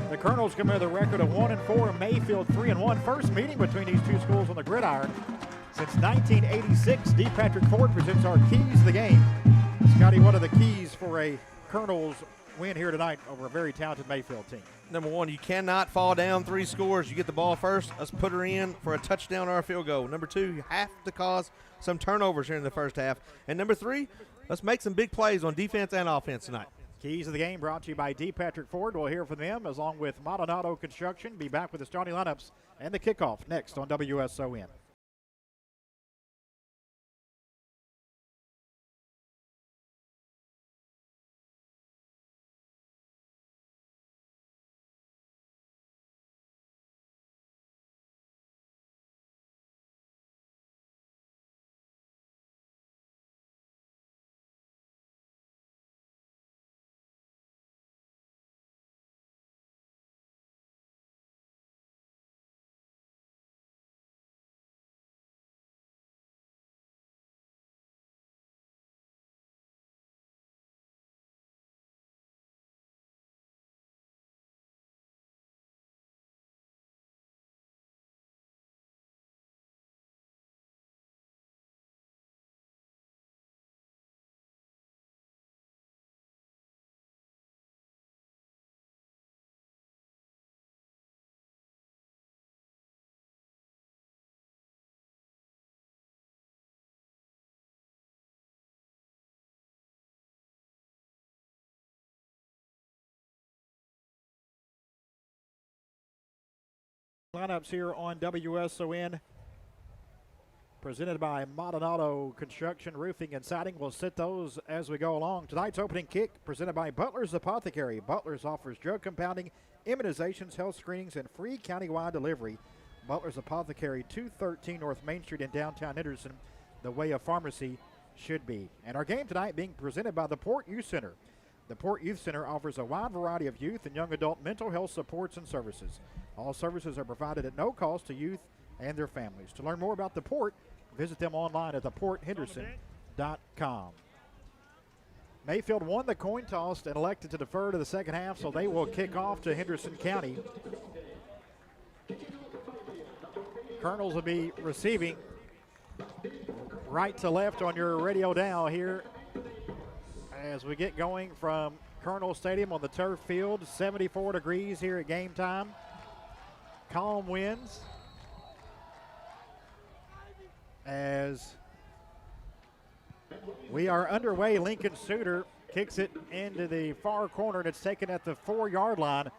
The Colonels come in with a record of 1-4, Mayfield 3-1. First meeting between these two schools on the gridiron since 1986. D. Patrick Ford presents our keys to the game. Scotty, what are the keys for a Colonels win here tonight over a very talented Mayfield team? Number one, you cannot fall down 3 scores. You get the ball first. Let's put her in for a touchdown or a field goal. Number 2, you have to cause some turnovers here in the first half. And number 3, let's make some big plays on defense and offense tonight. Keys of the game brought to you by D. Patrick Ford. We'll hear from them along with Maldonado Construction. Be back with the starting lineups and the kickoff next on WSON. Lineups here on WSON, presented by Maldonado Construction, Roofing, and Siding. We'll sit those as we go along. Tonight's opening kick presented by Butler's Apothecary. Butler's offers drug compounding, immunizations, health screenings, and free countywide delivery. Butler's Apothecary, 213 North Main Street in downtown Henderson, the way a pharmacy should be. And our game tonight being presented by the Port Youth Center. The Port Youth Center offers a wide variety of youth and young adult mental health supports and services. All services are provided at no cost to youth and their families. To learn more about the Port, visit them online at theporthenderson.com. Mayfield won the coin toss and elected to defer to the second half, so they will kick off to Henderson County. Colonels will be receiving right to left on your radio dial here as we get going from Colonel Stadium on the turf field. 74 degrees here at game time. Calm winds as we are underway. Lincoln Suter kicks it into the far corner, and it's taken at the 4-yard line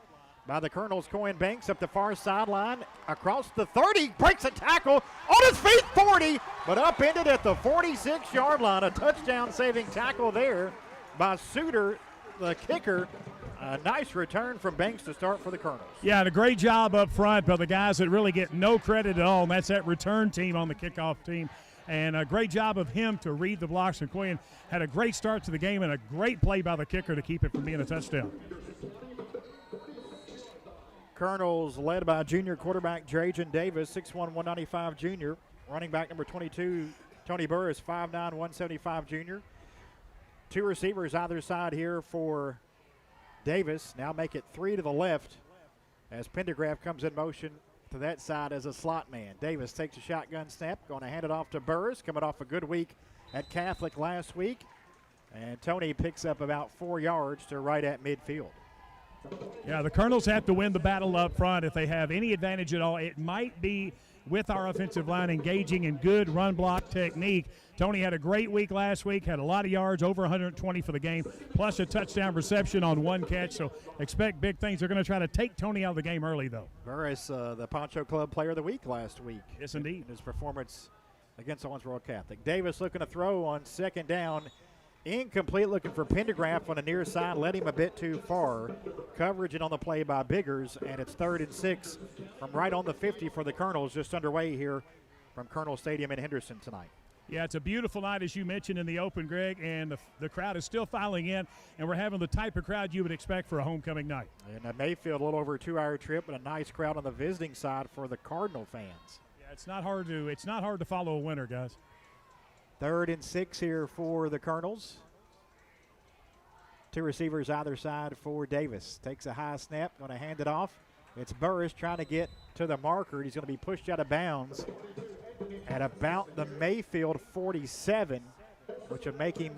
by the Colonels. Coin Banks up the far sideline, across the 30, breaks a tackle, on his feet, 40, but upended at the 46-yard line. A touchdown-saving tackle there by Suter, the kicker. A nice return from Banks to start for the Colonels. Yeah, and a great job up front by the guys that really get no credit at all, and that's that return team on the kickoff team. And a great job of him to read the blocks. And Quinn had a great start to the game and a great play by the kicker to keep it from being a touchdown. Colonels led by junior quarterback Trajan Davis, 6'1", 195 junior. Running back number 22, Tony Burris, 5'9", 175 junior. 2 receivers either side here for Davis. Now make it 3 to the left as Pendergraph comes in motion to that side as a slot man. Davis takes a shotgun snap, going to hand it off to Burris, coming off a good week at Catholic last week. And Tony picks up about 4 yards to right at midfield. Yeah, the Colonels have to win the battle up front. If they have any advantage at all, it might be with our offensive line engaging in good run block technique. Tony had a great week last week, had a lot of yards, over 120 for the game, plus a touchdown reception on 1 catch, so expect big things. They're going to try to take Tony out of the game early, though. Burris, the Poncho Club Player of the Week last week. Yes, indeed. In his performance against Owensboro Catholic. Davis looking to throw on second down. Incomplete, looking for Pendergraph on the near side, led him a bit too far. Coverage and on the play by Biggers, and it's 3rd and 6 from right on the 50 for the Colonels, just underway here from Colonel Stadium in Henderson tonight. Yeah, it's a beautiful night, as you mentioned in the open, Greg, and the crowd is still filing in, and we're having the type of crowd you would expect for a homecoming night. And Mayfield, a little over a 2-hour trip, but a nice crowd on the visiting side for the Cardinal fans. Yeah, it's not hard to follow a winner, guys. 3rd and 6 here for the Colonels. Two receivers either side for Davis. Takes a high snap, going to hand it off. It's Burris trying to get to the marker. He's going to be pushed out of bounds at about the Mayfield 47, which will make him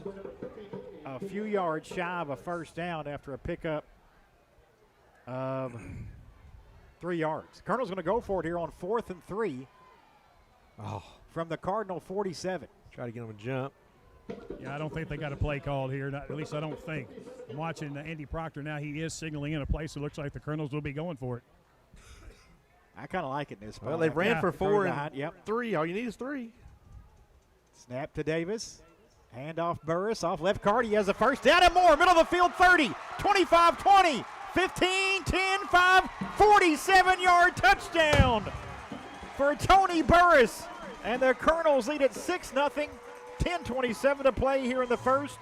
a few yards shy of a first down after a pickup of 3 yards. Colonel's going to go for it here on 4th and 3 from the Cardinal 47. Try to get him a jump. Yeah, I don't think they got a play called here. At least I don't think. I'm watching Andy Proctor now. He is signaling in a place. It looks like the Colonels will be going for it. I kind of like it in this spot. Well, they've ran for 4 and yep. 3. All you need is 3. Snap to Davis. Hand off Burris. Off left guard. He has a first down and more. Middle of the field, 30, 25, 20, 15, 10, 5, 47-yard touchdown for Tony Burris. And the Colonels lead at 6-0. 10:27 to play here in the first.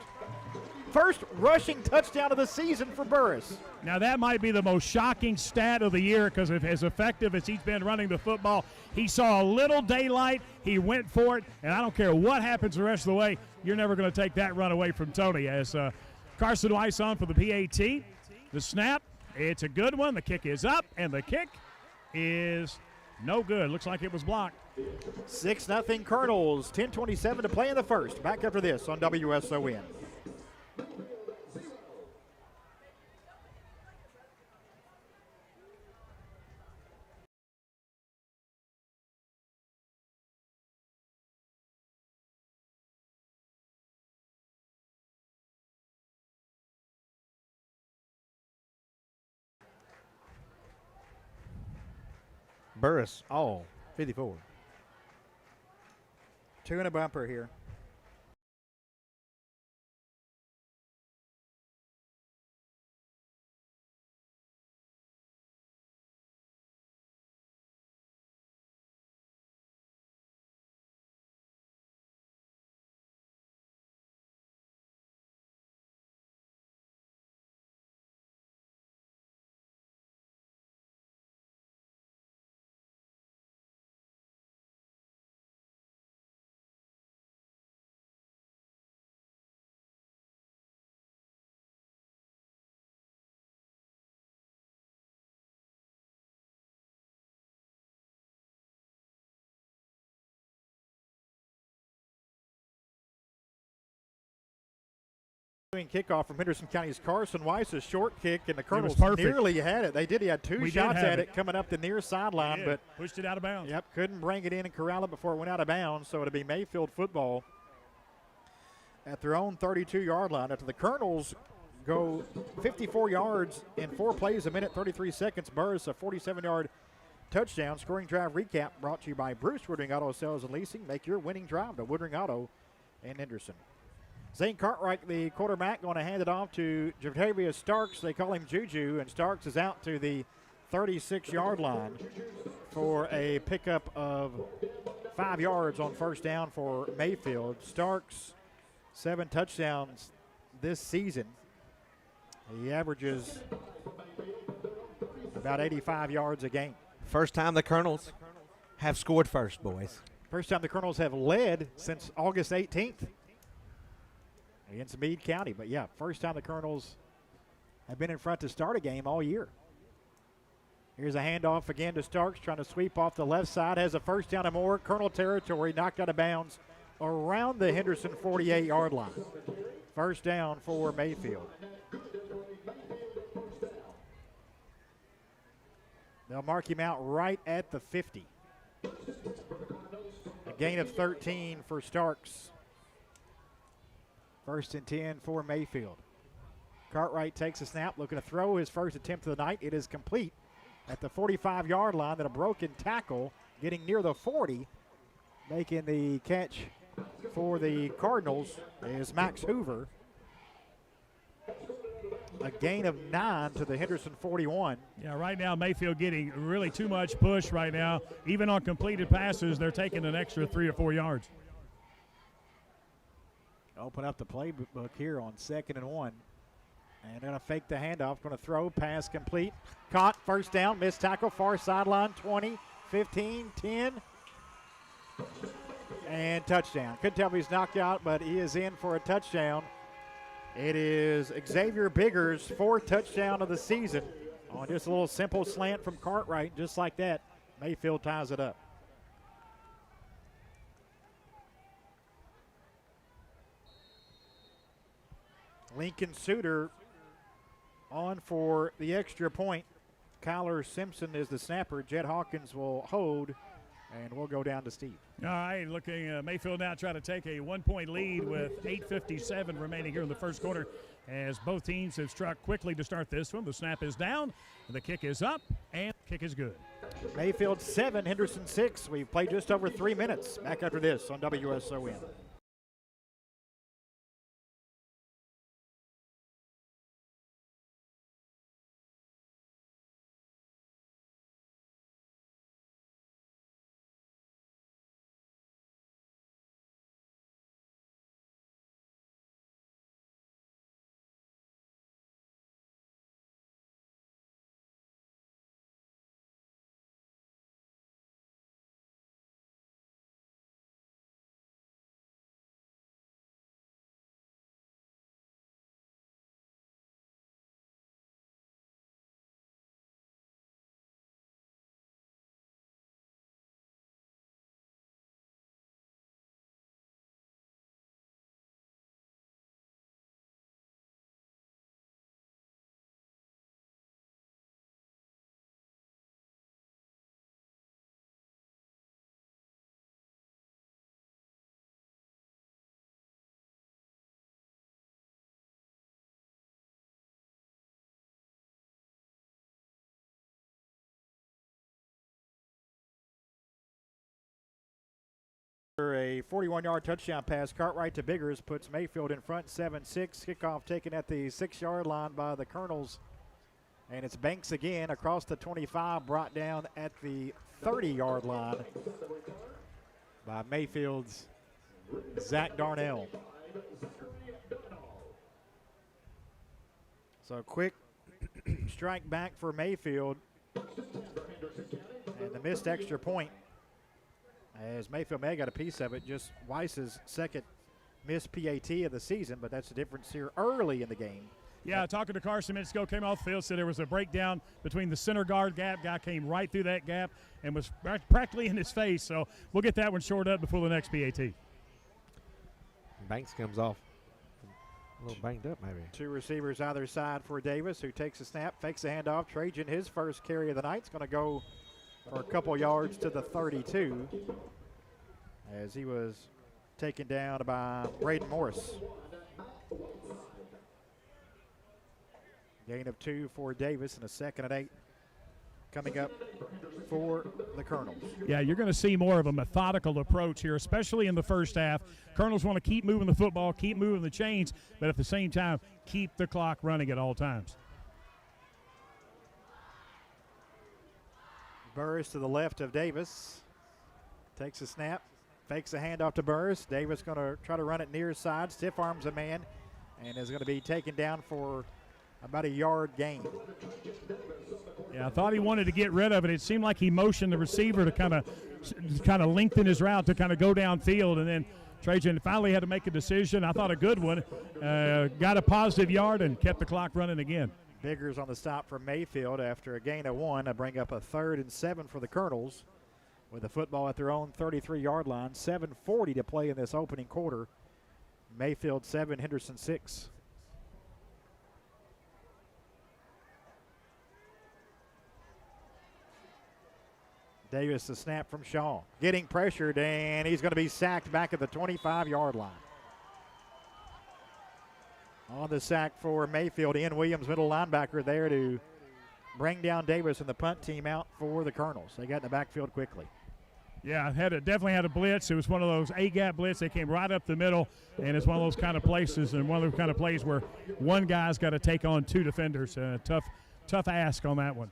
First rushing touchdown of the season for Burris. Now that might be the most shocking stat of the year because of as effective as he's been running the football. He saw a little daylight, he went for it, and I don't care what happens the rest of the way, you're never going to take that run away from Tony. As Carson Weiss on for the PAT. The snap, it's a good one. The kick is up, and the kick is no good. Looks like it was blocked. 6-0 Colonels. 10:27 to play in the first. Back after this on WSON. Burris, 54. 2 and a bumper here. Kickoff from Henderson County's Carson Weiss, a short kick, and the Colonels nearly had it. They did. He had two shots at it coming up the near sideline, but pushed it out of bounds. Yep, couldn't bring it in and corral it before it went out of bounds. So it'll be Mayfield football at their own 32-yard line. After the Colonels go 54 yards in 4 plays, a minute 33 seconds. Burris a 47-yard touchdown. Scoring drive recap brought to you by Bruce Woodring Auto Sales and Leasing. Make your winning drive to Woodring Auto in Henderson. Zane Cartwright, the quarterback, going to hand it off to Jatavius Starks. They call him Juju, and Starks is out to the 36-yard line for a pickup of 5 yards on first down for Mayfield. Starks, 7 touchdowns this season. He averages about 85 yards a game. First time the Colonels have scored first, boys. First time the Colonels have led since August 18th. Against Meade County. But, yeah, first time the Colonels have been in front to start a game all year. Here's a handoff again to Starks, trying to sweep off the left side. Has a first down and more. Colonel territory, knocked out of bounds around the Henderson 48-yard line. First down for Mayfield. They'll mark him out right at the 50. A gain of 13 for Starks. First and 10 for Mayfield. Cartwright takes a snap, looking to throw his first attempt of the night. It is complete at the 45-yard line. Then a broken tackle getting near the 40. Making the catch for the Cardinals is Max Hoover. A gain of 9 to the Henderson 41. Yeah, right now Mayfield getting really too much push right now. Even on completed passes, they're taking an extra 3 or 4 yards. Open up the playbook here on 2nd and 1. And going to fake the handoff. Going to throw. Pass complete. Caught. First down. Missed tackle. Far sideline. 20, 15, 10. And touchdown. Couldn't tell if he's knocked out, but he is in for a touchdown. It is Xavier Biggers' 4th touchdown of the season on just a little simple slant from Cartwright. Just like that, Mayfield ties it up. Lincoln Suter on for the extra point. Kyler Simpson is the snapper. Jed Hawkins will hold, and we'll go down to Steve. All right, looking Mayfield now trying to take a 1-point lead with 8:57 remaining here in the first quarter as both teams have struck quickly to start this one. The snap is down, and the kick is up, and the kick is good. Mayfield 7, Henderson 6. We've played just over 3 minutes. Back after this on WSON. A 41-yard touchdown pass, Cartwright to Biggers, puts Mayfield in front 7-6. Kickoff taken at the 6-yard line by the Colonels. And it's Banks again across the 25, brought down at the 30-yard line by Mayfield's Zach Darnell. So quick strike back for Mayfield. And the missed extra point, as Mayfield may have got a piece of it, just Weiss's second missed PAT of the season, but that's the difference here early in the game. Yeah, talking to Carson minutes ago, came off the field, said there was a breakdown between the center guard gap. Guy came right through that gap and was practically in his face. So we'll get that one shored up before the next PAT. Banks comes off a little banged up maybe. 2 receivers either side for Davis, who takes a snap, fakes a handoff. Trajan, his first carry of the night, is going to go for a couple yards to the 32 as he was taken down by Braden Morris. Gain of 2 for Davis and a 2nd and 8 coming up for the Colonels. Yeah, you're going to see more of a methodical approach here, especially in the first half. Colonels want to keep moving the football, keep moving the chains, but at the same time, keep the clock running at all times. Burris to the left of Davis. Takes a snap, fakes a handoff to Burris. Davis going to try to run it near side, stiff arms a man, and is going to be taken down for about a yard gain. Yeah, I thought he wanted to get rid of it. It seemed like he motioned the receiver to kind of lengthen his route to kind of go downfield, and then Trajan finally had to make a decision. I thought a good one. Got a positive yard and kept the clock running again. Biggers on the stop for Mayfield after a gain of 1. I bring up a 3rd and 7 for the Colonels with the football at their own 33-yard line. 7:40 to play in this opening quarter. Mayfield 7, Henderson 6. Davis the snap from Shaw. Getting pressured, and he's going to be sacked back at the 25-yard line. On the sack for Mayfield, Ian Williams, middle linebacker, there to bring down Davis and the punt team out for the Colonels. They got in the backfield quickly. Yeah, definitely had a blitz. It was one of those A-gap blitz. They came right up the middle, and it's one of those kind of places and one of those kind of plays where one guy's got to take on 2 defenders. Tough ask on that one.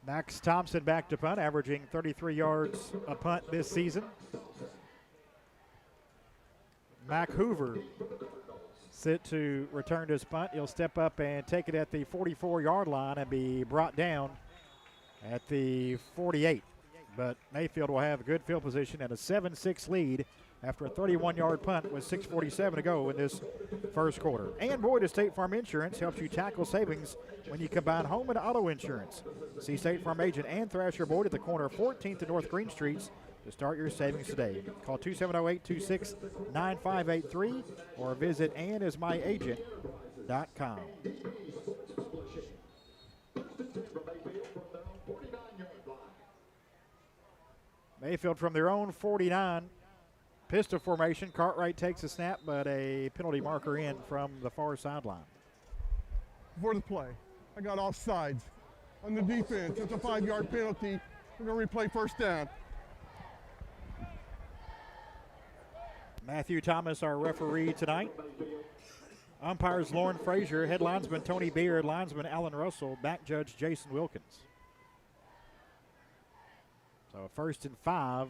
Max Thompson back to punt, averaging 33 yards a punt this season. Mac Hoover set to return to his punt. He'll step up and take it at the 44-yard line and be brought down at the 48. But Mayfield will have a good field position and a 7-6 lead after a 31-yard punt with 6:47 to go in this first quarter. And Boyd of State Farm Insurance helps you tackle savings when you combine home and auto insurance. See State Farm agent Ann Thrasher Boyd at the corner of 14th and North Green Streets to start your savings today. Call 270-826-9583 or visit AnnIsMyAgent.com. Mayfield from their own 49. Pistol formation. Cartwright takes a snap, but a penalty marker in from the far sideline. For the play, I got offsides on the defense. It's a 5-yard penalty. We're going to replay first down. Matthew Thomas, our referee tonight. Umpires Lauren Frazier, head linesman Tony Beard, linesman Alan Russell, back judge Jason Wilkins. So a 1st and 5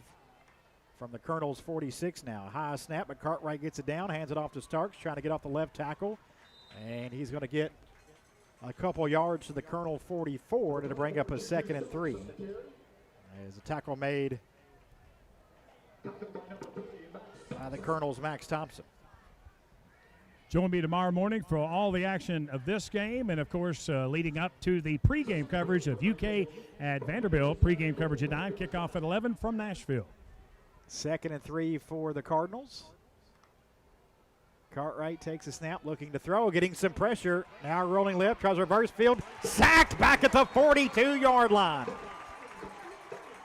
from the Colonels' 46 now. High snap, but Cartwright gets it down, hands it off to Starks, trying to get off the left tackle. And he's going to get a couple yards to the Colonel 44 to bring up a 2nd and 3. As a tackle made by the Colonels' Max Thompson. Join me tomorrow morning for all the action of this game and, of course, leading up to the pregame coverage of UK at Vanderbilt. Pregame coverage at 9, kickoff at 11 from Nashville. 2nd and 3 for the Cardinals. Cartwright takes a snap, looking to throw, getting some pressure. Now rolling left, tries reverse field. Sacked back at the 42-yard line.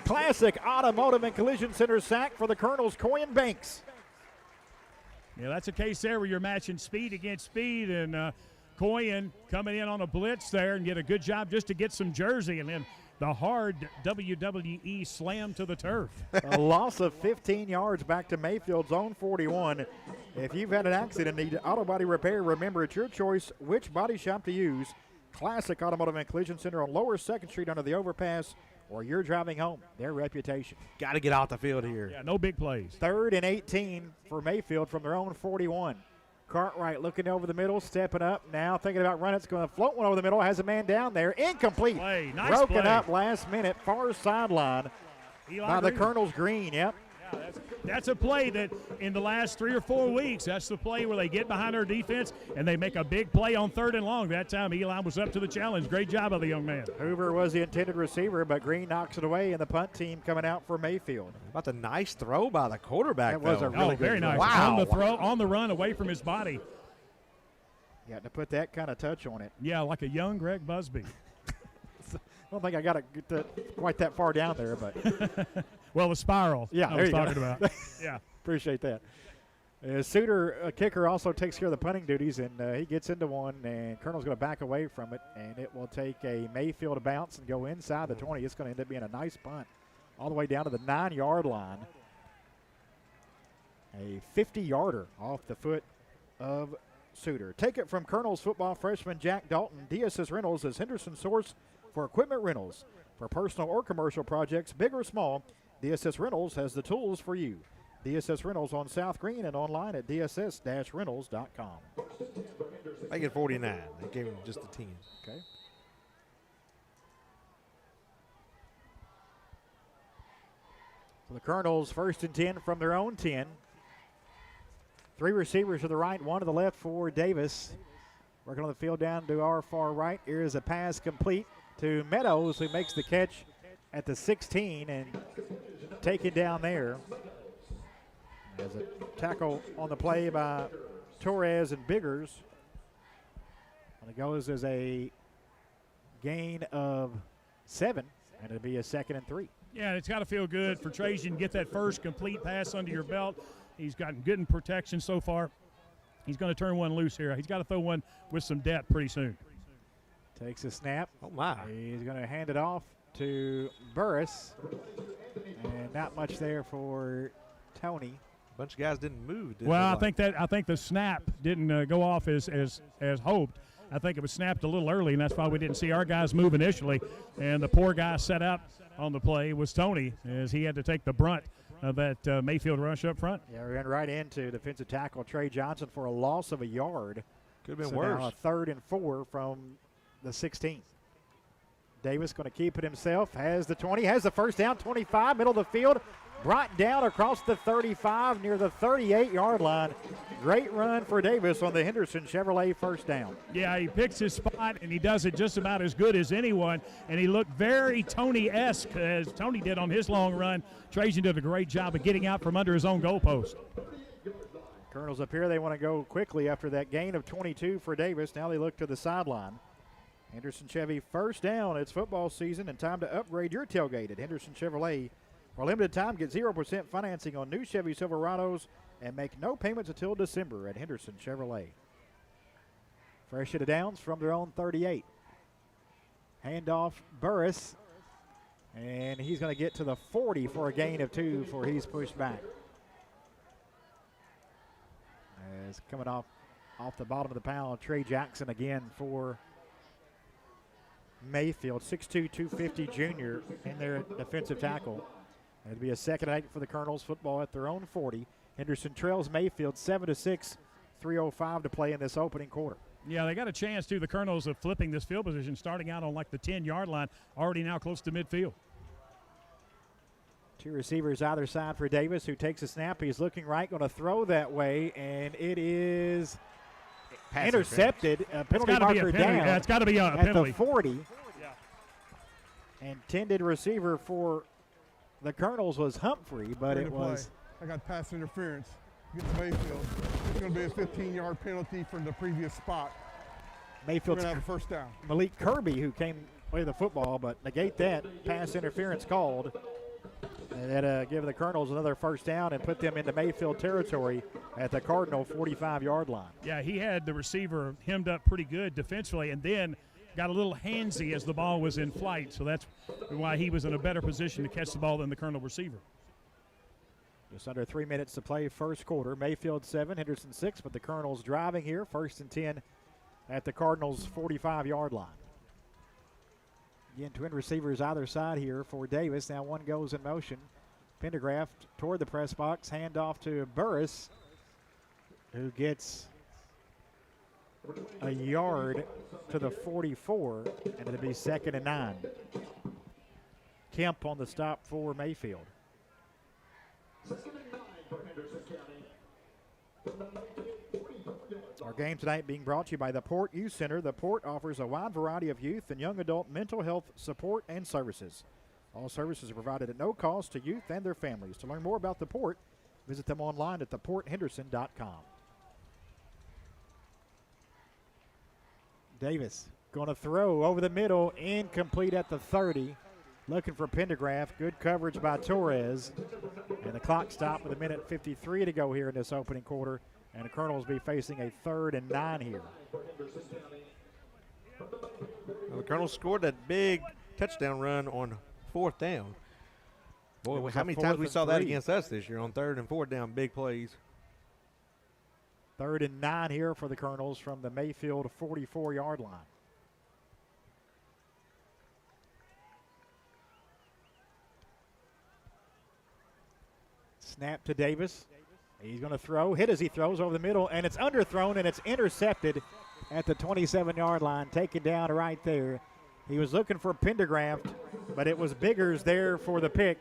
Classic automotive and collision center sack for the Colonels, Coyan Banks. Yeah, that's a case there where you're matching speed against speed, and Coyan coming in on a blitz there and get a good job just to get some jersey, and then the hard WWE slam to the turf. A loss of 15 yards back to Mayfield's own 41. If you've had an accident and need auto body repair, remember it's your choice which body shop to use. Classic Automotive and Collision Center on Lower 2nd Street under the overpass, or you're driving home. Their reputation. Got to get off the field here. Yeah, no big plays. 3rd and 18 for Mayfield from their own 41. Cartwright looking over the middle, stepping up now, thinking about running. It's going to float one over the middle. Has a man down there. Incomplete. Play. Nice Broken play. up last minute, far sideline by the Colonels Green. Yep. Yeah, that's a play that in the last 3 or 4 weeks, that's the play where they get behind their defense and they make a big play on 3rd and long. That time Eli was up to the challenge. Great job of the young man. Hoover was the intended receiver, but Green knocks it away, and the punt team coming out for Mayfield. About the nice throw by the quarterback. That was a really good very throw. nice. Wow. On the throw, on the run, away from his body. You got to put that kind of touch on it. Yeah, like a young Greg Busby. I don't think I got to get quite that far down there, but Well, the spiral. Yeah, I there was you go. talking about. Yeah. appreciate that. Suter, a kicker, also takes care of the punting duties, and he gets into one, and Colonel's going to back away from it, and it will take a Mayfield bounce and go inside the 20. It's going to end up being a nice punt all the way down to the 9-yard line. A 50-yarder off the foot of Suter. Take it from Colonel's football freshman Jack Dalton. DSS Rentals is Henderson's source for equipment rentals. For personal or commercial projects, big or small, DSS Rentals has the tools for you. DSS Rentals on South Green and online at dss-rentals.com. Make it 49. They gave him just a 10. Okay. So the Colonels 1st and 10 from their own 10. 3 receivers to the right, 1 to the left for Davis. Working on the field down to our far right. Here is a pass complete to Meadows, who makes the catch at the 16 and taken down there. As a tackle on the play by Torres and Biggers. And it goes as a gain of 7, and it'll be a 2nd and 3. Yeah, it's got to feel good for Trajan to get that first complete pass under your belt. He's gotten good in protection so far. He's going to turn one loose here. He's got to throw one with some depth pretty soon. Takes a snap. Oh, my. He's going to hand it off to Burris. And not much there for Tony. A bunch of guys didn't move. Well, I think the snap didn't go off as hoped. I think it was snapped a little early, and that's why we didn't see our guys move initially. And the poor guy set up on the play was Tony, as he had to take the brunt of that Mayfield rush up front. Yeah, we ran right into defensive tackle Trey Johnson for a loss of a yard. Could have been so worse. Now a 3rd and 4 from the 16. Davis going to keep it himself. Has the 20, has the first down, 25, middle of the field. Brought down across the 35 near the 38-yard line. Great run for Davis on the Henderson Chevrolet first down. Yeah, he picks his spot, and he does it just about as good as anyone. And he looked very Tony-esque, as Tony did on his long run. Trajan did a great job of getting out from under his own goalpost. Colonels up here, they want to go quickly after that gain of 22 for Davis. Now they look to the sideline. Henderson Chevy first down. It's football season and time to upgrade your tailgate at Henderson Chevrolet. For a limited time, get 0% financing on new Chevy Silverados and make no payments until December at Henderson Chevrolet. Fresh hit of downs from their own 38. Handoff Burris, and he's going to get to the 40 for a gain of 2 before he's pushed back. As coming off the bottom of the pile, Trey Jackson again for Mayfield, 6'2", 250 junior in their defensive tackle. It'll be a 2nd and 8 for the Colonels. Football at their own 40. Henderson trails Mayfield 7-6, 3:05 to play in this opening quarter. Yeah, they got a chance, too, the Colonels, of flipping this field position, starting out on like the 10-yard line, already now close to midfield. 2 receivers either side for Davis, who takes a snap. He's looking right, going to throw that way, and it is intercepted. A penalty marker down. Yeah, it's got to be a at penalty. The 40. Yeah. Intended receiver for the Colonels was Humphrey, but it was. I got pass interference against Mayfield. It's going to be a 15-yard penalty from the previous spot. Mayfield's going to have a first down. Malik Kirby, who came with the football, but negate that pass interference called. And that give the Colonels another first down and put them into Mayfield territory at the Cardinal 45-yard line. Yeah, he had the receiver hemmed up pretty good defensively, and then got a little handsy as the ball was in flight, so that's why he was in a better position to catch the ball than the Colonel receiver. Just under 3 minutes to play first quarter. Mayfield 7, Henderson 6, but the Colonels driving here, 1st and 10 at the Cardinals' 45-yard line. Again, twin receivers either side here for Davis. Now one goes in motion. Pendergraft toward the press box, handoff to Burris, who gets a yard to the 44, and it'll be 2nd and 9. Kemp on the stop for Mayfield. Our game tonight being brought to you by the Port Youth Center. The Port offers a wide variety of youth and young adult mental health support and services. All services are provided at no cost to youth and their families. To learn more about the Port, visit them online at theporthenderson.com. Davis going to throw over the middle, incomplete at the 30. Looking for Pendergraft. Good coverage by Torres. And the clock stopped with 1:53 to go here in this opening quarter. And the Colonels be facing a 3rd and 9 here. Well, the Colonels scored that big touchdown run on 4th down. Boy, how many times we saw that against us this year on 3rd and 4th down, big plays. 3rd and 9 here for the Colonels from the Mayfield 44-yard line. Snap to Davis. He's going to throw, hit as he throws over the middle, and it's underthrown, and it's intercepted at the 27-yard line, taken down right there. He was looking for Pendergraft, but it was Biggers there for the pick,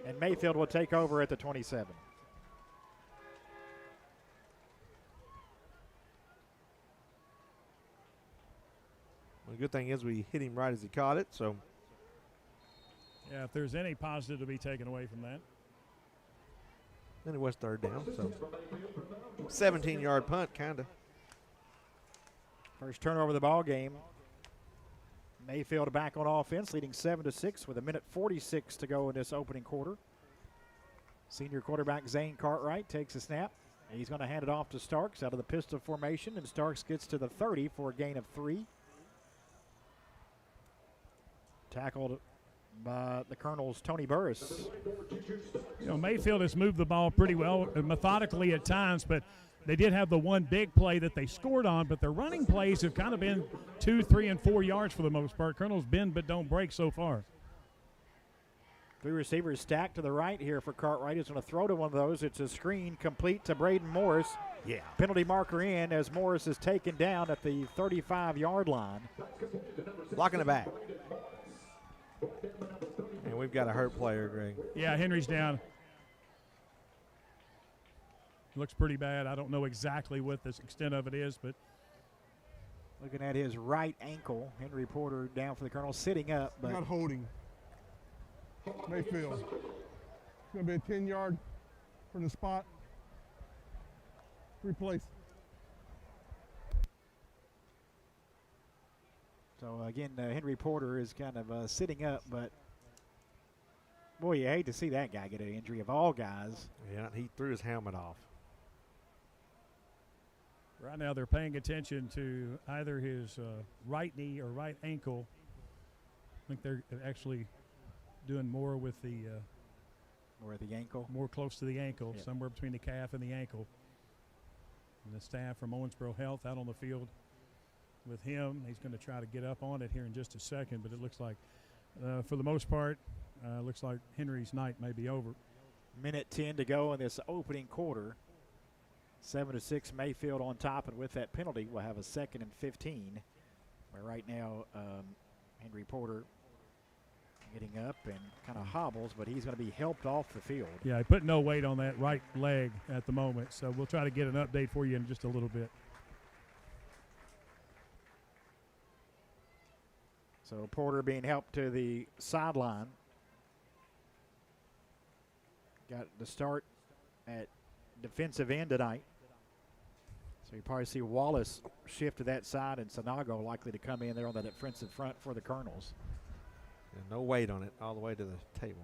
and Mayfield will take over at the 27. The good thing is we hit him right as he caught it, so. Yeah, if there's any positive to be taken away from that. Then it was 3rd down, so 17-yard punt, kind of. First turnover of the ball game. Mayfield back on offense, leading 7-6 with 1:46 to go in this opening quarter. Senior quarterback Zane Cartwright takes a snap. He's going to hand it off to Starks out of the pistol formation, and Starks gets to the 30 for a gain of 3. Tackled by the Colonels' Tony Burris. You know, Mayfield has moved the ball pretty well, methodically at times, but they did have the one big play that they scored on, but their running plays have kind of been 2, 3, and 4 yards for the most part. Colonels bend but don't break so far. 3 receivers stacked to the right here for Cartwright. He's going to throw to one of those. It's a screen complete to Braden Morris. Yeah. Penalty marker in as Morris is taken down at the 35-yard line. Blocking it back. And we've got a hurt player, Greg. Yeah, Henry's down. Looks pretty bad. I don't know exactly what the extent of it is, but Looking at his right ankle, Henry Porter down for the Colonels, sitting up. But Not holding. Mayfield. It's going to be a 10-yard from the spot. Replace. so again, Henry Porter is kind of sitting up, but boy, you hate to see that guy get an injury of all guys. Yeah, he threw his helmet off. right now they're paying attention to either his right knee or right ankle. I think they're actually doing more with the Or the ankle. more close to the ankle, Yep. somewhere between the calf and the ankle. And the staff from Owensboro Health out on the field with him. He's going to try to get up on it here in just a second, but it looks like, for the most part, looks like Henry's night may be over. Minute 10 to go in this opening quarter. 7-6 Mayfield on top, and with that penalty, we'll have a 2nd and 15. Where right now, Henry Porter getting up and kind of hobbles, but he's going to be helped off the field. Yeah, he put no weight on that right leg at the moment, so we'll try to get an update for you in just a little bit. So Porter being helped to the sideline. Got the start at defensive end tonight. So you probably see Wallace shift to that side and Sanago likely to come in there on that defensive front for the Colonels. And no weight on it all the way to the table.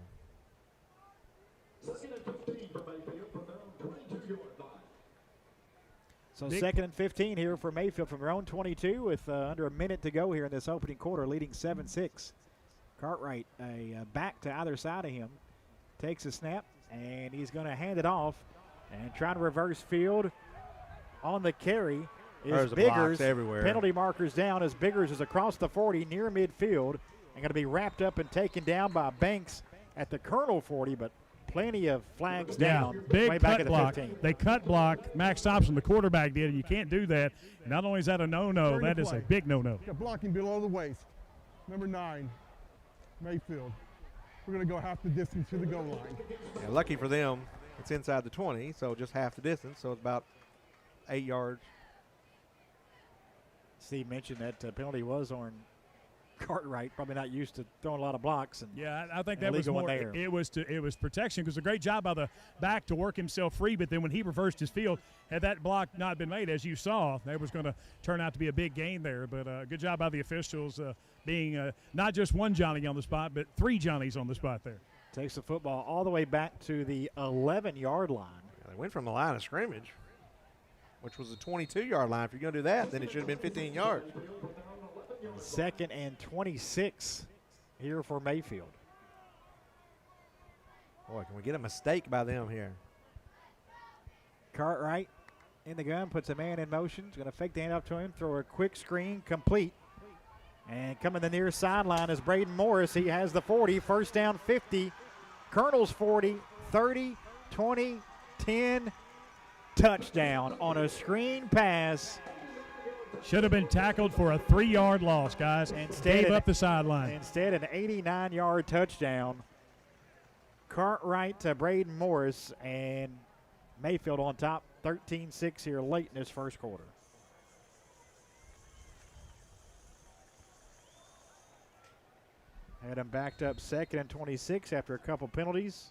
So Nick. 2nd and 15 here for Mayfield from their own 22 with under a minute to go here in this opening quarter, leading 7-6. Cartwright back to either side of him, takes a snap, and he's going to hand it off and trying to reverse field on the carry is There's blocks Biggers. everywhere. Penalty markers down as Biggers is across the 40 near midfield and going to be wrapped up and taken down by Banks at the Colonel 40, but plenty of flags down big way back cut at the block. 15. They cut block. Max Thompson, the quarterback, did. You can't do that. Not only is that a no-no, Turn the that is a play. big no-no. Got blocking below the waist. Number 9, Mayfield. We're going to go half the distance to the goal line. And lucky for them, it's inside the 20, so just half the distance, so it's about 8 yards. Steve mentioned that penalty was on Cartwright, probably not used to throwing a lot of blocks. And Yeah, I think that was illegal one more. there. It was protection because a great job by the back to work himself free. But then when he reversed his field, had that block not been made, as you saw, that was going to turn out to be a big gain there. But good job by the officials being not just one Johnny on the spot, but 3 Johnnies on the spot there. takes the football all the way back to the 11-yard line. Yeah, they went from the line of scrimmage, which was the 22-yard line. If you're going to do that, then it should have been 15 yards. 2nd and 26 here for Mayfield. Boy, can we get a mistake by them here? Cartwright in the gun, puts a man in motion. He's going to fake the handoff to him, throw a quick screen, complete. And coming the near sideline is Braden Morris. He has the 40, first down 50. Colonels 40, 30, 20, 10, touchdown on a screen pass. Should have been tackled for a 3-yard loss, guys. Instead, Gave up the sideline. Instead, an 89-yard touchdown. Cartwright to Braden Morris, and Mayfield on top, 13-6 here late in this first quarter. Had him backed up 2nd and 26 after a couple penalties.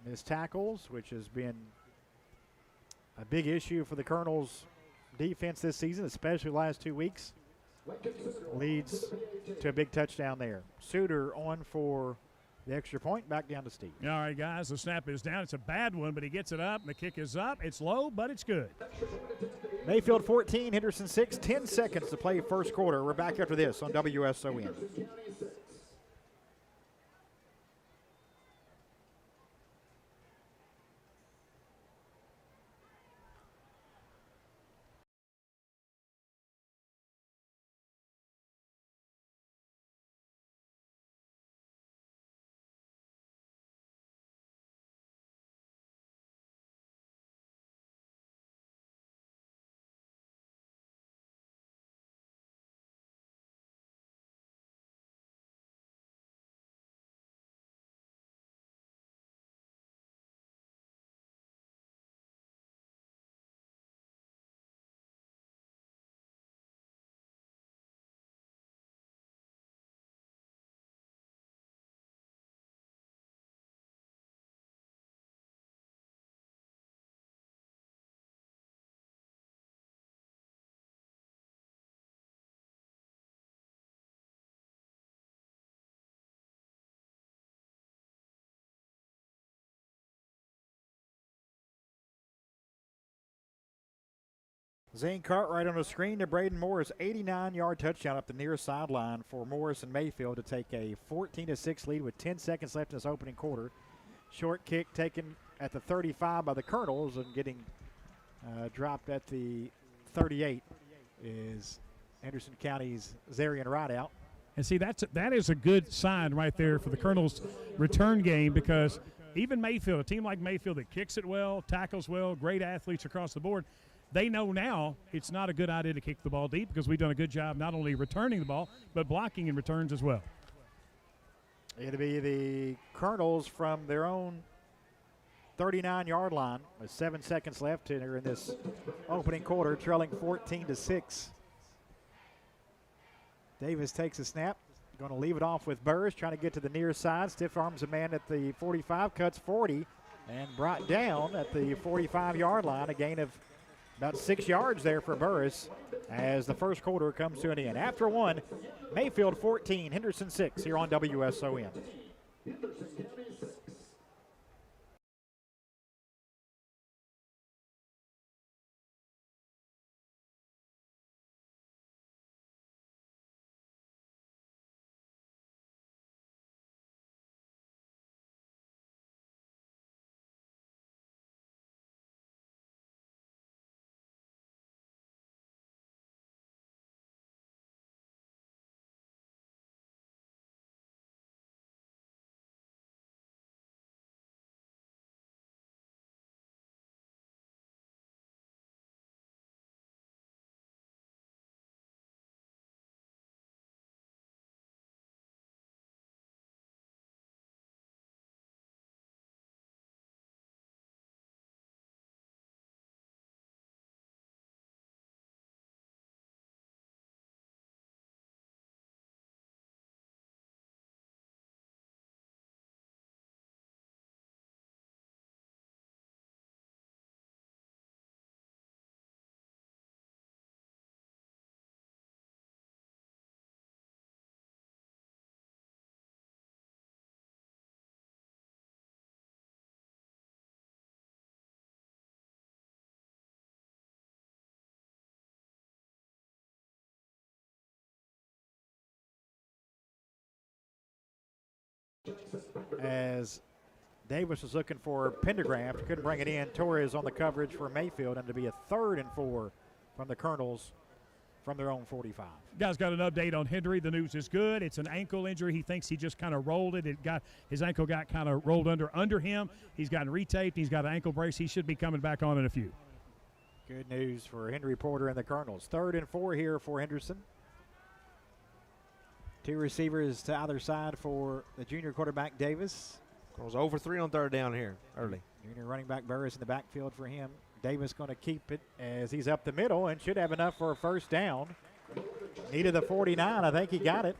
Missed tackles, which has been a big issue for the Colonels' defense this season, especially the last 2 weeks. Leads to a big touchdown there. Suter on for the extra point, back down to Steve. All right, guys, the snap is down. It's a bad one, but he gets it up, and the kick is up. It's low, but it's good. Mayfield 14, Henderson 6, 10 seconds to play first quarter. We're back after this on WSON. Zane Cartwright on the screen to Braden Morris. 89-yard touchdown up the near sideline for Morris and Mayfield to take a 14-6 lead with 10 seconds left in this opening quarter. Short kick taken at the 35 by the Colonels and getting dropped at the 38 is Henderson County's Zarian Rideout. And see, that is a good sign right there for the Colonels' return game, because even Mayfield, a team like Mayfield that kicks it well, tackles well, great athletes across the board, they know now it's not a good idea to kick the ball deep, because we've done a good job not only returning the ball but blocking in returns as well. It'll be the Colonels from their own 39-yard line with 7 seconds left here in this opening quarter, trailing 14-6. Davis takes a snap, going to leave it off with Burris, trying to get to the near side. Stiff arms a man at the 45, cuts 40, and brought down at the 45-yard line. A gain of about 6 yards there for Burris as the first quarter comes to an end. After one, Mayfield 14, Henderson 6 here on WSON. As Davis was looking for Pendergraft, couldn't bring it in. Torres on the coverage for Mayfield, and to be a 3rd and 4 from the Colonels from their own 45. Guys, got an update on Hendry. The news is good. It's an ankle injury. He thinks he just kind of rolled it. His ankle got kind of rolled under him. He's gotten retaped. He's got an ankle brace. He should be coming back on in a few. Good news for Henry Porter and the Colonels. 3rd and 4 here for Henderson. 2 receivers to either side for the junior quarterback Davis. Goes over 3 on 3rd down here early. Junior running back Burris in the backfield for him. Davis going to keep it as he's up the middle and should have enough for a first down. Needed the 49. I think he got it.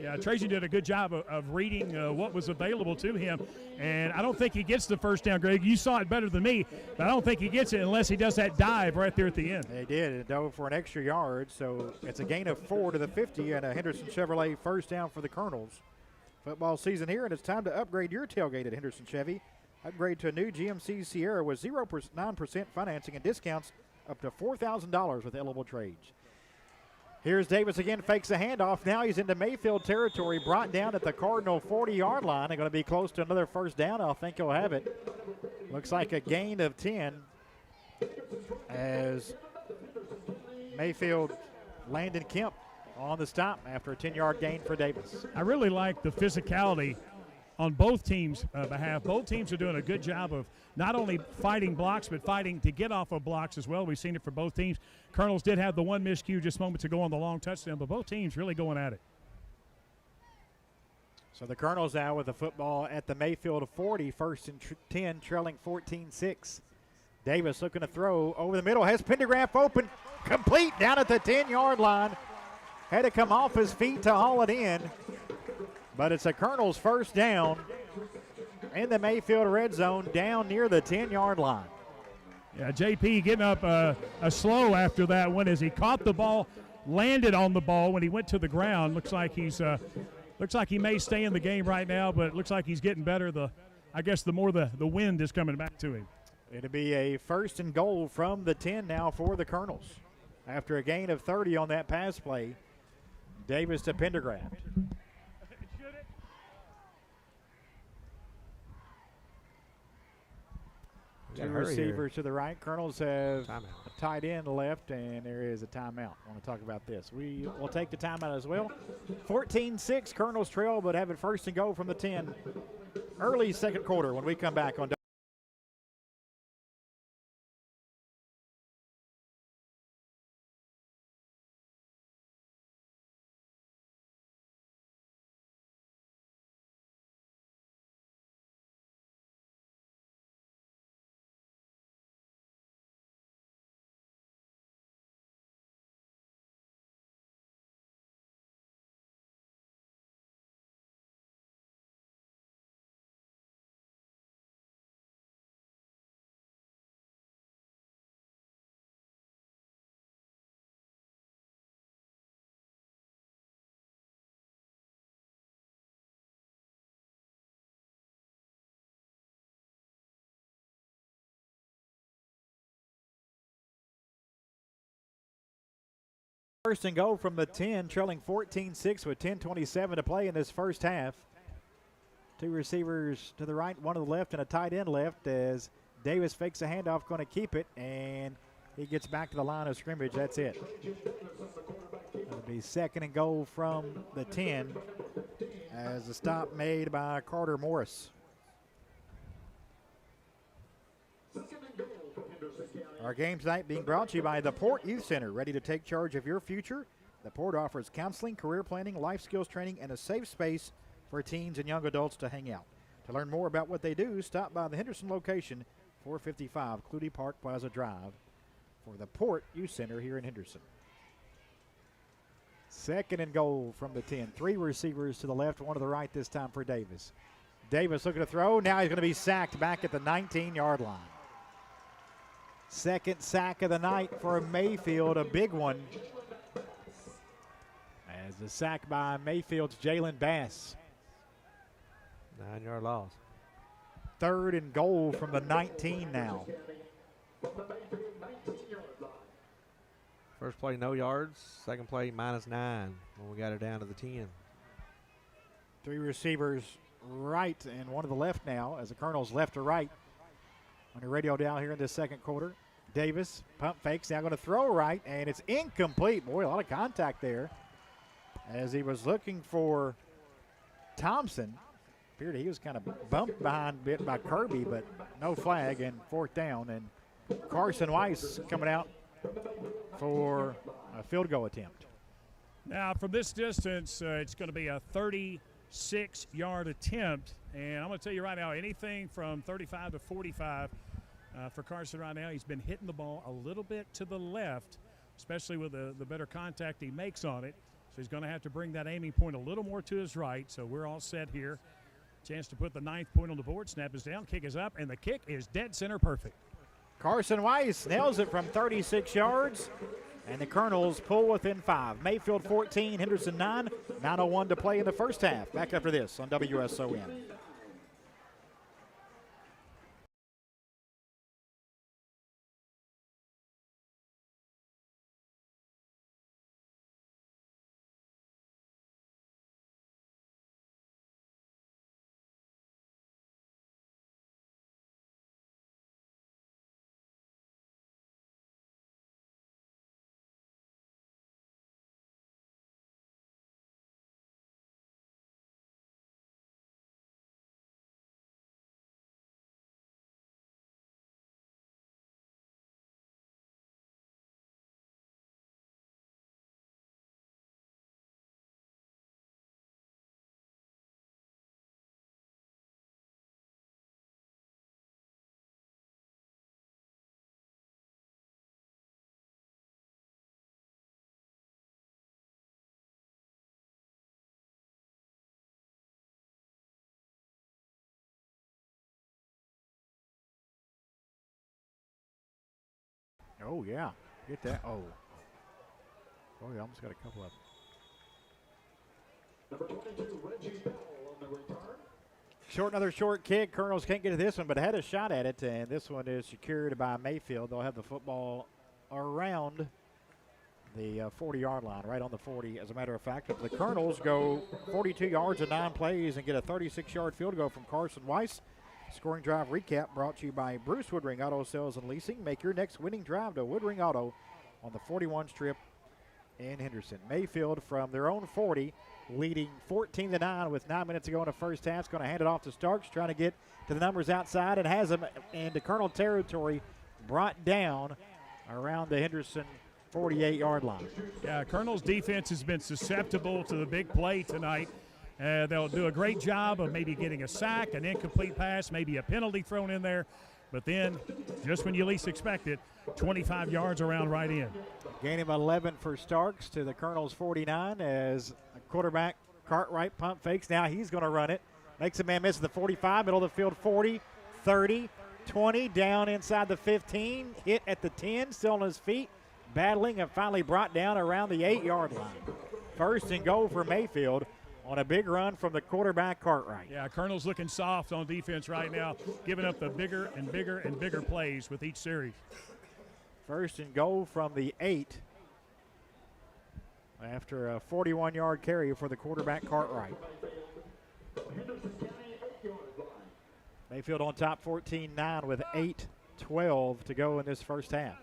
Yeah, Trajan did a good job of reading what was available to him, and I don't think he gets the first down, Greg. You saw it better than me, but I don't think he gets it unless he does that dive right there at the end. They did. It dove for an extra yard, so it's a gain of 4 to the 50 and a Henderson Chevrolet first down for the Colonels. Football season here, and it's time to upgrade your tailgate at Henderson Chevy. Upgrade to a new GMC Sierra with 9% financing and discounts up to $4,000 with eligible trades. Here's Davis again, fakes a handoff. Now he's into Mayfield territory, brought down at the Cardinal 40-yard line. They're going to be close to another first down. I think he'll have it. Looks like a gain of 10 as Mayfield, Landon Kemp on the stop after a 10-yard gain for Davis. I really like the physicality on both teams' behalf. Both teams are doing a good job of not only fighting blocks, but fighting to get off of blocks as well. We've seen it for both teams. Colonels did have the one miscue just moments ago on the long touchdown, but both teams really going at it. So the Colonels now with the football at the Mayfield 40, 1st and 10, trailing 14-6. Davis looking to throw over the middle, has Pendergraft open, complete down at the 10-yard line. Had to come off his feet to haul it in, but it's a Colonels first down in the Mayfield red zone down near the 10-yard line. Yeah, JP getting up a slow after that one as he caught the ball, landed on the ball when he went to the ground. Looks like he may stay in the game right now, but it looks like he's getting better. I guess the more the wind is coming back to him. It'll be a 1st and goal from the 10 now for the Colonels. After a gain of 30 on that pass play, Davis to Pendergraft. Two receivers to the right. Colonels have a tight end left, and there is a timeout. I want to talk about this. We will take the timeout as well. 14-6, Colonels trail, but have it 1st and goal from the 10. Early second quarter when we come back on. First and goal from the 10, trailing 14-6 with 10:27 to play in this first half. Two receivers to the right, one to the left, and a tight end left as Davis fakes a handoff, going to keep it, and he gets back to the line of scrimmage. That's it. It'll be 2nd and goal from the 10 as a stop made by Carter Morris. Our game tonight being brought to you by the Port Youth Center, ready to take charge of your future. The Port offers counseling, career planning, life skills training, and a safe space for teens and young adults to hang out. To learn more about what they do, stop by the Henderson location, 455 Clutie Park Plaza Drive, for the Port Youth Center here in Henderson. 2nd and goal from the 10. 3 receivers to the left, 1 to the right this time for Davis. Davis looking to throw. Now he's going to be sacked back at the 19-yard line. 2nd sack of the night for Mayfield, a big one. As the sack by Mayfield's Jalen Bass. 9-yard loss. 3rd and goal from the 19 now. First play, no yards. Second play, -9 when we got it down to the 10. 3 receivers right and 1 to the left now as the Colonels left to right. On your radio down here in the second quarter. Davis, pump fakes, now going to throw right, and it's incomplete. Boy, a lot of contact there as he was looking for Thompson. Appeared he was kind of bumped behind a bit by Kirby, but no flag, and 4th down. And Carson Weiss coming out for a field goal attempt. Now, from this distance, it's going to be a 36-yard attempt. And I'm going to tell you right now, anything from 35 to 45 for Carson right now. He's been hitting the ball a little bit to the left, especially with the better contact he makes on it. So he's going to have to bring that aiming point a little more to his right. So we're all set here. Chance to put the 9th point on the board. Snap is down, kick is up, and the kick is dead center perfect. Carson Weiss nails it from 36 yards, and the Colonels pull within 5. Mayfield 14, Henderson 9. 9:01 to play in the first half. Back after this on WSON. Oh, yeah. Get that. Oh. Oh, he almost got a couple of them. Number 22, Reggie Bell on the return. Another short kick. Colonels can't get to this one, but had a shot at it, and this one is secured by Mayfield. They'll have the football around the 40-yard line, right on the 40, as a matter of fact. If the Colonels go 42 yards in 9 plays and get a 36-yard field goal from Carson Weiss. Scoring drive recap brought to you by Bruce Woodring Auto Sales and Leasing. Make your next winning drive to Woodring Auto on the 41 strip in Henderson. Mayfield from their own 40, leading 14-9 with 9 minutes to go in the first half. Is going to hand it off to Starks, trying to get to the numbers outside, and has them into Colonel territory, brought down around the Henderson 48-yard line. Yeah, Colonel's defense has been susceptible to the big play tonight. They'll do a great job of maybe getting a sack, an incomplete pass, maybe a penalty thrown in there. But then, just when you least expect it, 25 yards around right in. Gain of 11 for Starks to the Colonel's 49 as a quarterback Cartwright pump fakes. Now he's going to run it. Makes a man miss at the 45, middle of the field, 40, 30, 20, down inside the 15, hit at the 10, still on his feet, battling, and finally brought down around the 8-yard line. First and goal for Mayfield on a big run from the quarterback Cartwright. Yeah, Colonel's looking soft on defense right now, giving up the bigger and bigger and bigger plays with each series. First and goal from the 8 after a 41-yard carry for the quarterback Cartwright. Mayfield on top 14-9 with 8:12 to go in this first half.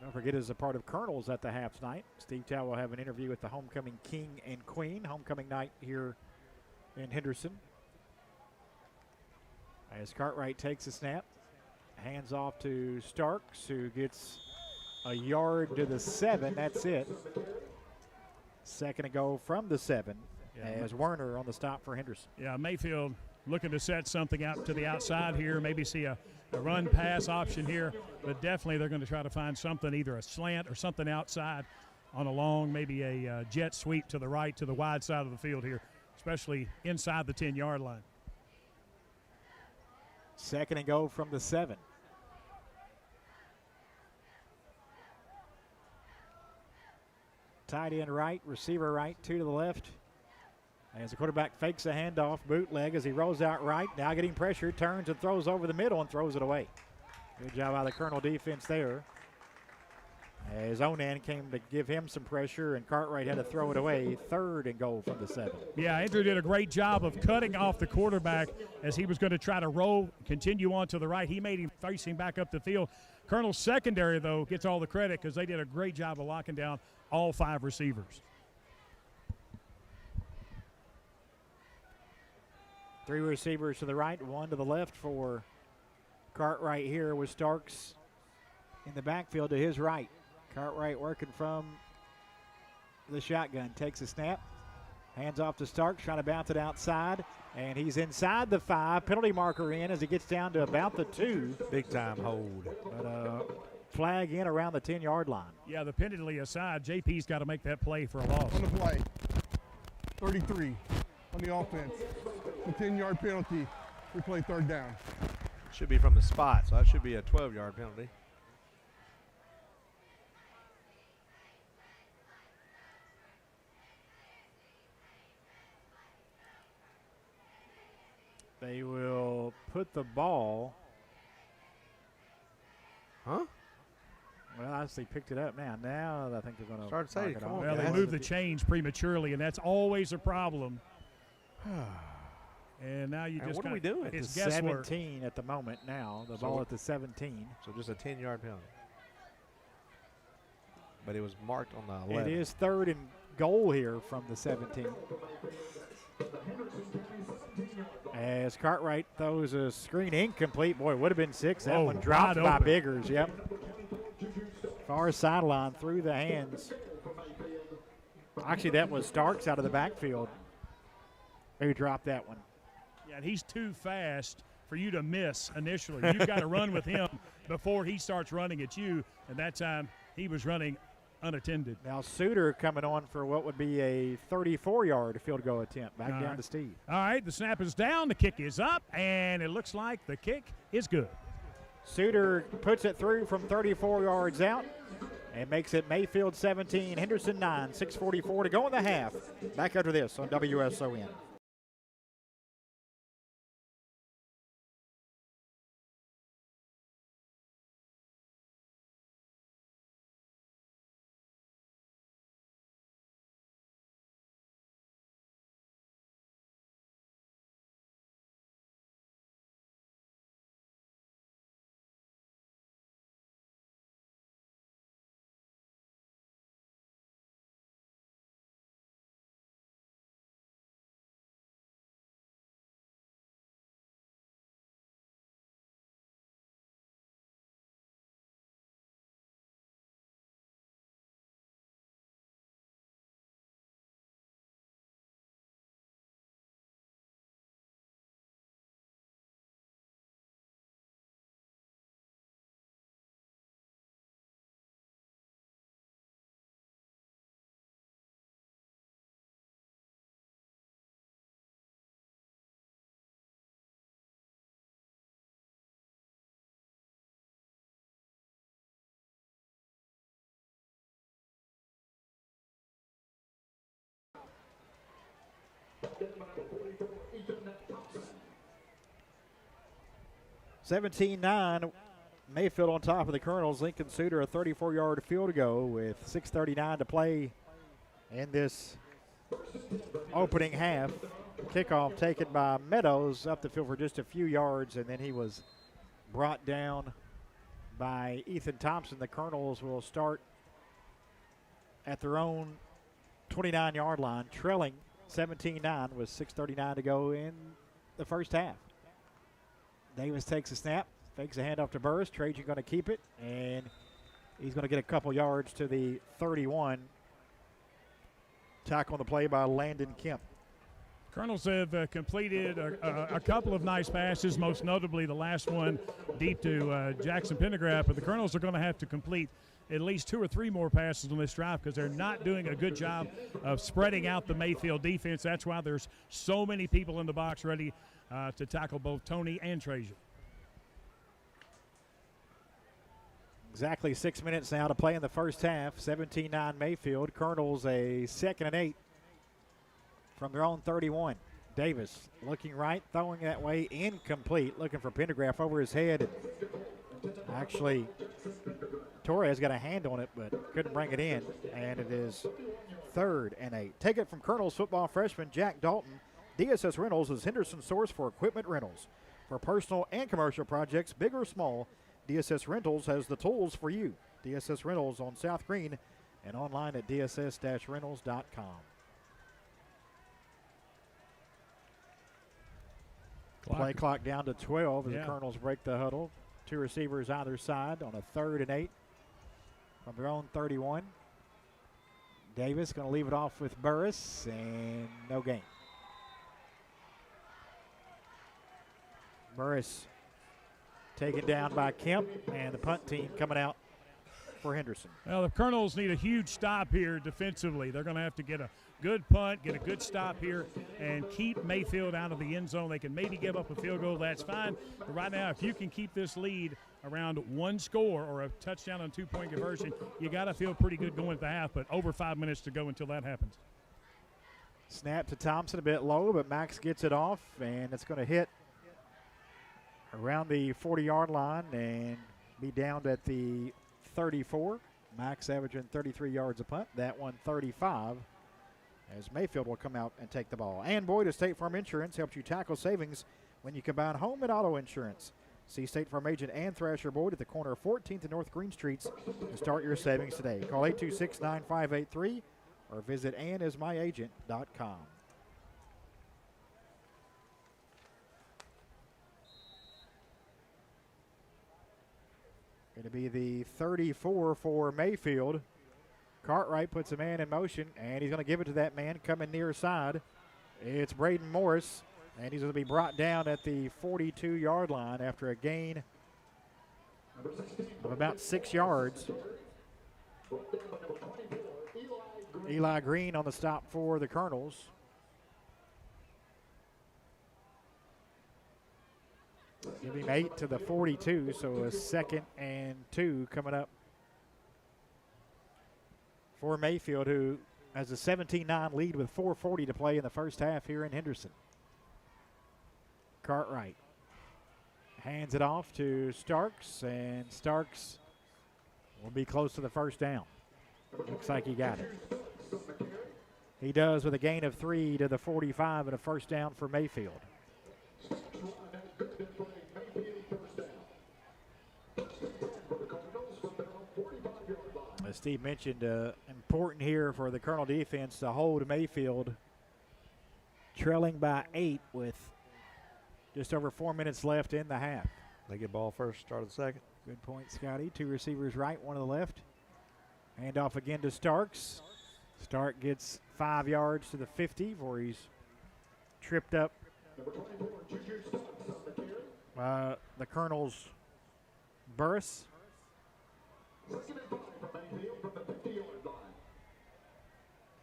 Don't forget, as a part of Colonels at the half tonight, Steve Chow will have an interview with the homecoming king and queen. Homecoming night here in Henderson. As Cartwright takes a snap, hands off to Starks, who gets a yard to the 7. That's it. Second to go from the 7 as Werner on the stop for Henderson. Yeah, Mayfield looking to set something out to the outside here, maybe see a run pass option here, but definitely they're going to try to find something, either a slant or something outside on a long, maybe a jet sweep to the right, to the wide side of the field here, especially inside the 10-yard line. Second and go from the 7. Tight end right, receiver right, 2 to the left. As the quarterback fakes a handoff, bootleg as he rolls out right. Now getting pressure, turns and throws over the middle and throws it away. Good job by the Colonel defense there. As Onan came to give him some pressure, and Cartwright had to throw it away. Third and goal from the 7. Yeah, Andrew did a great job of cutting off the quarterback as he was going to try to roll, continue on to the right. He made him facing back up the field. Colonel's secondary, though, gets all the credit because they did a great job of locking down all 5 receivers. 3 receivers to the right, 1 to the left for Cartwright here with Starks in the backfield to his right. Cartwright working from the shotgun, takes a snap, hands off to Starks, trying to bounce it outside, and he's inside the 5. Penalty marker in as he gets down to about the 2. Big time hold. But flag in around the 10-yard line. Yeah, the penalty aside, JP's got to make that play for a loss. On the play, 33 on the offense. The 10-yard penalty. We play third down. Should be from the spot, so that should be a 12-yard penalty. They will put the ball. Huh? Well, I see picked it up now. Now I think they're going to Start to say, come on, Well, they guys. moved the chains prematurely, and that's always a problem. And now you And just what are we doing? It's It's guesswork. 17 at the moment now. The So- ball at the 17. So just a 10-yard penalty. But it was marked on the 11. It is third and goal here from the 17. As Cartwright throws a screen incomplete. Boy, it would have been 6. That Whoa, one dropped wide by open. Biggers. Yep. Far sideline through the hands. Actually, that was Starks out of the backfield who dropped that one. Yeah, and he's too fast for you to miss initially. You've got to run with him before he starts running at you, and that time he was running unattended. Now Suter coming on for what would be a 34-yard field goal attempt. Back All down right. to Steve. All right, the snap is down, the kick is up, and it looks like the kick is good. Suter puts it through from 34 yards out, and makes it Mayfield 17, Henderson 9, 6:44 to go in the half. Back after this on WSON. (17-9). Mayfield on top of the Colonels. Lincoln Suter a 34-yard field goal with 6:39 to play in this opening half. Kickoff taken by Meadows up the field for just a few yards, and then he was brought down by Ethan Thompson. The Colonels will start at their own 29-yard line, trailing 17-9 with 6:39 to go in the first half. Davis takes a snap, fakes a handoff to Burris. Trajan going to keep it, and he's going to get a couple yards to the 31. Tackle on the play by Landon Kemp. Colonels have completed a couple of nice passes, most notably the last one deep to Jackson Pendergraft, but the Colonels are going to have to complete at least 2 or 3 more passes on this drive because they're not doing a good job of spreading out the Mayfield defense. That's why there's so many people in the box ready to tackle both Tony and Trajan. Exactly 6 minutes now to play in the first half. 17-9 Mayfield. Colonels a 2nd and 8 from their own 31. Davis looking right, throwing that way, incomplete. Looking for Pendergraft over his head. Actually, Torres got a hand on it, but couldn't bring it in. And it is 3rd and 8. Take it from Colonels football freshman Jack Dalton. DSS Rentals is Henderson's source for equipment rentals. For personal and commercial projects, big or small, DSS Rentals has the tools for you. DSS Rentals on South Green and online at dss-rentals.com. Play clock down to 12 as the Colonels break the huddle. 2 receivers either side on a 3rd and 8 from their own 31. Davis going to leave it off with Burris, and no gain. Burris taken down by Kemp, and the punt team coming out for Henderson. Well, the Colonels need a huge stop here defensively. They're going to have to get a good punt, get a good stop here, and keep Mayfield out of the end zone. They can maybe give up a field goal. That's fine. But right now, if you can keep this lead around 1 score or a touchdown on 2-point conversion, you got to feel pretty good going at the half, but over 5 minutes to go until that happens. Snap to Thompson, a bit low, but Max gets it off, and it's going to hit around the 40-yard line and be downed at the 34. Max averaging 33 yards a punt. That one 35 as Mayfield will come out and take the ball. And Boyd of State Farm Insurance helps you tackle savings when you combine home and auto insurance. See State Farm agent Ann Thrasher Boyd at the corner of 14th and North Green Streets to start your savings today. Call 826-9583 or visit AnnIsMyAgent.com. Going to be the 34 for Mayfield. Cartwright puts a man in motion, and he's going to give it to that man coming near side. It's Braden Morris, and he's going to be brought down at the 42-yard line after a gain of about 6 yards. Eli Green on the stop for the Colonels. Give him 8 to the 42, so a 2nd and 2 coming up for Mayfield, who has a 17-9 lead with 4:40 to play in the first half here in Henderson. Cartwright hands it off to Starks, and Starks will be close to the first down. Looks like he got it. He does with a gain of 3 to the 45 and a first down for Mayfield. As Steve mentioned, important here for the Colonel defense to hold Mayfield trailing by 8 with just over 4 minutes left in the half. They get ball first, start of the second. Good point, Scotty. 2 receivers right, 1 to the left. Hand off again to Starks. Stark gets 5 yards to the 50 before he's tripped up by the Colonel's Burris.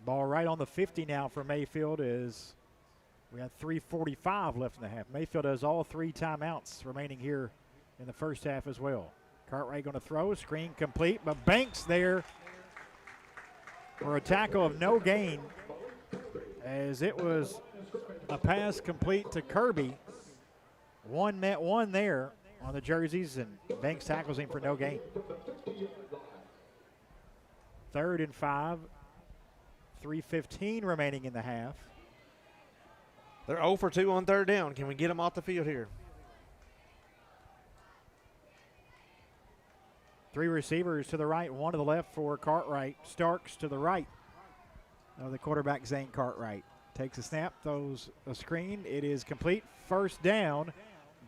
Ball right on the 50 now for Mayfield is we have 3:45 left in the half. Mayfield has all 3 timeouts remaining here in the first half as well. Cartwright going to throw, screen complete, but Banks there for a tackle of no gain as it was a pass complete to Kirby. One met one there on the jerseys, and Banks tackles him for no gain. 3rd and 5, 3:15 remaining in the half. They're 0 for 2 on 3rd down. Can we get them off the field here? 3 receivers to the right, 1 to the left for Cartwright. Starks to the right of the quarterback, Zane Cartwright. Takes a snap, throws a screen. It is complete. First down.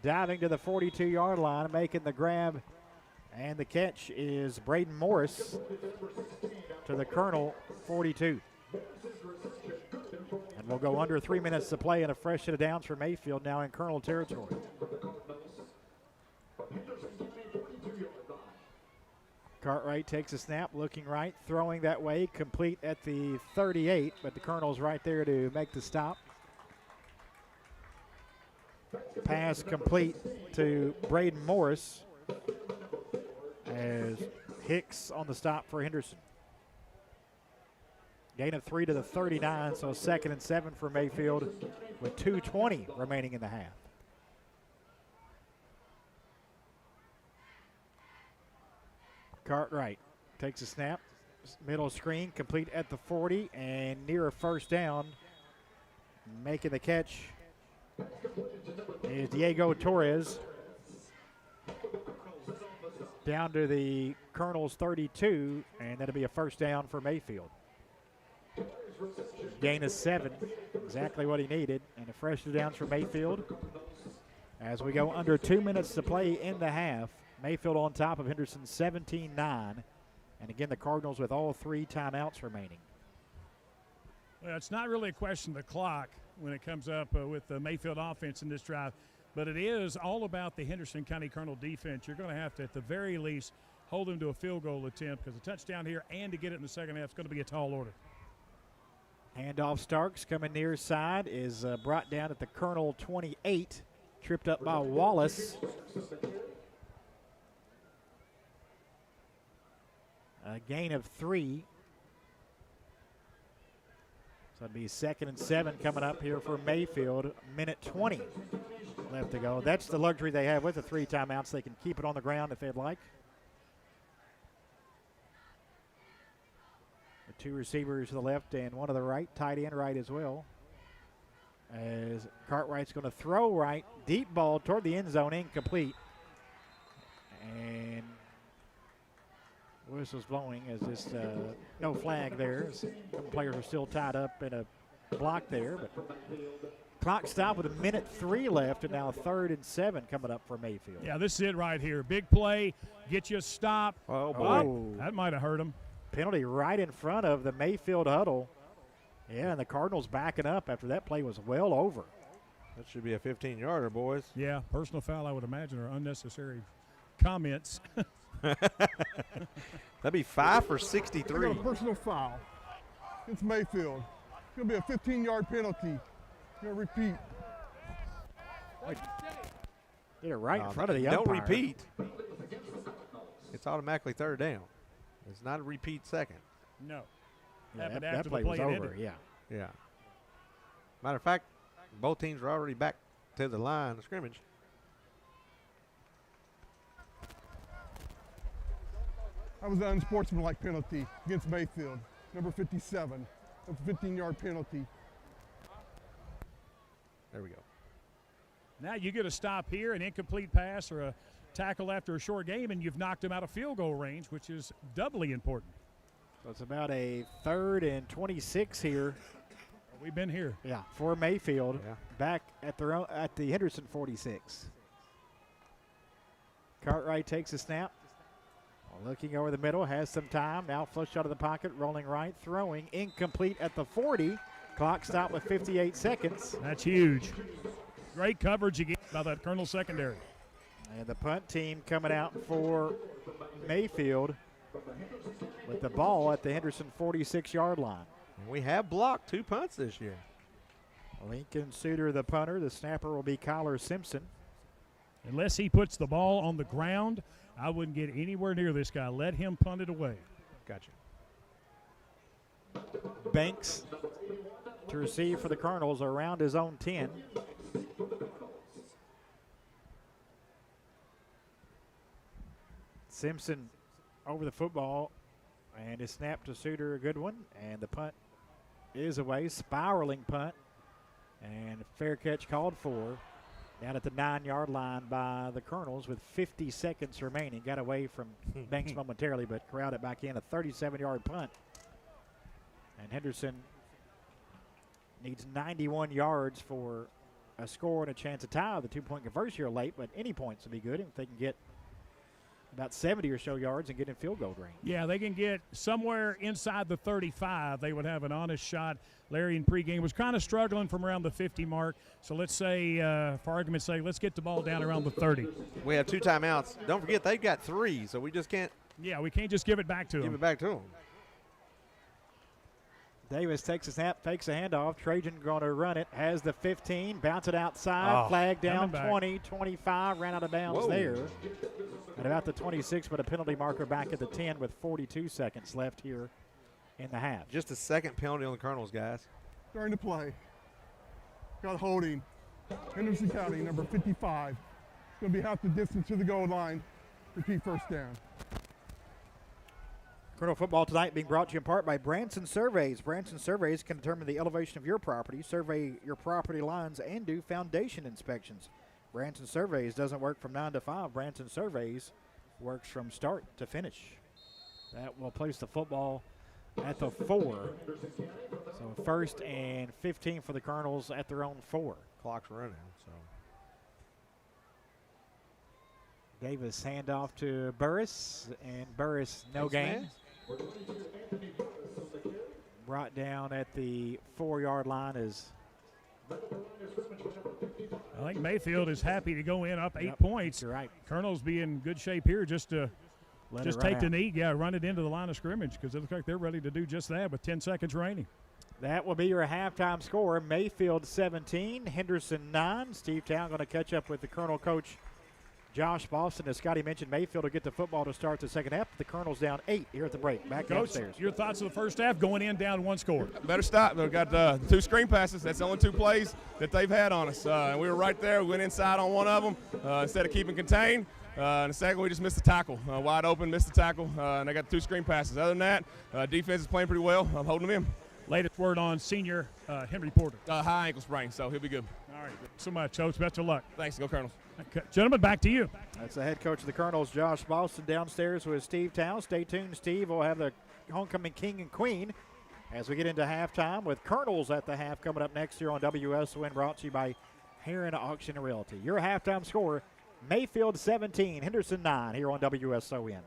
Diving to the 42-yard line, making the grab. And the catch is Braden Morris to the Colonel 42. And we'll go under 3 minutes to play and a fresh set of downs for Mayfield now in Colonel territory. Cartwright takes a snap, looking right, throwing that way, complete at the 38, but the Colonel's right there to make the stop. Pass complete to Braden Morris as Hicks on the stop for Henderson. Gain of 3 to the 39, so 2nd and 7 for Mayfield with 2:20 remaining in the half. Cartwright takes a snap, middle screen, complete at the 40 and near a first down. Making the catch is Diego Torres. Down to the Colonel's 32, and that'll be a first down for Mayfield. Gain of 7, exactly what he needed, and a fresh downs for Mayfield. As we go under 2 minutes to play in the half, Mayfield on top of Henderson 17-9. And again, the Cardinals with all 3 timeouts remaining. Well, it's not really a question of the clock when it comes up with the Mayfield offense in this drive, but it is all about the Henderson County Colonel defense. You're going to have to, at the very least, hold them to a field goal attempt because a touchdown here and to get it in the second half is going to be a tall order. Handoff Starks coming near side is brought down at the Colonel 28, tripped up by Wallace. A gain of 3. So it'd be 2nd and 7 coming up here for Mayfield. Minute 20 left to go. That's the luxury they have with the 3 timeouts. They can keep it on the ground if they'd like. The 2 receivers to the left and 1 to the right. Tight end right as well. As Cartwright's going to throw right. Deep ball toward the end zone. Incomplete. And whistle's blowing as this no flag there. Some players are still tied up in a block there, but clock stop with a minute 3 left, and now 3rd and 7 coming up for Mayfield. Yeah, this is it right here. Big play, get you a stop. Oh, boy. Oh, that might have hurt him. Penalty right in front of the Mayfield huddle. Yeah, and the Cardinals backing up after that play was well over. That should be a 15-yarder, boys. Yeah, personal foul, I would imagine, or unnecessary comments. That'd be 5 for 63. They got a personal foul. It's Mayfield. It's going to be a 15-yard penalty. Going to repeat. Did it right in front of the Don't umpire. repeat. It's automatically 3rd down. It's not a repeat second. No. happened that after play the play was had over. ended. Yeah. Yeah. Matter of fact, both teams are already back to the line of scrimmage. That was an unsportsmanlike penalty against Mayfield, number 57. That's a 15-yard penalty. There we go. Now you get a stop here, an incomplete pass or a tackle after a short game, and you've knocked him out of field goal range, which is doubly important. So it's about a 3rd and 26 here. We've been here. Yeah, for Mayfield, Yeah. back at the Henderson 46. Cartwright takes a snap. Looking over the middle, has some time. Now flush out of the pocket, rolling right, throwing. Incomplete at the 40. Clock stopped with 58 seconds. That's huge. Great coverage again by that Colonel secondary. And the punt team coming out for Mayfield with the ball at the Henderson 46-yard line. And we have blocked 2 punts this year. Lincoln Suter, the punter. The snapper will be Kyler Simpson. Unless he puts the ball on the ground, I wouldn't get anywhere near this guy. Let him punt it away. Gotcha. Banks to receive for the Colonels around his own 10. Simpson over the football, and his snap to Suter, a good one, and the punt is away. Spiraling punt, and fair catch called for. Down at the 9-yard line by the Colonels with 50 seconds remaining. Got away from Banks momentarily, but corralled it back in. A 37-yard punt. And Henderson needs 91 yards for a score and a chance to tie the 2-point conversion here late, but any points would be good if they can get about 70 or so yards and get in field goal range. Yeah, they can get somewhere inside the 35. They would have an honest shot. Larry in pregame was kind of struggling from around the 50 mark. So let's say, for argument's sake, let's get the ball down around the 30. We have 2 timeouts. Don't forget, they've got 3, so we just can't Yeah, we can't just give it back to give them. it back to them. Davis takes a snap, fakes a handoff. Trajan going to run it, has the 15, bounce it outside, flag down, coming back. 20, 25, ran out of bounds Whoa. there. At about the 26, but a penalty marker back at the 10 with 42 seconds left here in the half. Just a second penalty on the Colonels, guys. During the play, got holding. Henderson County, number 55. It's going to be half the distance to the goal line. Repeat first down. Colonel football tonight being brought to you in part by Branson Surveys. Branson Surveys can determine the elevation of your property, survey your property lines, and do foundation inspections. Branson Surveys doesn't work from 9 to 5. Branson Surveys works from start to finish. That will place the football at the 4. So 1st and 15 for the Colonels at their own 4. Clock's running, so. Davis handoff to Burris, and Burris no gain. Brought down at the 4-yard line is. I think Mayfield is happy to go in up 8 Yep, points. You're right. Colonel's be in good shape here just to Let it run take the out. knee, run it into the line of scrimmage because it looks like they're ready to do just that with 10 seconds remaining. That will be your halftime score. Mayfield 17, Henderson 9. Steve Town going to catch up with the Colonel coach Josh Boston. As Scotty mentioned, Mayfield will get the football to start the second half. The Colonel's down 8 here at the break. Back Coach, upstairs. your thoughts of the first half going in down 1 score? Better stop. They've got 2 screen passes. That's the only 2 plays that they've had on us. And we were right there. We went inside on one of them instead of keeping contained. And the second, we just missed the tackle. Wide open, missed the tackle. And they got 2 screen passes. Other than that, defense is playing pretty well. I'm holding them in. Latest word on senior Henry Porter. High ankle sprain, so he'll be good. All right, so much, Coach. Best of luck. Thanks. Go Colonels. Okay. Gentlemen, back to you. That's the head coach of the Colonels, Josh Boston, downstairs with Steve Town. Stay tuned, Steve. We'll have the homecoming king and queen as we get into halftime with Colonels at the half coming up next year on WSON, brought to you by Heron Auction and Realty. Your halftime score, Mayfield 17, Henderson 9 here on WSON.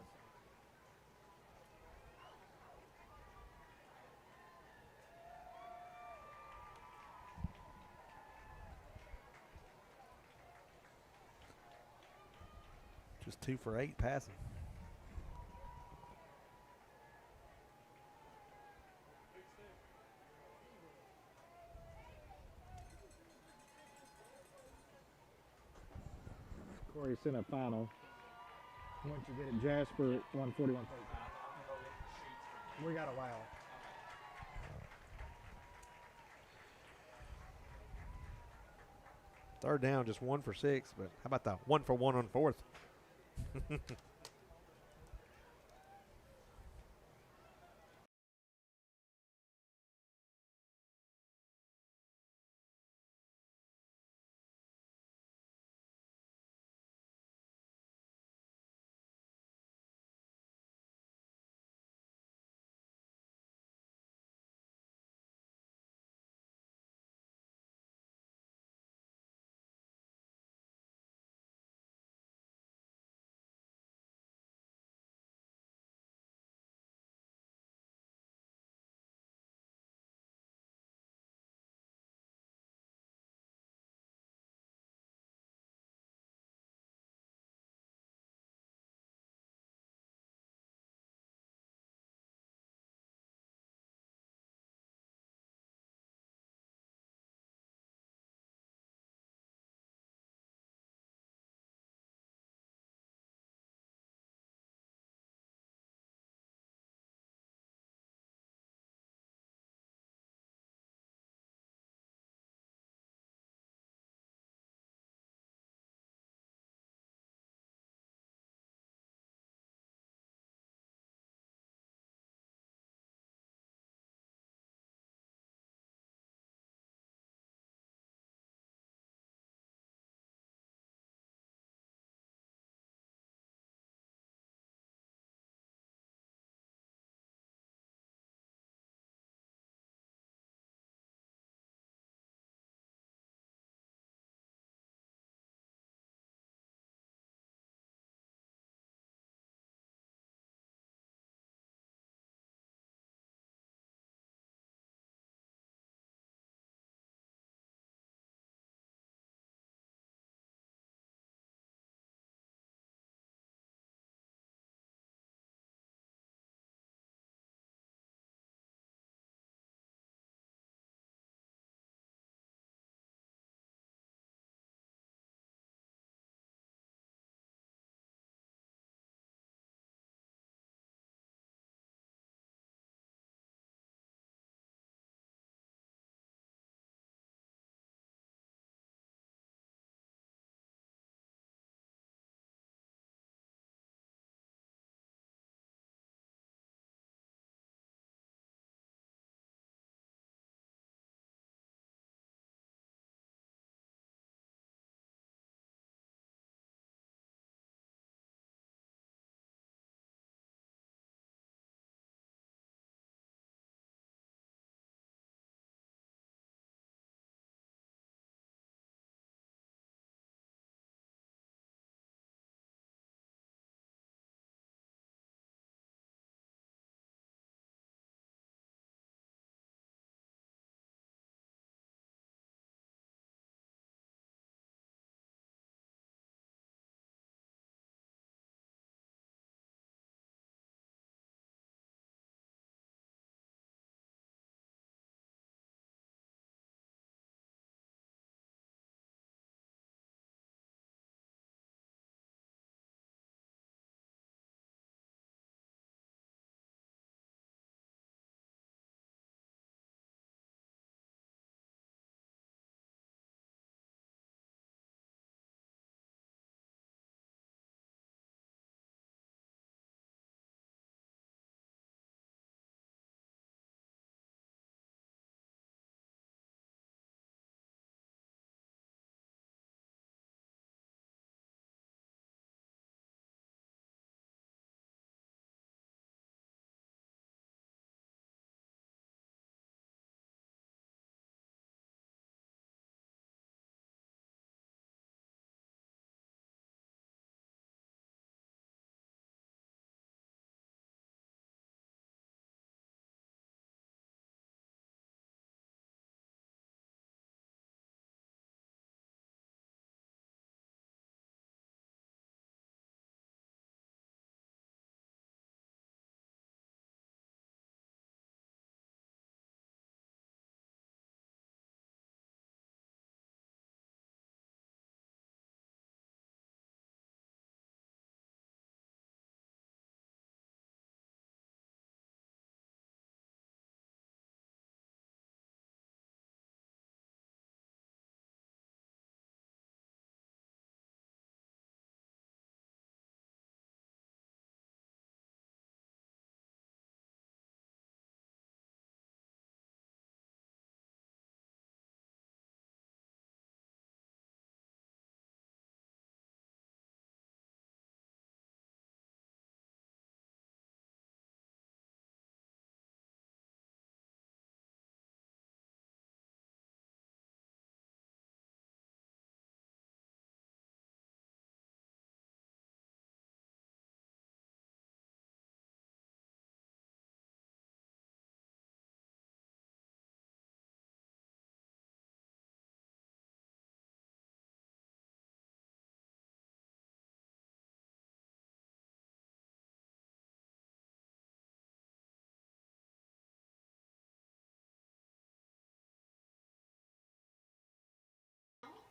Just 2 for 8 passing. Corey sent a final. Once you get it, Jasper at 141. We got a wow. Third down, just 1 for 6. But how about the 1 for 1 on fourth?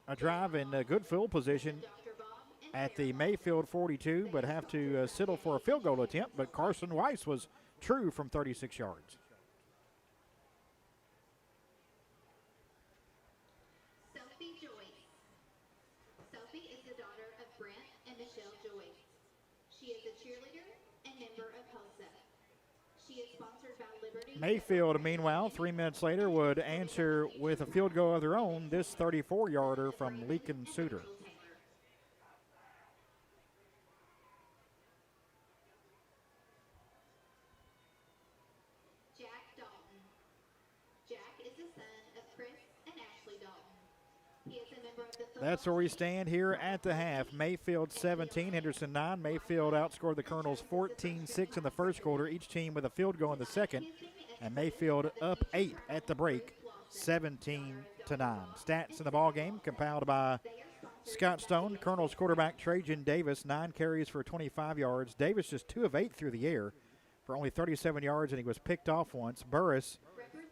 a drive in good field position at the Mayfield 42, but have to settle for a field goal attempt. But Carson Weiss was true from 36 yards. Sophie Joyce. Sophie is the daughter of Brent and Michelle Joyce. She is a cheerleader and member of HOSA. She is sponsored by Liberty. Mayfield, meanwhile, 3 minutes later, would answer with a field goal of their own, this 34-yarder from Leakin Suter. Jack Dalton. Jack is the son of Chris and Ashley Dalton. He is a member of the That's where we stand here at the half. Mayfield 17, Henderson 9. Mayfield outscored the Colonels 14-6 in the first quarter, each team with a field goal in the second. And Mayfield up 8 at the break, 17-9. Stats in the ball game compiled by Scott Stone. Colonels quarterback Trajan Davis, 9 carries for 25 yards. Davis just 2 of 8 through the air for only 37 yards, and he was picked off once. Burris,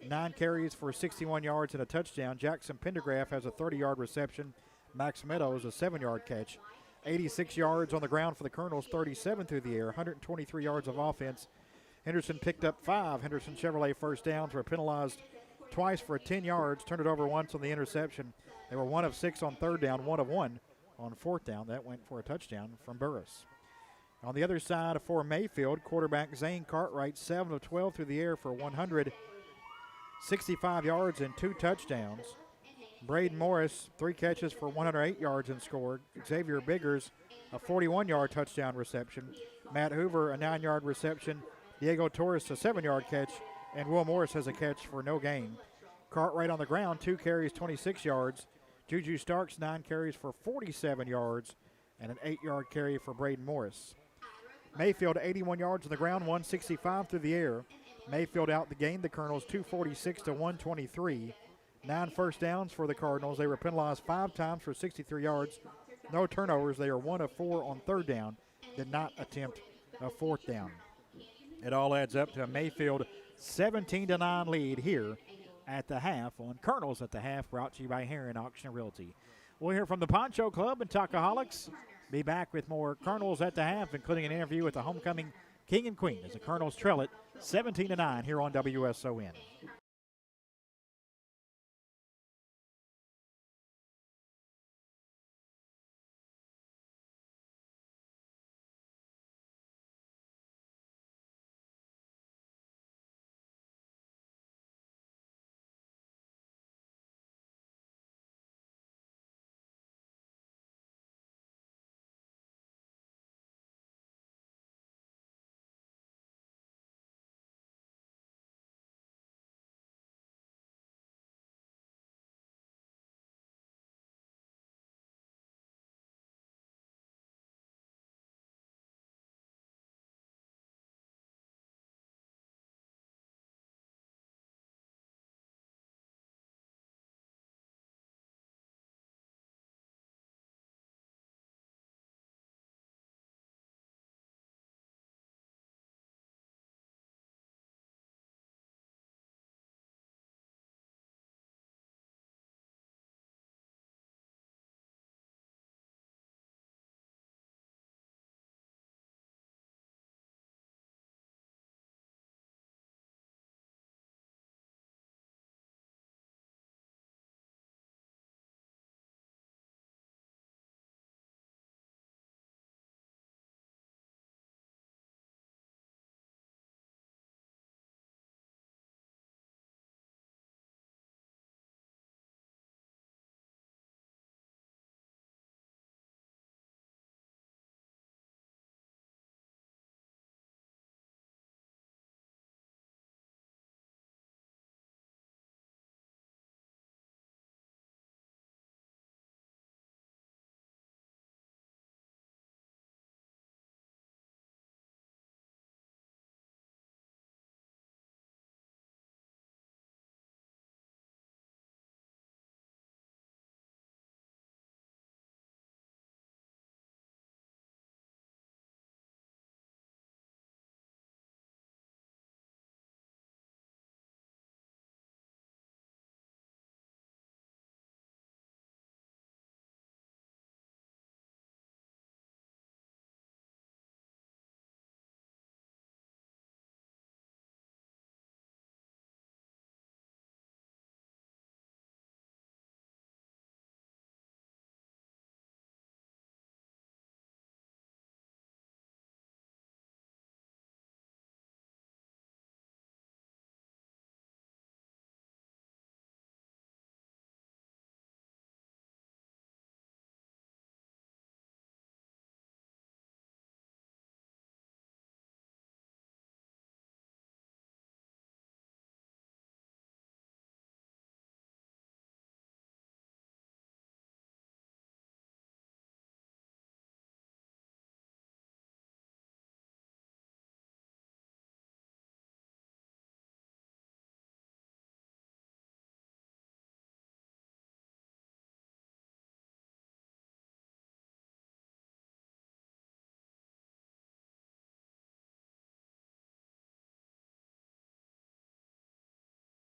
9 carries for 61 yards and a touchdown. Jackson Pendergraph has a 30-yard reception. Max Meadows, a 7-yard catch. 86 yards on the ground for the Colonels, 37 through the air, 123 yards of offense. Henderson picked up 5 Henderson Chevrolet first downs, were penalized twice for 10 yards, turned it over once on the interception. They were 1 of 6 on third down, 1 of 1 on fourth down. That went for a touchdown from Burris. On the other side for Mayfield, quarterback Zane Cartwright, 7 of 12 through the air for 165 yards and 2 touchdowns. Braden Morris, 3 catches for 108 yards and scored. Xavier Biggers, a 41-yard touchdown reception. Matt Hoover, a 9-yard reception. Diego Torres, a 7-yard catch. And Will Morris has a catch for no gain. Cartwright on the ground, 2 carries, 26 yards. Juju Starks, 9 carries for 47 yards. And an 8-yard carry for Braden Morris. Mayfield, 81 yards on the ground, 165 through the air. Mayfield outgained the Colonels 246 to 123. 9 first downs for the Cardinals. They were penalized 5 times for 63 yards. No turnovers. They are 1 of 4 on third down. Did not attempt a fourth down. It all adds up to a Mayfield 17-9 lead here at the half on Colonels at the half, brought to you by Heron Auction Realty. We'll hear from the Poncho Club and Talkaholics. Be back with more Colonels at the half, including an interview with the homecoming king and queen as the Colonels trail it 17-9 here on WSON.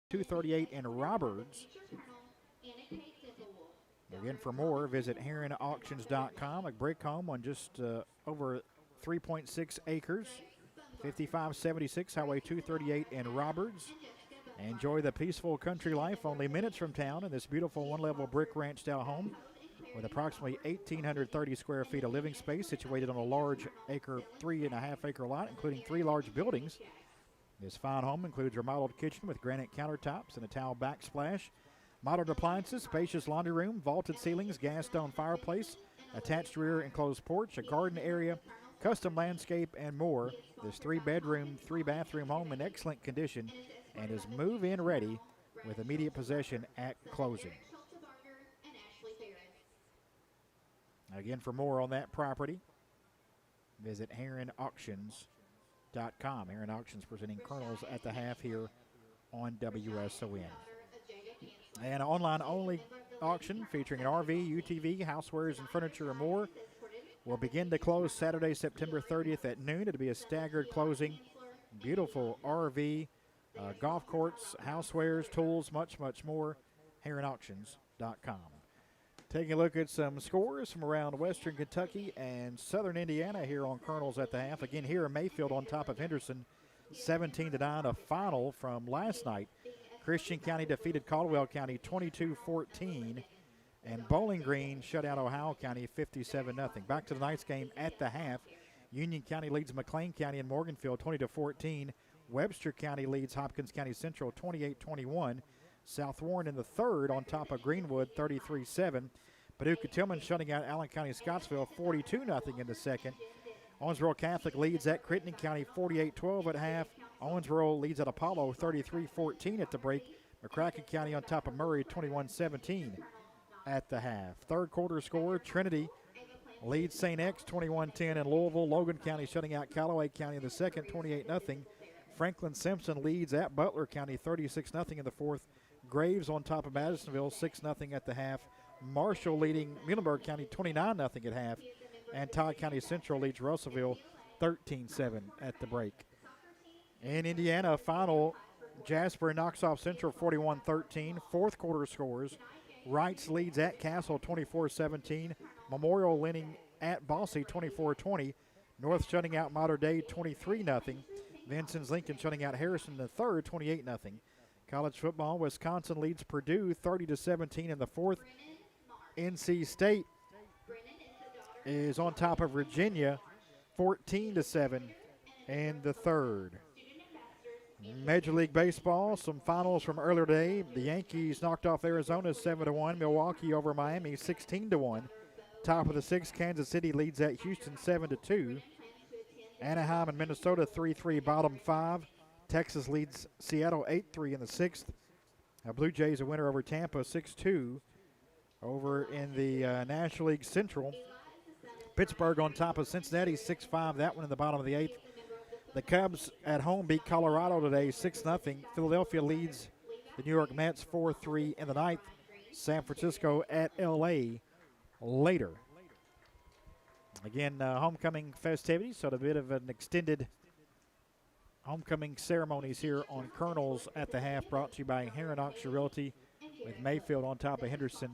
238 in Roberts. Again, for more, visit HeronAuctions.com. A brick home on just over 3.6 acres, 5576 Highway 238 in Roberts. Enjoy the peaceful country life only minutes from town in this beautiful one-level brick ranch-style home with approximately 1,830 square feet of living space situated on a large 3.5-acre lot, including 3 large buildings. This fine home includes a remodeled kitchen with granite countertops and a tile backsplash, modern appliances, spacious laundry room, vaulted ceilings, gas stone fireplace, attached rear enclosed porch, a garden area, custom landscape, and more. This 3-bedroom, 3-bathroom home in excellent condition and is move-in ready with immediate possession at closing. Again, for more on that property, visit HeronAuctions.com. Heron Auctions presenting Colonels at the half here on WSON. An online-only auction featuring an RV, UTV, housewares, and furniture and more will begin to close Saturday, September 30th at noon. It'll be a staggered closing. Beautiful RV, golf courts, housewares, tools, much, much more. HeronAuctions.com. Taking a look at some scores from around western Kentucky and southern Indiana here on Colonels at the half. Again, here in Mayfield on top of Henderson, 17-9, a final from last night. Christian County defeated Caldwell County 22-14, and Bowling Green shut out Ohio County 57-0. Back to tonight's game at the half. Union County leads McLean County and Morganfield 20-14. Webster County leads Hopkins County Central 28-21. South Warren in the third on top of Greenwood 33-7. Paducah-Tillman shutting out Allen County Scottsville 42-0 in the second. Owensboro Catholic leads at Crittenden County 48-12 at half. Owensboro leads at Apollo 33-14 at the break. McCracken County on top of Murray 21-17 at the half. Third quarter score, Trinity leads St. X 21-10 in Louisville. Logan County shutting out Callaway County in the second 28-0. Franklin Simpson leads at Butler County 36-0 in the fourth. Graves on top of Madisonville 6-0 at the half. Marshall leading Muhlenberg County 29-0 at half. And Todd County Central leads Russellville 13-7 at the break. In Indiana, final, Jasper knocks off Central 41-13. Fourth quarter scores. Wrights leads at Castle 24-17. Memorial winning at Bossy 24-20. North shutting out Mater Dei 23-0. Vincent's Lincoln shutting out Harrison in the third 28-0. College football, Wisconsin leads Purdue 30-17 in the fourth. NC State is on top of Virginia 14-7 in the third. Major League Baseball, some finals from earlier today. The Yankees knocked off Arizona 7-1. Milwaukee over Miami 16-1. Top of the sixth, Kansas City leads at Houston 7-2. Anaheim and Minnesota 3-3 bottom five. Texas leads Seattle 8-3 in the sixth. Blue Jays a winner over Tampa 6-2. Over in the National League Central, Pittsburgh on top of Cincinnati 6-5. That one in the bottom of the eighth. The Cubs at home beat Colorado today 6-0. Philadelphia leads the New York Mets 4-3 in the ninth. San Francisco at L.A. later. Again, homecoming festivities, so a bit of an extended homecoming ceremonies here on Colonels at the half, brought to you by Heron Auction Realty with Mayfield on top of Henderson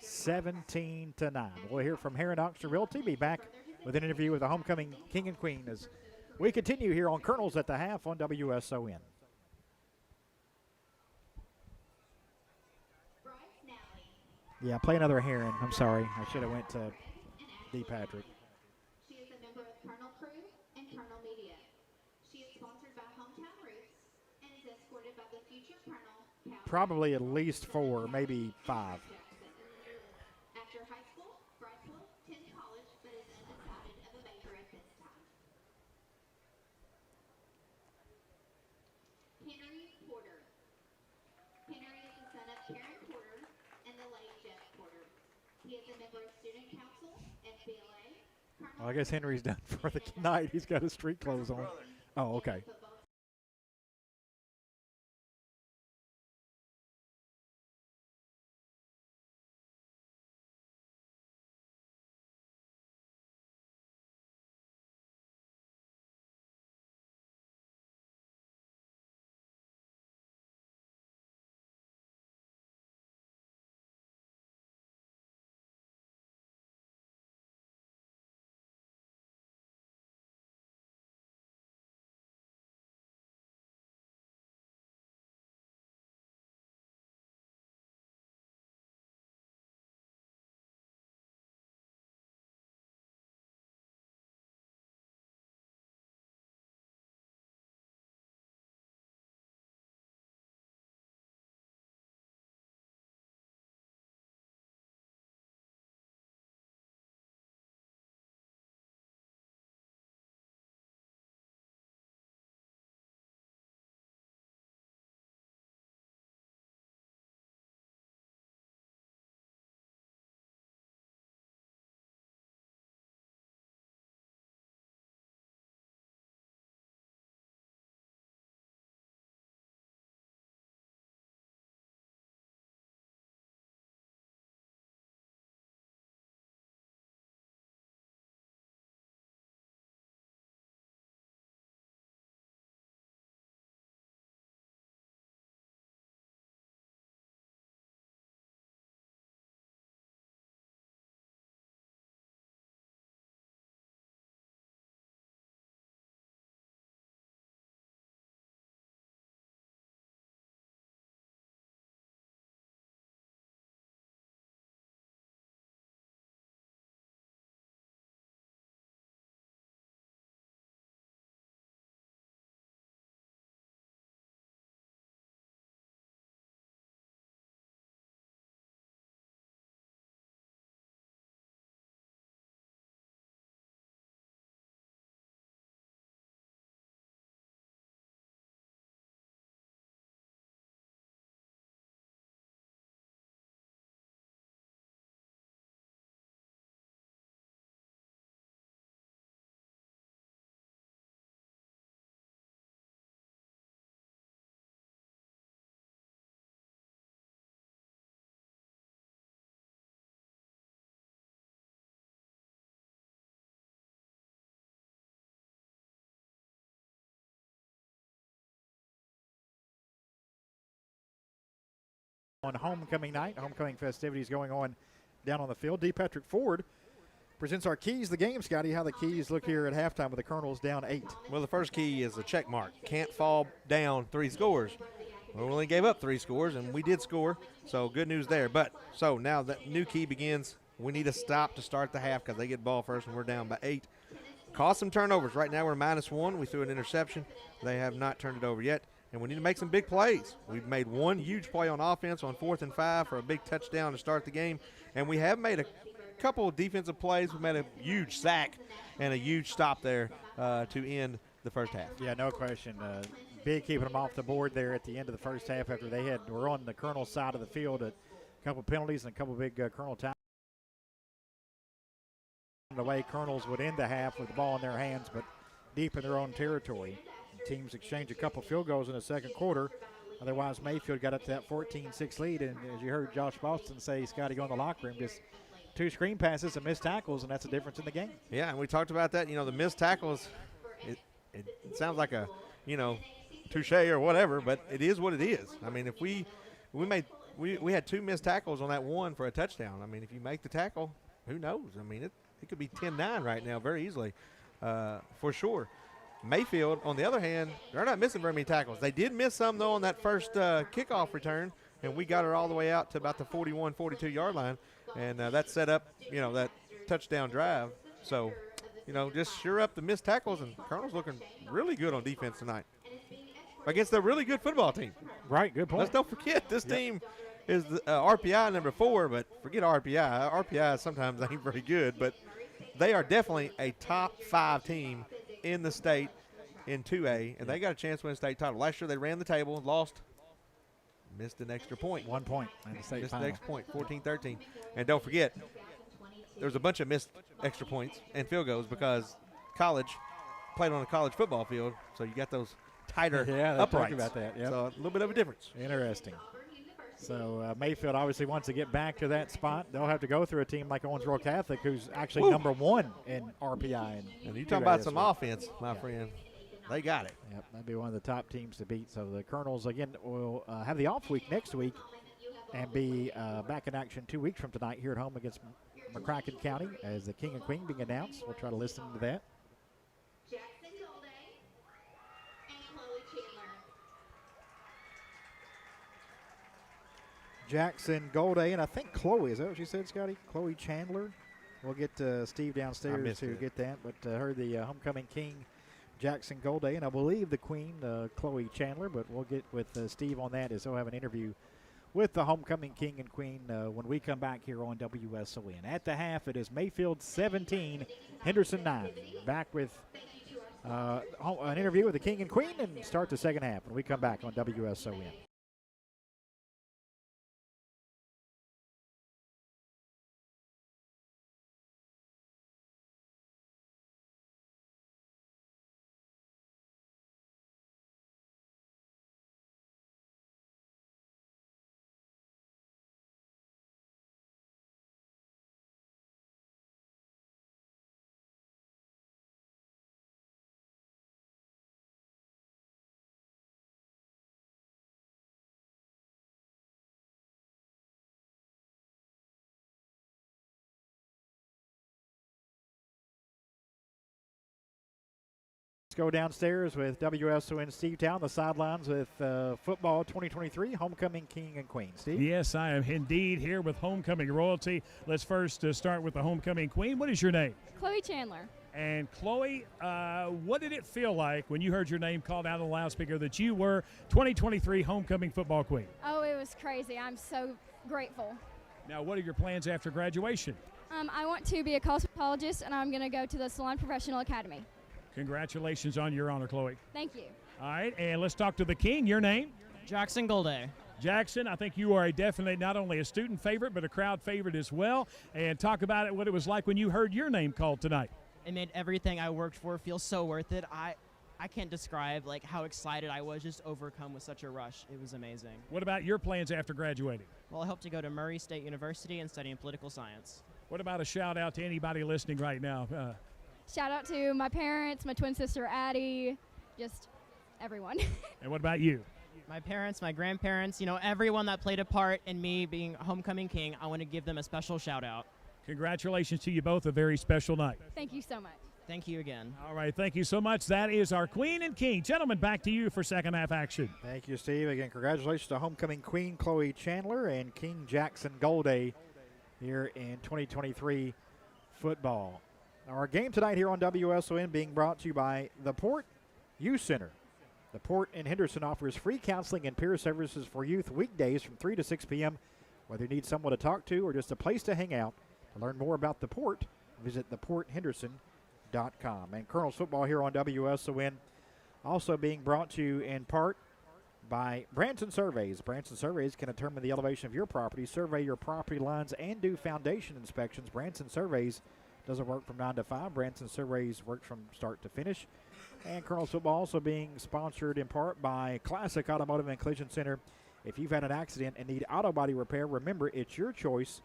17-9. We'll hear from Heron Auction Realty. Be back with an interview with the homecoming king and queen as we continue here on Colonels at the half on WSON. Yeah, play another Heron. I'm sorry. I should have went to D. Patrick. She is a member of Colonel Crew and Colonel Media. She is sponsored by Hometown Roots and is escorted by the future Colonel. Probably at least 4, maybe 5. After high school, Bryce will attend college but is undecided of a major at this time. Henry Porter. Henry is the son of Karen Porter and the late Jeff Porter. He is a member of Student Council, FBLA. Well, I guess Henry's done for the night. He's got his street clothes on. Oh, okay. on homecoming night. Homecoming festivities going on down on the field. D. Patrick Ford presents our keys to the game. Scotty, how the keys look here at halftime with the Colonels down 8. Well, the first key is a check mark. Can't fall down 3 scores. We only gave up 3 scores, and we did score, so good news there. But so now that new key begins. We need a stop to start the half because they get ball first, and we're down by 8. Cause some turnovers. Right now we're -1. We threw an interception. They have not turned it over yet, and we need to make some big plays. We've made one huge play on offense on 4th and 5 for a big touchdown to start the game, and we have made a couple of defensive plays. We made a huge sack and a huge stop there to end the first half. Yeah, no question. Big keeping them off the board there at the end of the first half after they were on the Colonel side of the field. A couple penalties and a couple big Colonel tackles. The way Colonels would end the half with the ball in their hands, but deep in their own territory. And teams exchanged a couple field goals in the second quarter. Otherwise, Mayfield got up to that 14-6 lead, and as you heard Josh Boston say, Scotty go in the locker room, just 2 screen passes and missed tackles, and that's the difference in the game. Yeah, and we talked about that. You know, the missed tackles, it sounds like a, touche or whatever, but it is what it is. I mean, if we had 2 missed tackles on that one for a touchdown. I mean, if you make the tackle, who knows? I mean, it could be 10-9 right now very easily, for sure. Mayfield, on the other hand, they're not missing very many tackles. They did miss some, though, on that first kickoff return, and we got her all the way out to about the 41, 42-yard line, and that set up, that touchdown drive. So, just sure up the missed tackles, and Colonel's looking really good on defense tonight against a really good football team. Right, good point. Let's don't forget this team is the, RPI number 4, but forget RPI. RPI sometimes ain't very good, but they are definitely a top 5 team in the state in 2A, and they got a chance to win a state title. Last year they ran the table, lost, missed an extra point. 1 point in the state missed final. the extra point, 14-13. And don't forget, there's a bunch of missed extra points and field goals because college played on a college football field, so you got those tighter uprights. About that. Yep. So a little bit of a difference. Interesting. So Mayfield obviously wants to get back to that spot. They'll have to go through a team like Owensboro Catholic, who's actually number 1 in RPI. And you talking about some offense, my friend. They got it. Yep, that'd be one of the top teams to beat. So the Colonels, again, will have the off week next week and be back in action 2 weeks from tonight here at home against McCracken County as the King and Queen being announced. We'll try to listen to that. Jackson Golday, and I think Chloe, is that what you said, Scotty? Chloe Chandler. We'll get Steve downstairs to get that, but heard the homecoming king, Jackson Golday, and I believe the queen, Chloe Chandler, but we'll get with Steve on that as he'll have an interview with the homecoming king and queen when we come back here on WSON. At the half, it is Mayfield 17, Henderson 9. Back with an interview with the king and queen and start the second half when we come back on WSON. Let's go downstairs with WSON Steve Town, the sidelines with football 2023, homecoming king and queen. Steve? Yes, I am indeed here with homecoming royalty. Let's first start with the homecoming queen. What is your name? Chloe Chandler. And Chloe, what did it feel like when you heard your name called out on the loudspeaker that you were 2023 homecoming football queen? Oh, it was crazy. I'm so grateful. Now, what are your plans after graduation? I want to be a cosmetologist, and I'm going to go to the Salon Professional Academy. Congratulations on your honor, Chloe. Thank you. All right, and let's talk to the king. Your name? Jackson Golday. Jackson, I think you are a definite not only a student favorite but a crowd favorite as well. And talk about it, what it was like when you heard your name called tonight. It made everything I worked for feel so worth it. I can't describe how excited I was, just overcome with such a rush. It was amazing. What about your plans after graduating? Well, I hope to go to Murray State University and study in political science. What about a shout out to anybody listening right now? Shout out to my parents, my twin sister Addie, just everyone. And what about you? My parents, my grandparents, everyone that played a part in me being homecoming king, I want to give them a special shout out. Congratulations to you both. A very special night. Thank you so much. Thank you again. All right, thank you so much. That is our queen and king. Gentlemen, back to you for second half action. Thank you, Steve. Again, congratulations to homecoming queen Chloe Chandler and King Jackson Golday here in 2023 football. Our game tonight here on WSON being brought to you by the Port Youth Center. The Port in Henderson offers free counseling and peer services for youth weekdays from 3 to 6 p.m. Whether you need someone to talk to or just a place to hang out, to learn more about the Port, visit theporthenderson.com. And Colonels football here on WSON also being brought to you in part by Branson Surveys. Branson Surveys can determine the elevation of your property, survey your property lines, and do foundation inspections. Branson Surveys doesn't work from 9 to 5. Branson Surveys works from start to finish. And Colonels football also being sponsored in part by Classic Automotive and Collision Center. If you've had an accident and need auto body repair, remember it's your choice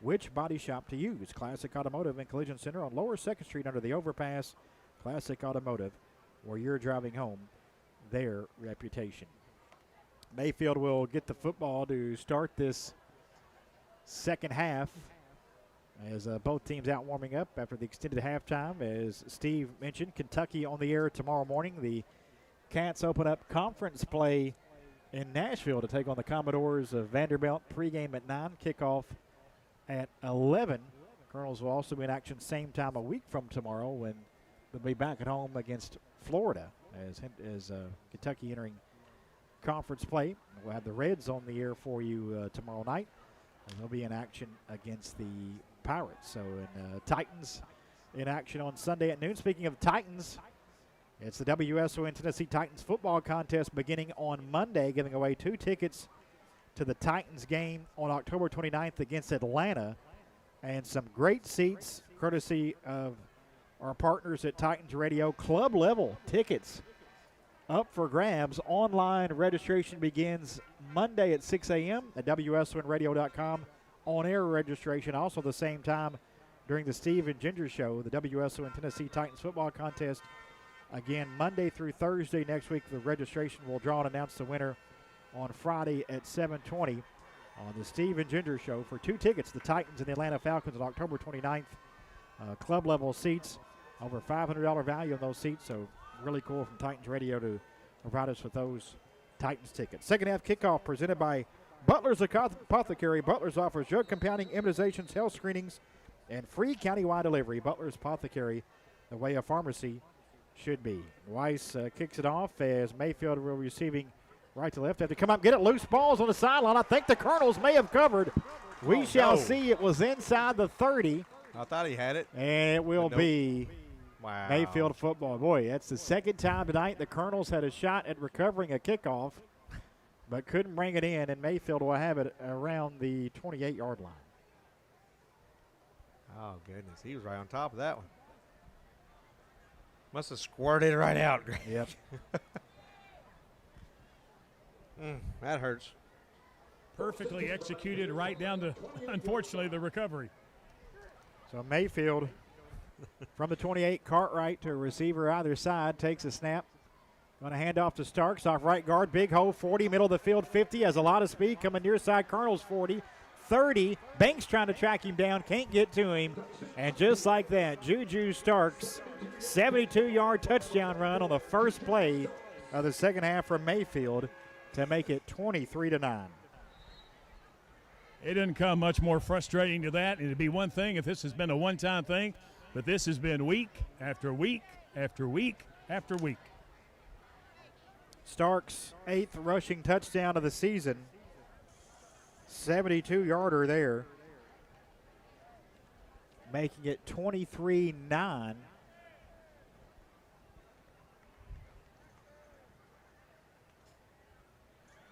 which body shop to use. Classic Automotive and Collision Center on Lower 2nd Street under the overpass. Classic Automotive, where you're driving home their reputation. Mayfield will get the football to start this second half as both teams out warming up after the extended halftime. As Steve mentioned, Kentucky on the air tomorrow morning. The Cats open up conference play in Nashville to take on the Commodores of Vanderbilt. Pregame at 9, kickoff at 11. Colonels will also be in action same time a week from tomorrow when they'll be back at home against Florida as Kentucky entering conference play. We'll have the Reds on the air for you tomorrow night. And they'll be in action against the Pirates. So Titans in action on Sunday at noon. Speaking of Titans, it's the WSON Tennessee Titans football contest beginning on Monday, giving away 2 tickets to the Titans game on October 29th against Atlanta, and some great seats courtesy of our partners at Titans Radio. Club level tickets up for grabs. Online registration begins Monday at 6 a.m. at WSONradio.com. On-air registration also the same time during the Steve and Ginger Show. The WSON Tennessee Titans football contest again Monday through Thursday next week. The registration will draw and announce the winner on Friday at 7:20 on the Steve and Ginger Show for 2 tickets. The Titans and the Atlanta Falcons on October 29th. Club level seats, over $500 value on those seats. So really cool from Titans Radio to provide us with those Titans tickets. Second half kickoff presented by Butler's Apothecary. Butler's offers drug compounding, immunizations, health screenings, and free countywide delivery. Butler's Apothecary, the way a pharmacy should be. Weiss kicks it off as Mayfield will receiving right to left. They have to come up, get it loose. Balls on the sideline. I think the Colonels may have covered. We shall see. It was inside the 30. I thought he had it. And it will be wow. Mayfield football. Boy, that's the second time tonight the Colonels had a shot at recovering a kickoff, but couldn't bring it in, and Mayfield will have it around the 28-yard line. Oh, goodness. He was right on top of that one. Must have squirted right out. Yep. That hurts. Perfectly executed right down to, unfortunately, the recovery. So Mayfield from the 28, Cartwright to a receiver either side, takes a snap. Going to hand off to Starks, off right guard, big hole, 40, middle of the field, 50, has a lot of speed coming near side. Colonels 40, 30. Banks trying to track him down, can't get to him. And just like that, Juju Starks, 72-yard touchdown run on the first play of the second half from Mayfield to make it 23-9. It didn't come much more frustrating to that. It'd be one thing if this has been a one-time thing, but this has been week after week after week after week. Starks' 8th rushing touchdown of the season. 72-yarder there. Making it 23-9.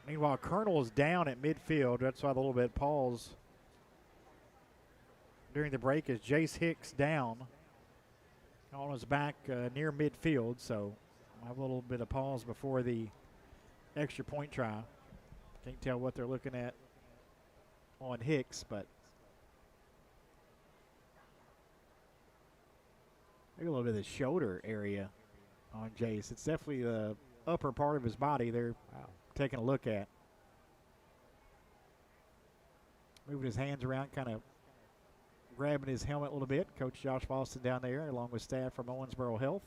Meanwhile, Colonel is down at midfield. That's why the little bit pause during the break as Jace Hicks down on his back near midfield. So I have a little bit of pause before the extra point try. Can't tell what they're looking at on Hicks, but maybe a little bit of the shoulder area on Jace. It's definitely the upper part of his body there. Wow. taking a look at. Moving his hands around, kind of grabbing his helmet a little bit. Coach Josh Boston down there, along with staff from Owensboro Health.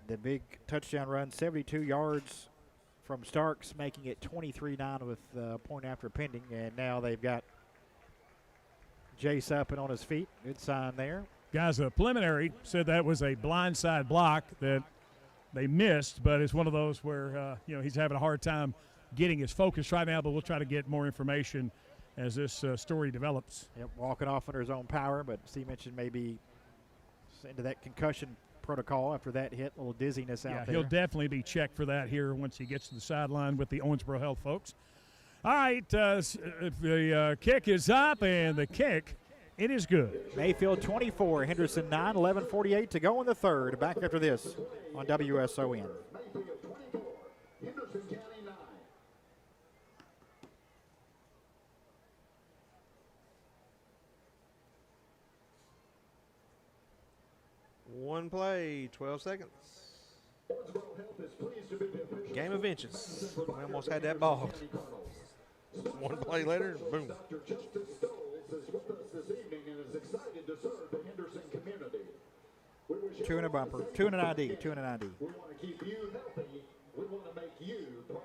The big touchdown run, 72 yards from Starks, making it 23-9 with point after pending. And now they've got Jace up and on his feet. Good sign there. Guys, a preliminary said that was a blindside block that they missed, but it's one of those where, he's having a hard time getting his focus right now, but we'll try to get more information as this story develops. Yep, walking off under his own power, but Steve mentioned maybe into that concussion protocol after that hit, a little dizziness out there. He'll definitely be checked for that here once he gets to the sideline with the Owensboro Health folks. All right, the kick is up, and the kick, it is good. Mayfield 24, Henderson 9, 11:48 to go in the third. Back after this on WSON. One play, 12 seconds. Game of inches. We almost had that ball. One play later, boom. Two and a bumper, two and an ID, two and an ID. We want to keep you healthy. We want to make you proud.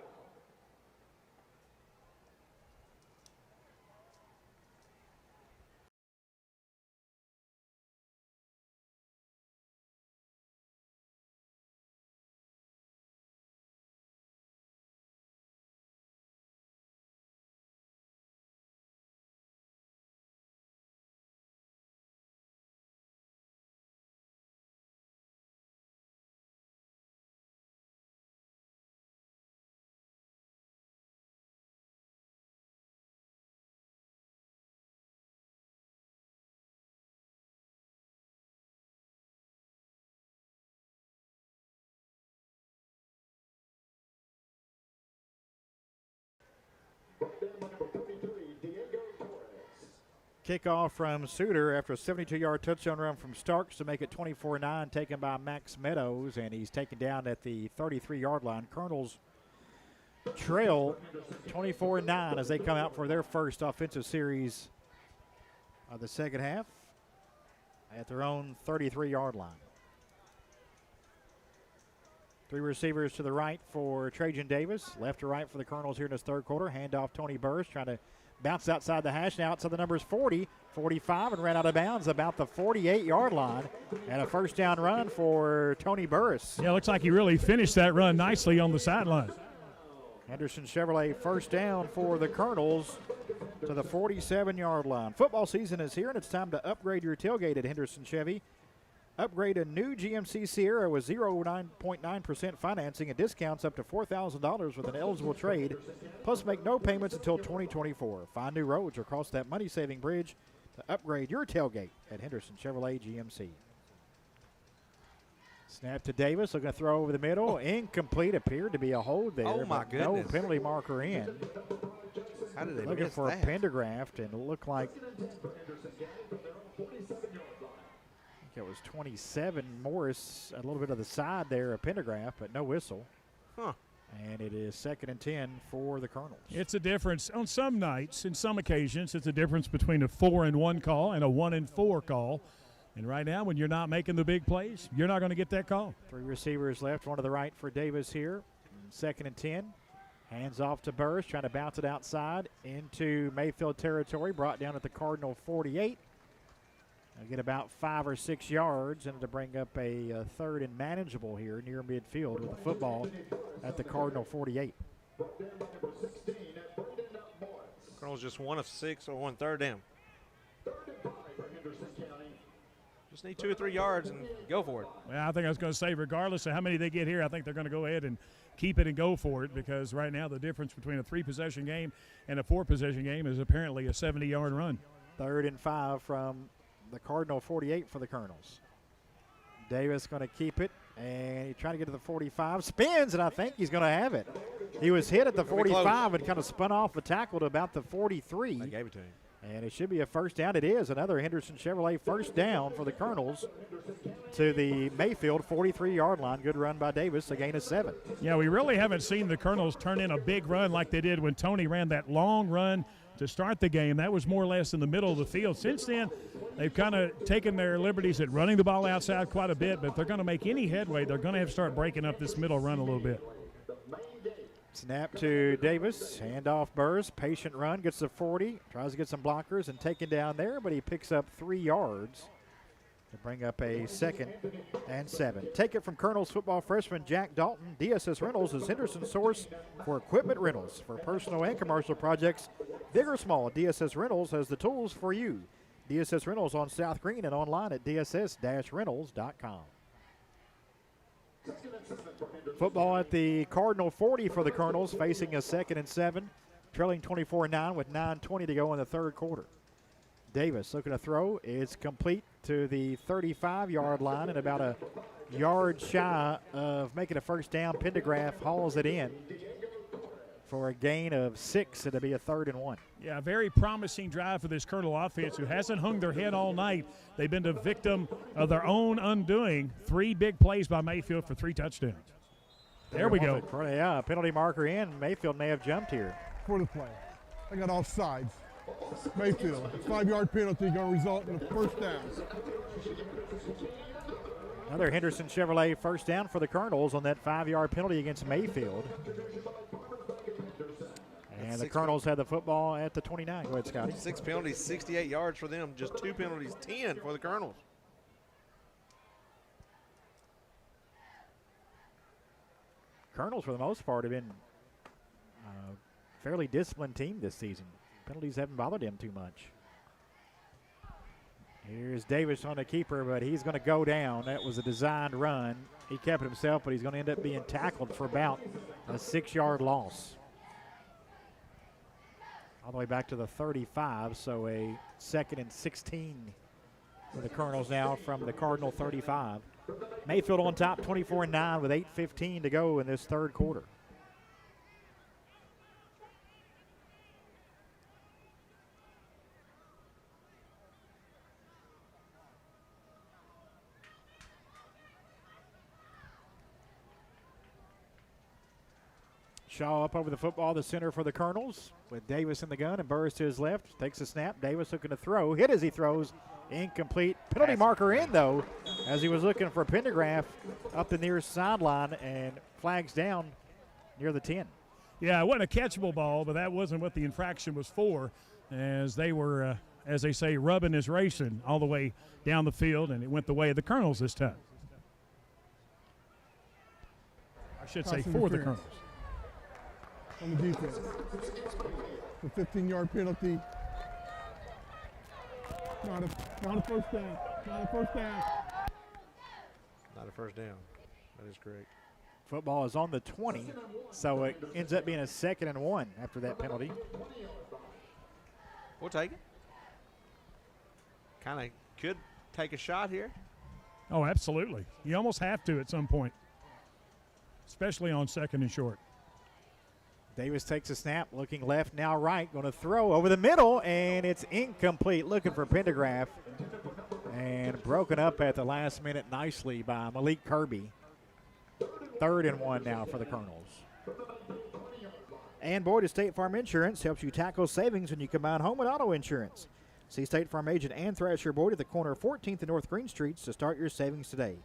Kickoff from Suter after a 72-yard touchdown run from Starks to make it 24-9, taken by Max Meadows, and he's taken down at the 33-yard line. Colonels trail 24-9 as they come out for their first offensive series of the second half at their own 33-yard line. Three receivers to the right for Trajan Davis, left to right for the Colonels here in this third quarter. Handoff Tony Burris trying to bounce outside the hash, now outside the numbers 40, 45, and ran out of bounds about the 48-yard line. And a first down run for Tony Burris. Yeah, looks like he really finished that run nicely on the sideline. Henderson Chevrolet first down for the Colonels to the 47-yard line. Football season is here, and it's time to upgrade your tailgate at Henderson Chevy. Upgrade a new GMC Sierra with 0.9% financing and discounts up to $4,000 with an eligible trade. Plus, make no payments until 2024. Find new roads or cross that money-saving bridge to upgrade your tailgate at Henderson Chevrolet GMC. Snap to Davis, looking to throw over the middle. Incomplete, appeared to be a hold there. Oh, my goodness. No penalty marker in. How did they Looking miss for that? a Pendergraft, and it looked like it was 27. Morris, a little bit of the side there, a Pendergraft, but no whistle. Huh. And it is 2nd and 10 for the Colonels. It's a difference on some nights, in some occasions, it's a difference between a 4-1 call and a 1-4 call. And right now, when you're not making the big plays, you're not going to get that call. Three receivers left, one to the right for Davis here. 2nd and 10. Hands off to Burris, trying to bounce it outside into Mayfield territory, brought down at the Cardinal 48. They'll get about 5 or 6 yards, and to bring up a third and manageable here near midfield with the football at the Cardinal 48. Colonels just 1 of 6 or 1 third down. Just need 2 or 3 yards and go for it. Well, I think I was going to say, regardless of how many they get here, I think they're going to go ahead and keep it and go for it, because right now the difference between a 3-possession game and a 4-possession game is apparently a 70-yard run. 3rd and 5 from the Cardinal 48 for the Colonels. Davis going to keep it, and he's trying to get to the 45. Spins, and I think he's going to have it. He was hit at the 45 and kind of spun off the tackle to about the 43. I gave it to him. And it should be a first down. It is another Henderson Chevrolet first down for the Colonels to the Mayfield 43-yard line. Good run by Davis, a gain of 7. Yeah, we really haven't seen the Colonels turn in a big run like they did when Tony ran that long run to start the game. That was more or less in the middle of the field. Since then, they've kind of taken their liberties at running the ball outside quite a bit, but if they're going to make any headway, they're going to have to start breaking up this middle run a little bit. Snap to Davis, handoff Burrs, patient run, gets the 40, tries to get some blockers and taken down there, but he picks up 3 yards to bring up a 2nd and 7. Take it from Colonels football freshman Jack Dalton. DSS Rentals is Henderson's source for equipment rentals for personal and commercial projects, big or small. DSS Rentals has the tools for you. DSS Rentals on South Green and online at dss-rentals.com. Football at the Cardinal 40 for the Colonels, facing a 2nd and 7, trailing 24-9 with 9:20 to go in the third quarter. Davis looking to throw. It's complete to the 35-yard line and about a yard shy of making a first down. Pendergraph hauls it in for a gain of 6. It'll be a 3rd and 1. Yeah, a very promising drive for this Colonel offense who hasn't hung their head all night. They've been the victim of their own undoing. 3 big plays by Mayfield for 3 touchdowns. There we go. Yeah, penalty marker in. Mayfield may have jumped here. For the play. I got off sides. Mayfield, 5-yard penalty going to result in a first down. Another Henderson Chevrolet first down for the Colonels on that 5-yard penalty against Mayfield. And the Colonels had the football at the 29. Go ahead, Scotty. 6 penalties, 68 yards for them. Just 2 penalties, 10 for the Colonels. Colonels, for the most part, have been a fairly disciplined team this season. Penalties haven't bothered them too much. Here's Davis on the keeper, but he's going to go down. That was a designed run. He kept it himself, but he's going to end up being tackled for about a 6-yard loss. All the way back to the 35, so a 2nd and 16 for the Colonels now from the Cardinal 35. Mayfield on top, 24-9 with 8:15 to go in this third quarter. Shaw up over the football, the center for the Colonels, with Davis in the gun and Burris to his left. Takes a snap. Davis looking to throw. Hit as he throws. Incomplete. Penalty marker in, though, as he was looking for Pendergraph up the near sideline and flags down near the 10. Yeah, it wasn't a catchable ball, but that wasn't what the infraction was for, as they were, as they say, rubbing his racing all the way down the field, and it went the way of the Colonels this time. I should say for the Colonels. On the defense. The 15-yard penalty. Not a first down. Not a first down. Not a first down. That is correct. Football is on the 20, so it ends up being a 2nd and 1 after that penalty. We'll take it. Kind of could take a shot here. Oh, absolutely. You almost have to at some point, especially on 2nd and short. Davis takes a snap, looking left, now right, going to throw over the middle, and it's incomplete. Looking for Pendergraph, and broken up at the last minute nicely by Malik Kirby. 3rd and 1 now for the Colonels. And Boyd of State Farm Insurance helps you tackle savings when you combine home and auto insurance. See State Farm agent Ann Thrasher Boyd at the corner of 14th and North Green Streets to start your savings today.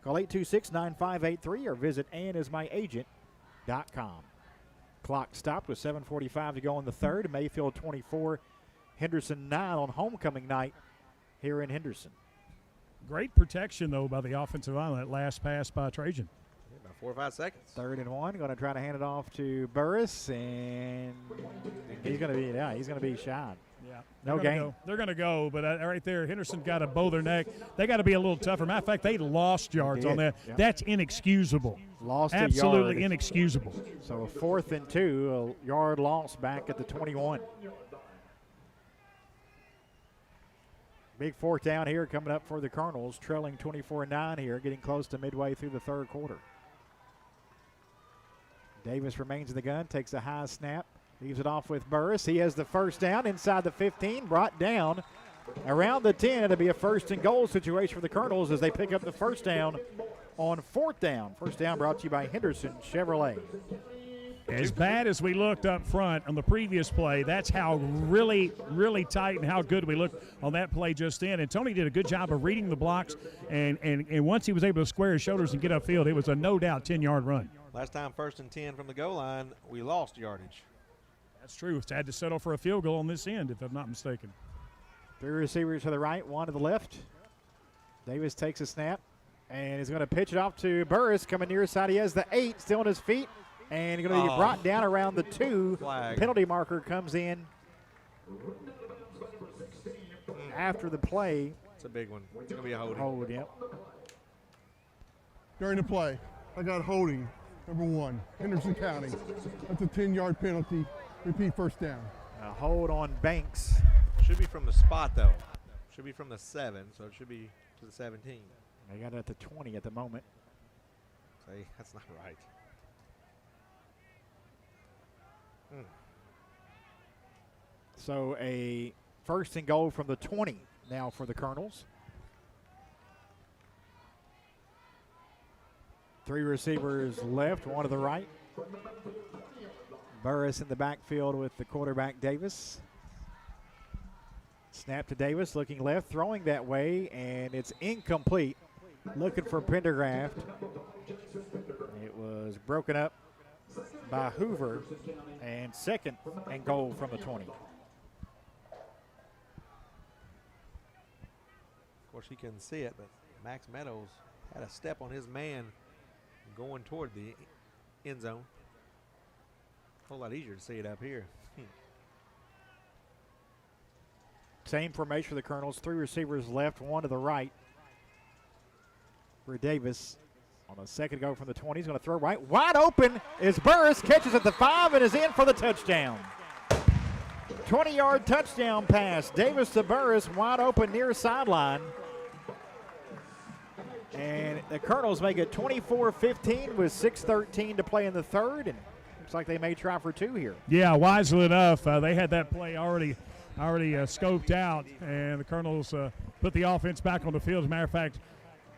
Call 826-9583 or visit AnnIsMyAgent.com. Clock stopped with 7:45 to go in the third. Mayfield 24, Henderson 9 on homecoming night here in Henderson. Great protection, though, by the offensive line, that last pass by Trajan. About 4 or 5 seconds. 3rd and 1, going to try to hand it off to Burris, and he's going to be shot. Yeah, no gain. They're going to go, but right there, Henderson got to bow their neck. They got to be a little tougher. Matter of fact, they lost yards on that. Yep. That's inexcusable. Lost absolutely a yard. Inexcusable. So a 4th and 2, a yard loss back at the 21. Big 4th down here coming up for the Colonels, trailing 24-9 here, getting close to midway through the third quarter. Davis remains in the gun, takes a high snap, Leaves it off with Burris. He has the first down inside the 15, brought down around the 10. It'll be a first and goal situation for the Colonels as they pick up the first down on fourth down. First down brought to you by Henderson Chevrolet. As bad as we looked up front on the previous play, that's how really, really tight and how good we looked on that play just then. And Tony did a good job of reading the blocks, and once he was able to square his shoulders and get upfield, it was a no-doubt 10-yard run. Last time 1st and 10 from the goal line, we lost yardage. That's true. It's had to settle for a field goal on this end, if I'm not mistaken. 3 receivers to the right, 1 to the left. Davis takes a snap and is going to pitch it off to Burris. Coming near side, he has the 8 still on his feet. And going to be brought down around the 2. Flag. Penalty marker comes in after the play. It's a big one. It's going to be a holding. Hold, yep. During the play, I got holding, number 1, Henderson County. That's a 10-yard penalty. Repeat, first down. A hold on Banks. Should be from the spot, though. Should be from the 7, so it should be to the 17. They got it at the 20 at the moment. See, that's not right. So a first and goal from the 20 now for the Colonels. 3 receivers left, 1 to the right. Burris in the backfield with the quarterback Davis. Snap to Davis, looking left, throwing that way, and it's incomplete. Looking for Pendergraft. It was broken up by Hoover, and second and goal from the 20. Of course, he couldn't see it, but Max Meadows had a step on his man going toward the end zone. A whole lot easier to see it up here. Same formation for the Colonels. 3 receivers left, 1 to the right for Davis. On a second go from the 20, he's going to throw right. Wide open is Burris, catches at the 5 and is in for the touchdown. 20-yard touchdown pass. Davis to Burris, wide open near sideline. And the Colonels make it 24-15 with 6:13 to play in the third. And looks like they may try for 2 here. Yeah, wisely enough, they had that play already scoped out, and the Colonels put the offense back on the field. As a matter of fact,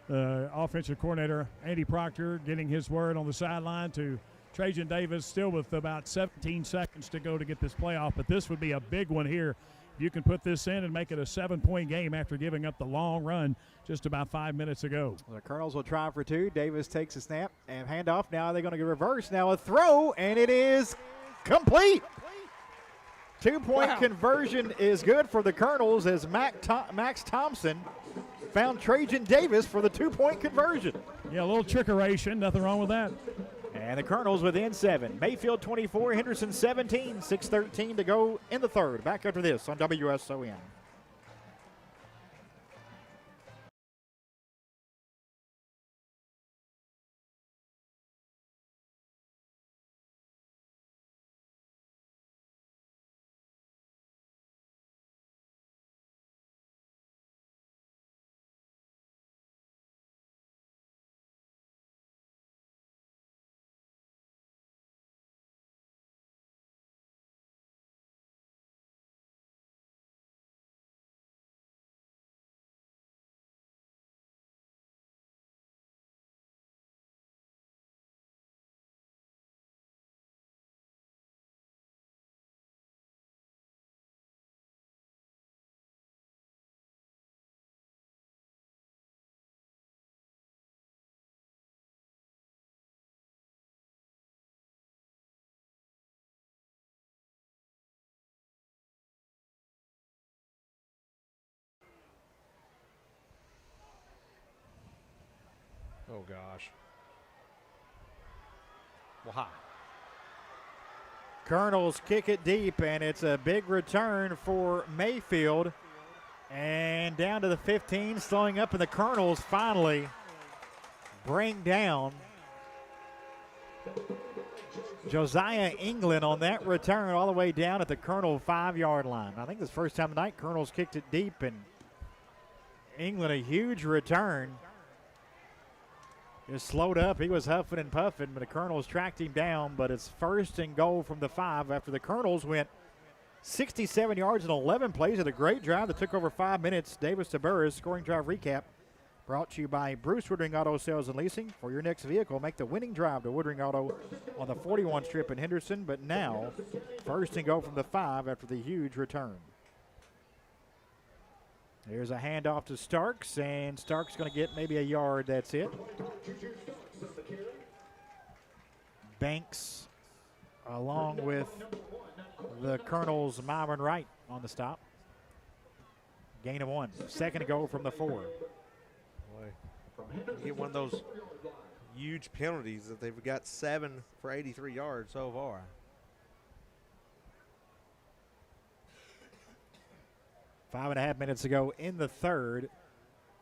offensive coordinator Andy Proctor getting his word on the sideline to Trajan Davis, still with about 17 seconds to go to get this playoff. But this would be a big one here. You can put this in and make it a 7-point game after giving up the long run just about 5 minutes ago. The Colonels will try for 2. Davis takes a snap and handoff. Now they're going to get reverse. Now a throw, and it is complete. 2-point conversion is good for the Colonels as Max Thompson found Trajan Davis for the 2-point conversion. Yeah, a little trickeration. Nothing wrong with that. And the Colonels within 7. Mayfield 24, Henderson 17, 6:13 to go in the third. Back after this on WSON. Oh, gosh. Wow. Colonels kick it deep, and it's a big return for Mayfield. And down to the 15, slowing up, and the Colonels finally bring down Josiah England on that return all the way down at the Colonel 5-yard line. I think this is the first time tonight Colonels kicked it deep, and England a huge return. Just slowed up. He was huffing and puffing, but the Colonels tracked him down. But it's 1st and goal from the 5 after the Colonels went 67 yards in 11 plays. Had a great drive that took over 5 minutes. Davis to Burris, scoring drive recap. Brought to you by Bruce Woodring Auto Sales and Leasing. For your next vehicle, make the winning drive to Woodring Auto on the 41 strip in Henderson. But now, 1st and goal from the 5 after the huge return. Here's a handoff to Starks, and Starks going to get maybe a yard. That's it. Banks, along with the Colonel's Myron Wright on the stop. Gain of 1. 2nd to go from the 4. Boy, you get one of those huge penalties that they've got 7 for 83 yards so far. Five and a half minutes ago in the 3rd,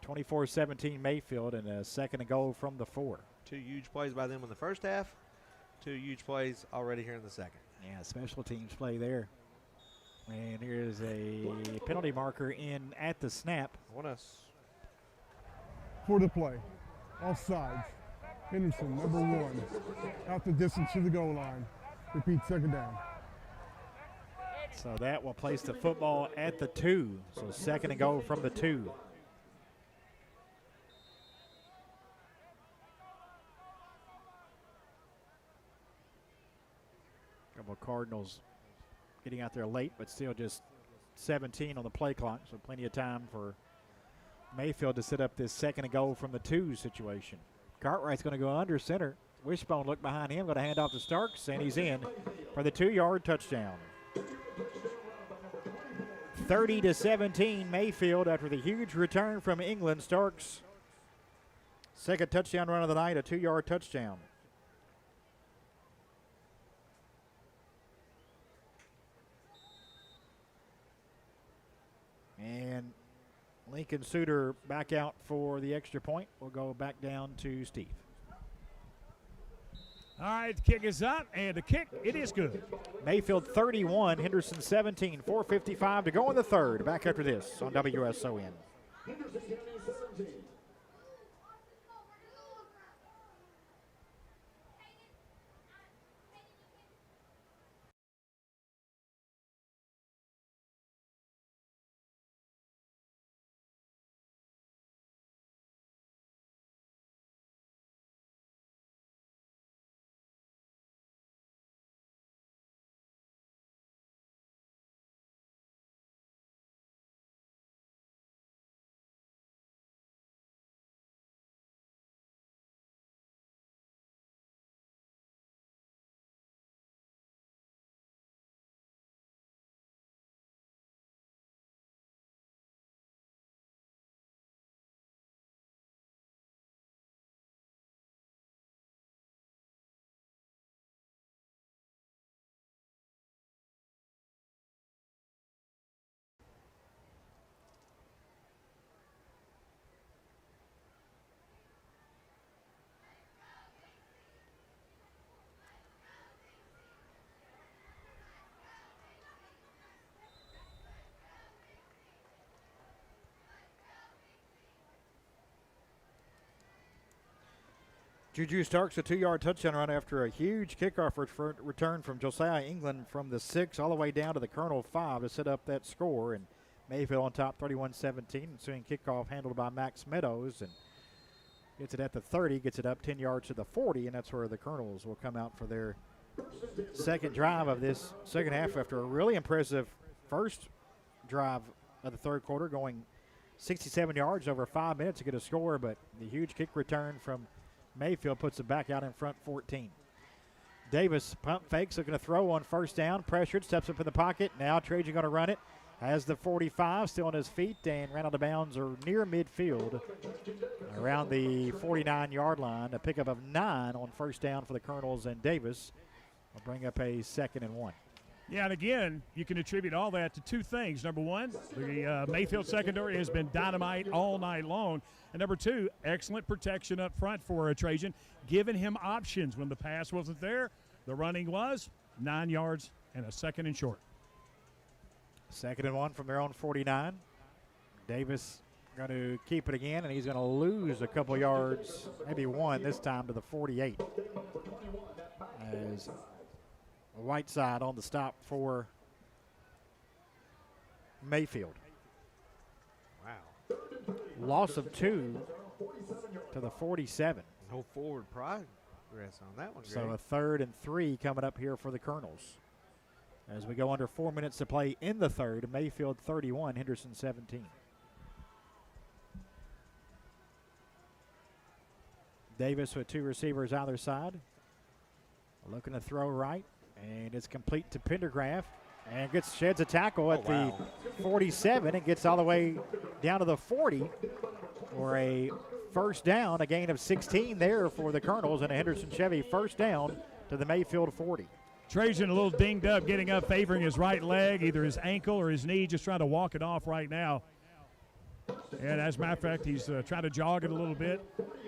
24-17 Mayfield, and a 2nd to go from the 4. 2 huge plays by them in the first half. 2 huge plays already here in the 2nd. Yeah, special teams play there. And here's a penalty marker in at the snap. For the play, offsides. Henderson, number 1, out the distance to the goal line. Repeat, 2nd down. So that will place the football at the 2. So 2nd to go from the 2. Couple of Cardinals getting out there late, but still just 17 on the play clock. So plenty of time for Mayfield to set up this 2nd to go from the 2 situation. Cartwright's going to go under center. Wishbone look behind him, going to hand off to Starks, and he's in for the 2-yard touchdown. 30-17 Mayfield after the huge return from England. Starks, 2nd touchdown run of the night, a 2-yard touchdown. And Lincoln Suter back out for the extra point. We'll go back down to Steve. All right, the kick is up, and the kick, it is good. Mayfield 31, Henderson 17, 4:55 to go in the 3rd. Back after this on WSON. Juju Starks a 2-yard touchdown run after a huge kickoff return from Josiah England from the 6 all the way down to the Colonel 5 to set up that score. And Mayfield on top 31-17. Ensuing kickoff handled by Max Meadows, and gets it at the 30, gets it up 10 yards to the 40, and that's where the Colonels will come out for their 2nd drive of this 2nd half after a really impressive first drive of the 3rd quarter, going 67 yards over 5 minutes to get a score, but the huge kick return from Mayfield puts it back out in front 14. Davis pump fakes, looking to throw on 1st down. Pressured, steps up in the pocket. Now Trajan going to run it. Has the 45 still on his feet and ran out of bounds or near midfield around the 49-yard line. A pickup of 9 on 1st down for the Colonels, and Davis will bring up a 2nd and 1. Yeah, and again, you can attribute all that to 2 things. Number 1, the Mayfield secondary has been dynamite all night long. And number 2, excellent protection up front for Trajan, giving him options when the pass wasn't there. The running was 9 yards and a 2nd and short. 2nd and 1 from their own 49. Davis going to keep it again, and he's going to lose a couple yards, maybe one this time to the 48. As Whiteside on the stop for Mayfield. Wow. Loss of 2 to the 47. No forward progress on that one, So Greg. a 3rd and 3 coming up here for the Colonels. As we go under 4 minutes to play in the third, Mayfield 31, Henderson 17. Davis with 2 receivers either side. Looking to throw right, and it's complete to Pendergraft. And sheds a tackle at the 47 and gets all the way down to the 40 for a first down, a gain of 16 there for the Colonels, and a Henderson Chevy first down to the Mayfield 40. Trajan a little dinged up, getting up, favoring his right leg, either his ankle or his knee, just trying to walk it off right now. And as a matter of fact, he's trying to jog it a little bit.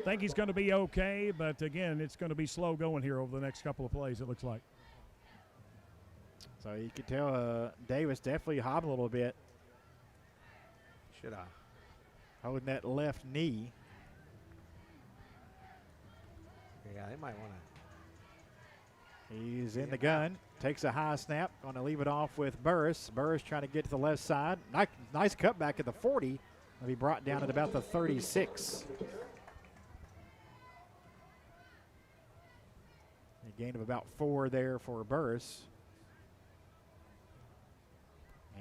Think he's going to be okay, but again, it's going to be slow going here over the next couple of plays, it looks like. So you can tell Davis definitely hobbling a little bit. Should I? Holding that left knee. Yeah, they might want to. He's in the gun. Takes a high snap. Going to leave it off with Burris. Burris trying to get to the left side. Nice cutback at the 40. Will be brought down at about the 36. A gain of about 4 there for Burris.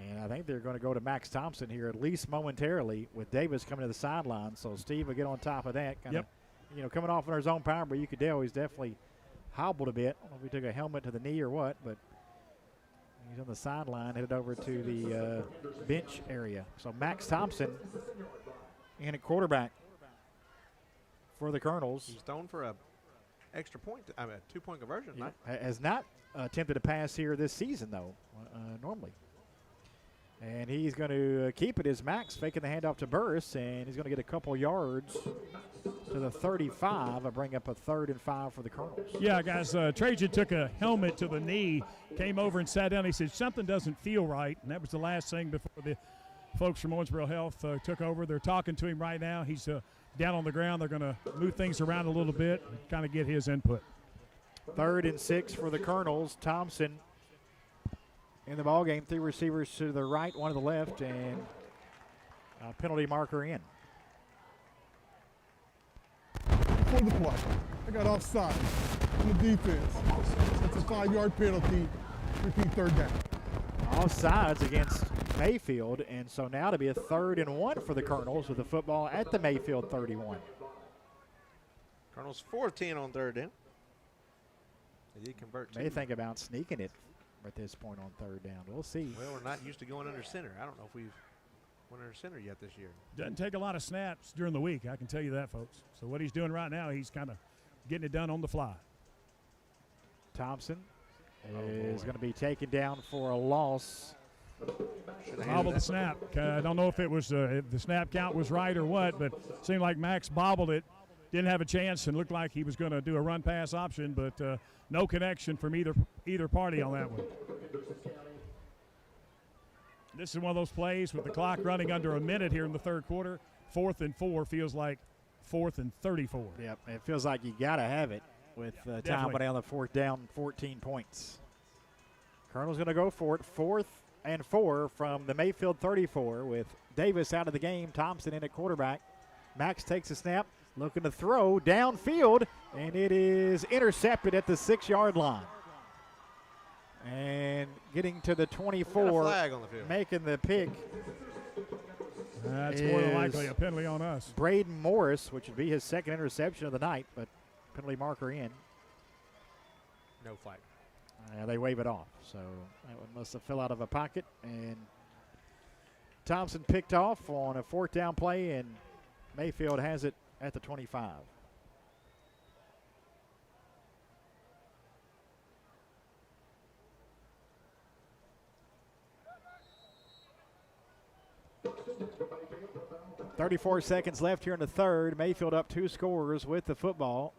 And I think they're going to go to Max Thompson here, at least momentarily, with Davis coming to the sideline. So Steve will get on top of that. Kinda, coming off on his own power, but you could tell he's definitely hobbled a bit. I don't know if he took a helmet to the knee or what, but he's on the sideline, headed over to the bench area. So Max Thompson in at quarterback for the Colonels. He's thrown for a extra point, a 2-point conversion. Yeah, has not attempted a pass here this season, though, normally. And he's going to keep it as Max faking the handoff to Burris, and he's going to get a couple yards to the 35. Bring up a 3rd and 5 for the Colonels. Yeah, guys, Trajan took a helmet to the knee, came over and sat down. He said, something doesn't feel right, and that was the last thing before the folks from Owensboro Health took over. They're talking to him right now. He's down on the ground. They're going to move things around a little bit and kind of get his input. 3rd and 6 for the Colonels. Thompson in the ball game. 3 receivers to the right, 1 to the left, and a penalty marker in. For the play, I got offside on the defense. That's a 5-yard penalty. Repeat 3rd down. Offsides against Mayfield, and so now to be a 3rd and 1 for the Colonels with the football at the Mayfield 31. Colonels 4-10 on 3rd down. They did convert. May think about sneaking it at this point on 3rd down. We'll see. Well, we're not used to going under center. I don't know if we've went under center yet this year. Doesn't take a lot of snaps during the week, I can tell you that, folks. So what he's doing right now, he's kind of getting it done on the fly. Thompson is going to be taken down for a loss. Bobbled the snap. I don't know if it was if the snap count was right or what, but it seemed like Max bobbled it, didn't have a chance, and looked like he was going to do a run-pass option, but no connection from either party on that one. This is one of those plays with the clock running under a minute here in the 3rd quarter. 4th and 4 feels like 4th and 34. Yep, it feels like you got to have it with time running on the 4th down, 14 points. Colonel's going to go for it. 4th and 4 from the Mayfield 34 with Davis out of the game. Thompson in at quarterback. Max takes a snap, looking to throw downfield, and it is intercepted at the 6-yard line. And getting to the 24, flag on the field. Making the pick. That's more than likely a penalty on us. Braden Morris, which would be his 2nd interception of the night, but penalty marker in. No flag. They wave it off. So that one must have fell out of a pocket. And Thompson picked off on a 4th down play, and Mayfield has it at the 25. .34 seconds left here in the 3rd. Mayfield up 2 scores with the football.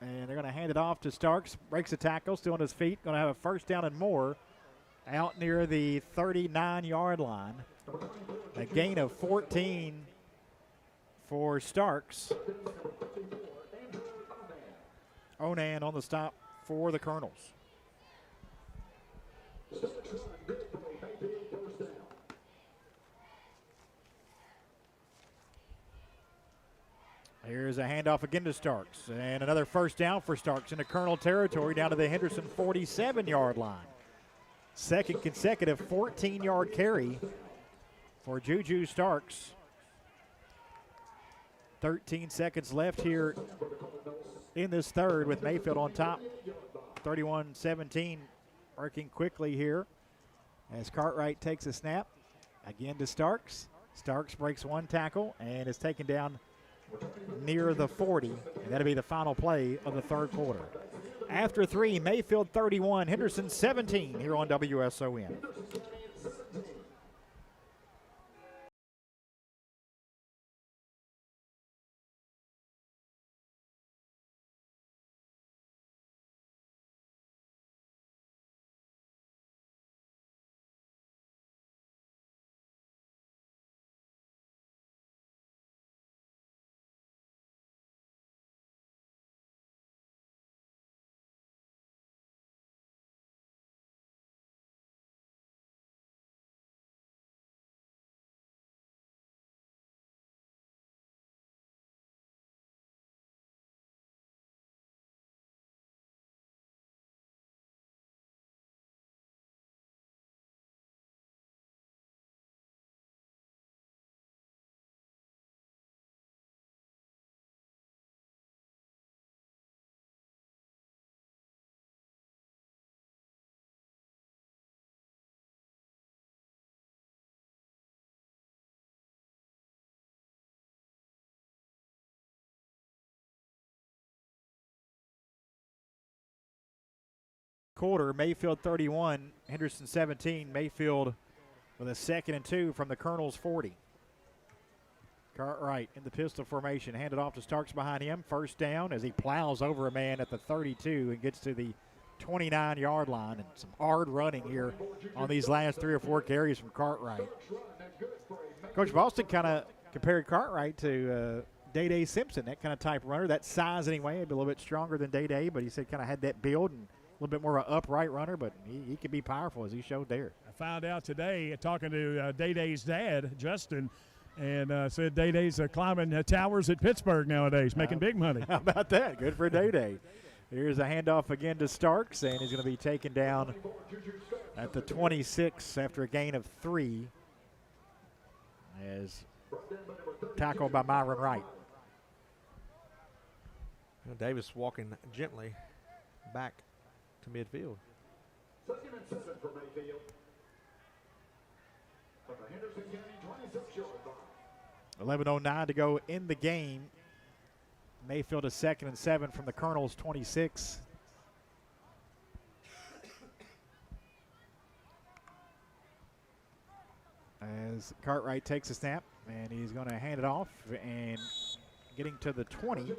And they're going to hand it off to Starks. Breaks a tackle, still on his feet. Going to have a 1st down and more out near the 39-yard line. A gain of 14 for Starks. Onan on the stop for the Colonels. Here's a handoff again to Starks. And another first down for Starks into Colonel territory down to the Henderson 47-yard line. Second consecutive 14-yard carry for Juju Starks. 13 seconds left here in this third with Mayfield on top. 31-17, working quickly here as Cartwright takes a snap. Again to Starks. Starks breaks one tackle and is taken down near the 40. And that'll be the final play of the third quarter. After 3, Mayfield 31, Henderson 17 here on WSON. Quarter, Mayfield 31, Henderson 17. Mayfield with a 2nd and 2 from the Colonel's 40. Cartwright in the pistol formation, handed off to Starks behind him. First down as he plows over a man at the 32 and gets to the 29-yard line. And some hard running here on these last 3 or 4 carries from Cartwright. Coach Boston kind of compared Cartwright to Day-Day Simpson, that kind of type runner, that size anyway, maybe a little bit stronger than Day-Day, but he said kind of had that build and a little bit more of an upright runner, but he can be powerful as he showed there. I found out today, talking to Day-Day's dad, Justin, and said Day-Day's climbing towers at Pittsburgh nowadays, making big money. How about that? Good for Day-Day. Here's a handoff again to Starks, and he's going to be taken down at the 26 after a gain of 3 as tackled by Myron Wright. Davis walking gently back to midfield. 2nd and 7 for Mayfield. From the Henderson County 26-yard line. 11:09 to go in the game. Mayfield a 2nd and 7 from the Colonel's 26. As Cartwright takes a snap, and he's going to hand it off, and getting to the 20,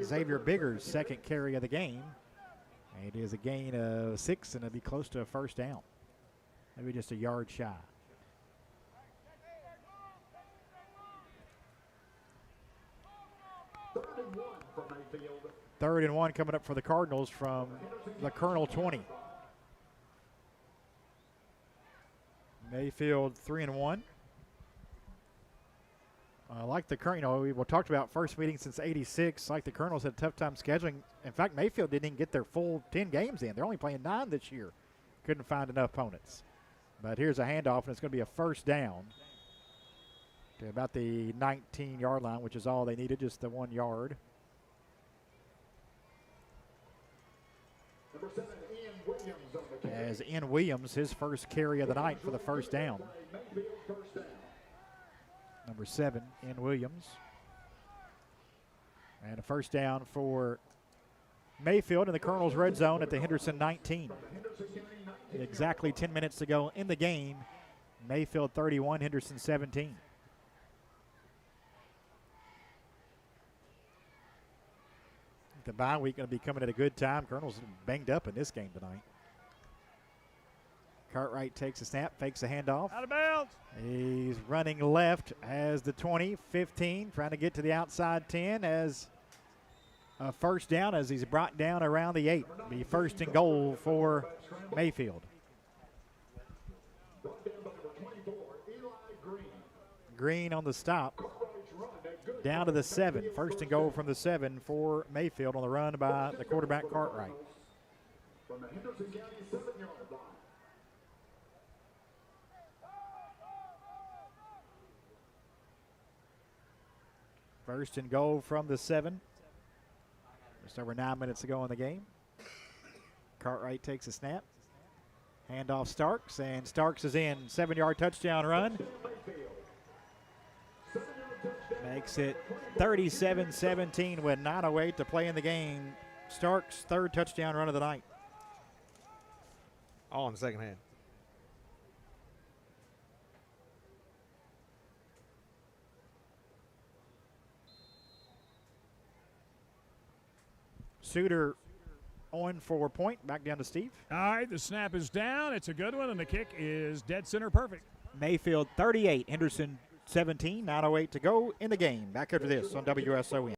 Xavier Biggers' 2nd carry of the game. It is a gain of 6, and it'll be close to a first down. Maybe just a yard shy. Third and 1 coming up for the Cardinals from the Colonel 20. Mayfield 3 and 1. Like the Colonel, we talked about first meeting since '86. Like the Colonels had a tough time scheduling. In fact, Mayfield didn't even get their full 10 games in. They're only playing 9 this year. Couldn't find enough opponents. But here's a handoff, and it's going to be a first down to about the 19-yard line, which is all they needed, just the 1 yard. Number 7, Ian Williams on the carry. As Ian Williams, his first carry of the night for the first down. Mayfield first down. Number 7, Ian Williams. And a first down for Mayfield in the Colonel's red zone at the Henderson 19. Exactly 10 minutes to go in the game. Mayfield 31, Henderson 17. The bye week going to be coming at a good time. Colonel's banged up in this game tonight. Cartwright takes a snap, fakes a handoff. Out of bounds. He's running left as the 20, 15, trying to get to the outside 10 as a first down as he's brought down around the 8. Be first and goal for Mayfield. Green on the stop. Down to the 7. First and goal from the 7 for Mayfield on the run by the quarterback Cartwright. From the Henderson County 7-yard line. First and goal from the 7. Just over 9 minutes to go in the game. Cartwright takes a snap. Handoff Starks, and Starks is in. 7-yard touchdown run. Makes it 37-17 with 9:08 to play in the game. Starks' third touchdown run of the night. All in the second half. Suter on for a point. Back down to Steve. All right, the snap is down. It's a good one, and the kick is dead center perfect. Mayfield 38, Henderson 17, 9:08 to go in the game. Back after this on WSON.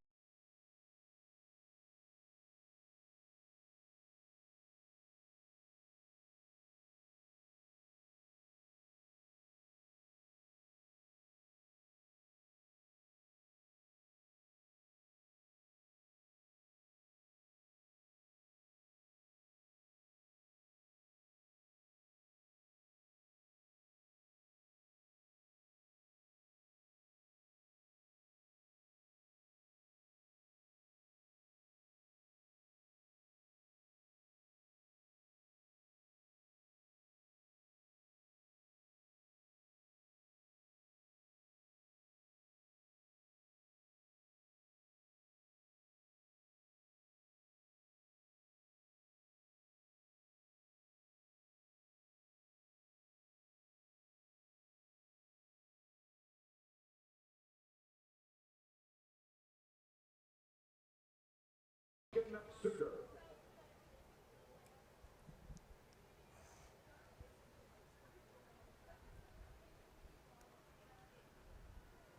Suter.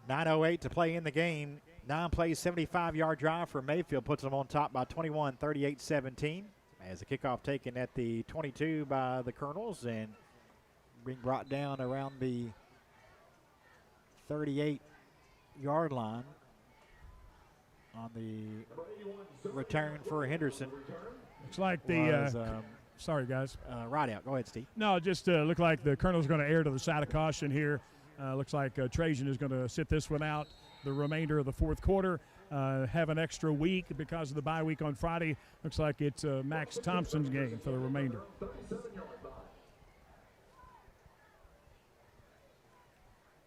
.908 to play in the game. 9-play, 75-yard drive for Mayfield puts them on top by 21, 38-17. As the kickoff taken at the 22 by the Colonels and being brought down around the 38-yard line on the return for Henderson. Looks like was, sorry, guys. Right out. Go ahead, Steve. No, just looked like the Colonel's going to err to the side of caution here. Looks like Trajan is going to sit this one out the remainder of the fourth quarter. Have an extra week because of the bye week on Friday. Looks like it's Max Thompson's game for the remainder.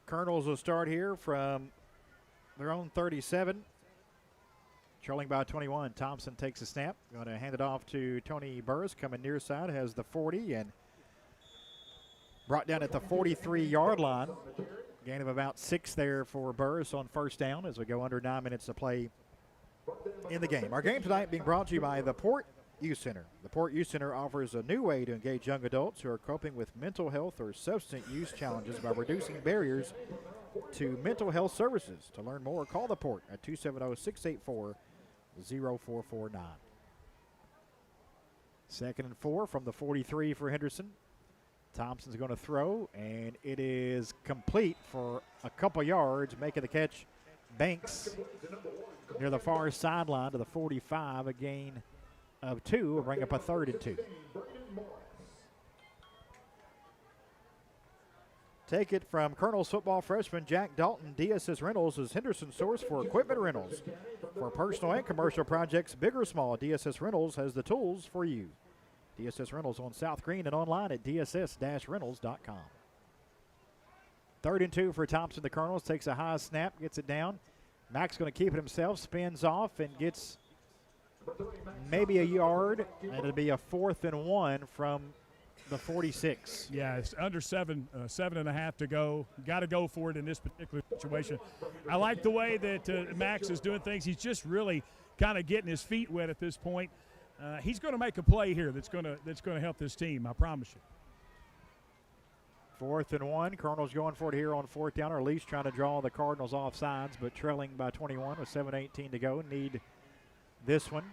Colonels will start here from their own 37. Trailing by 21. Thompson takes a snap. Going to hand it off to Tony Burris. Coming near side, has the 40 and brought down at the 43-yard line. Gain of about 6 there for Burris on first down as we go under 9 minutes to play in the game. Our game tonight being brought to you by the Port Youth Center. The Port Youth Center offers a new way to engage young adults who are coping with mental health or substance use challenges by reducing barriers to mental health services. To learn more, call the Port at 270-684-0449. Second and 4 from the 43 for Henderson. Thompson's going to throw, and it is complete for a couple yards. Making the catch, Banks near the far sideline to the 45. A gain of 2 will bring up a 3rd and 2. Take it from Colonel's football freshman Jack Dalton. DSS Rentals is Henderson's source for equipment rentals. For personal and commercial projects, big or small, DSS Rentals has the tools for you. DSS Rentals on South Green and online at dss-rentals.com. 3rd and 2 for Thompson. The Colonels takes a high snap, gets it down. Mack's going to keep it himself, spins off and gets maybe a yard, and it'll be a 4th and 1 from the 46. Yeah, it's under 7.5 to go. Got to go for it in this particular situation. I like the way that Max is doing things. He's just really kind of getting his feet wet at this point. He's going to make a play here that's going to help this team, I promise you. 4th and 1. Colonel's going for it here on 4th down, or at least trying to draw the Cardinals off sides, but trailing by 21 with 7:18 to go. Need this one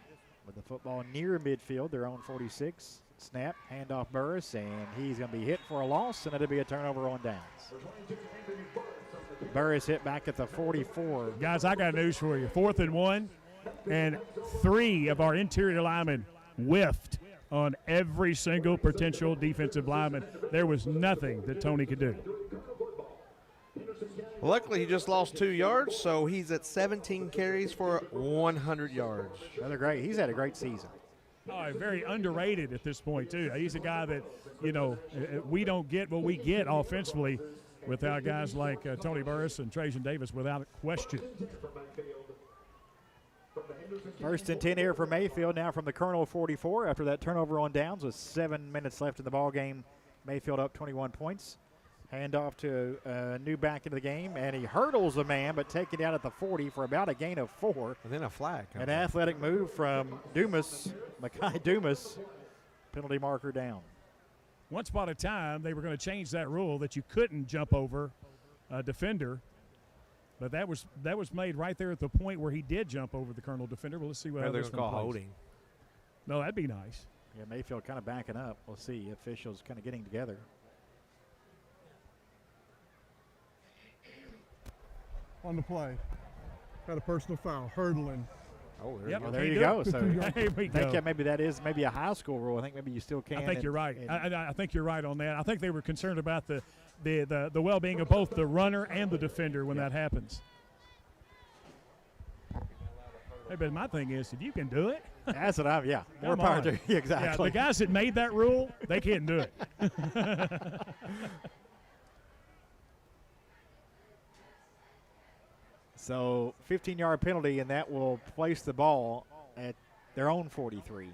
with the football near midfield, their own 46. Snap, handoff Burris, and he's going to be hit for a loss, and it'll be a turnover on downs. Burris hit back at the 44. Guys, I got news for you. 4th and 1, and 3 of our interior linemen whiffed on every single potential defensive lineman. There was nothing that Tony could do. Luckily, he just lost 2 yards, so he's at 17 carries for 100 yards. Another great. He's had a great season. Oh, very underrated at this point, too. He's a guy that, we don't get what we get offensively without guys like Tony Burris and Trajan Davis, without question. 1st and 10 here for Mayfield, now from the Colonel 44 after that turnover on downs with 7 minutes left in the ball game. Mayfield up 21 points. Hand off to a new back into the game, and he hurdles a man, but taken down at the 40 for about a gain of 4. And then a flag. An athletic move from Dumas, Makai Dumas, penalty marker down. Once upon a time, they were going to change that rule that you couldn't jump over a defender, but that was made right there at the point where he did jump over the Colonel defender. Well, let's see what they're this going to call one plays. holding. No, that'd be nice. Yeah, Mayfield kind of backing up. We'll see. Officials kind of getting together. On the play. Got a personal foul, hurdling. Oh, there Yep. you go. There you go. So There we I think go. maybe that is maybe a high school rule. I think maybe you still can. I think you're right. and I think you're right on that. I think they were concerned about the well-being of both the runner and the defender when that happens. Hey, but my thing is, if you can do it, that's what I'm. Yeah, more come power on. to you. Exactly. Yeah, the guys that made that rule, they can't do it. So 15-yard penalty, and that will place the ball at their own 43. It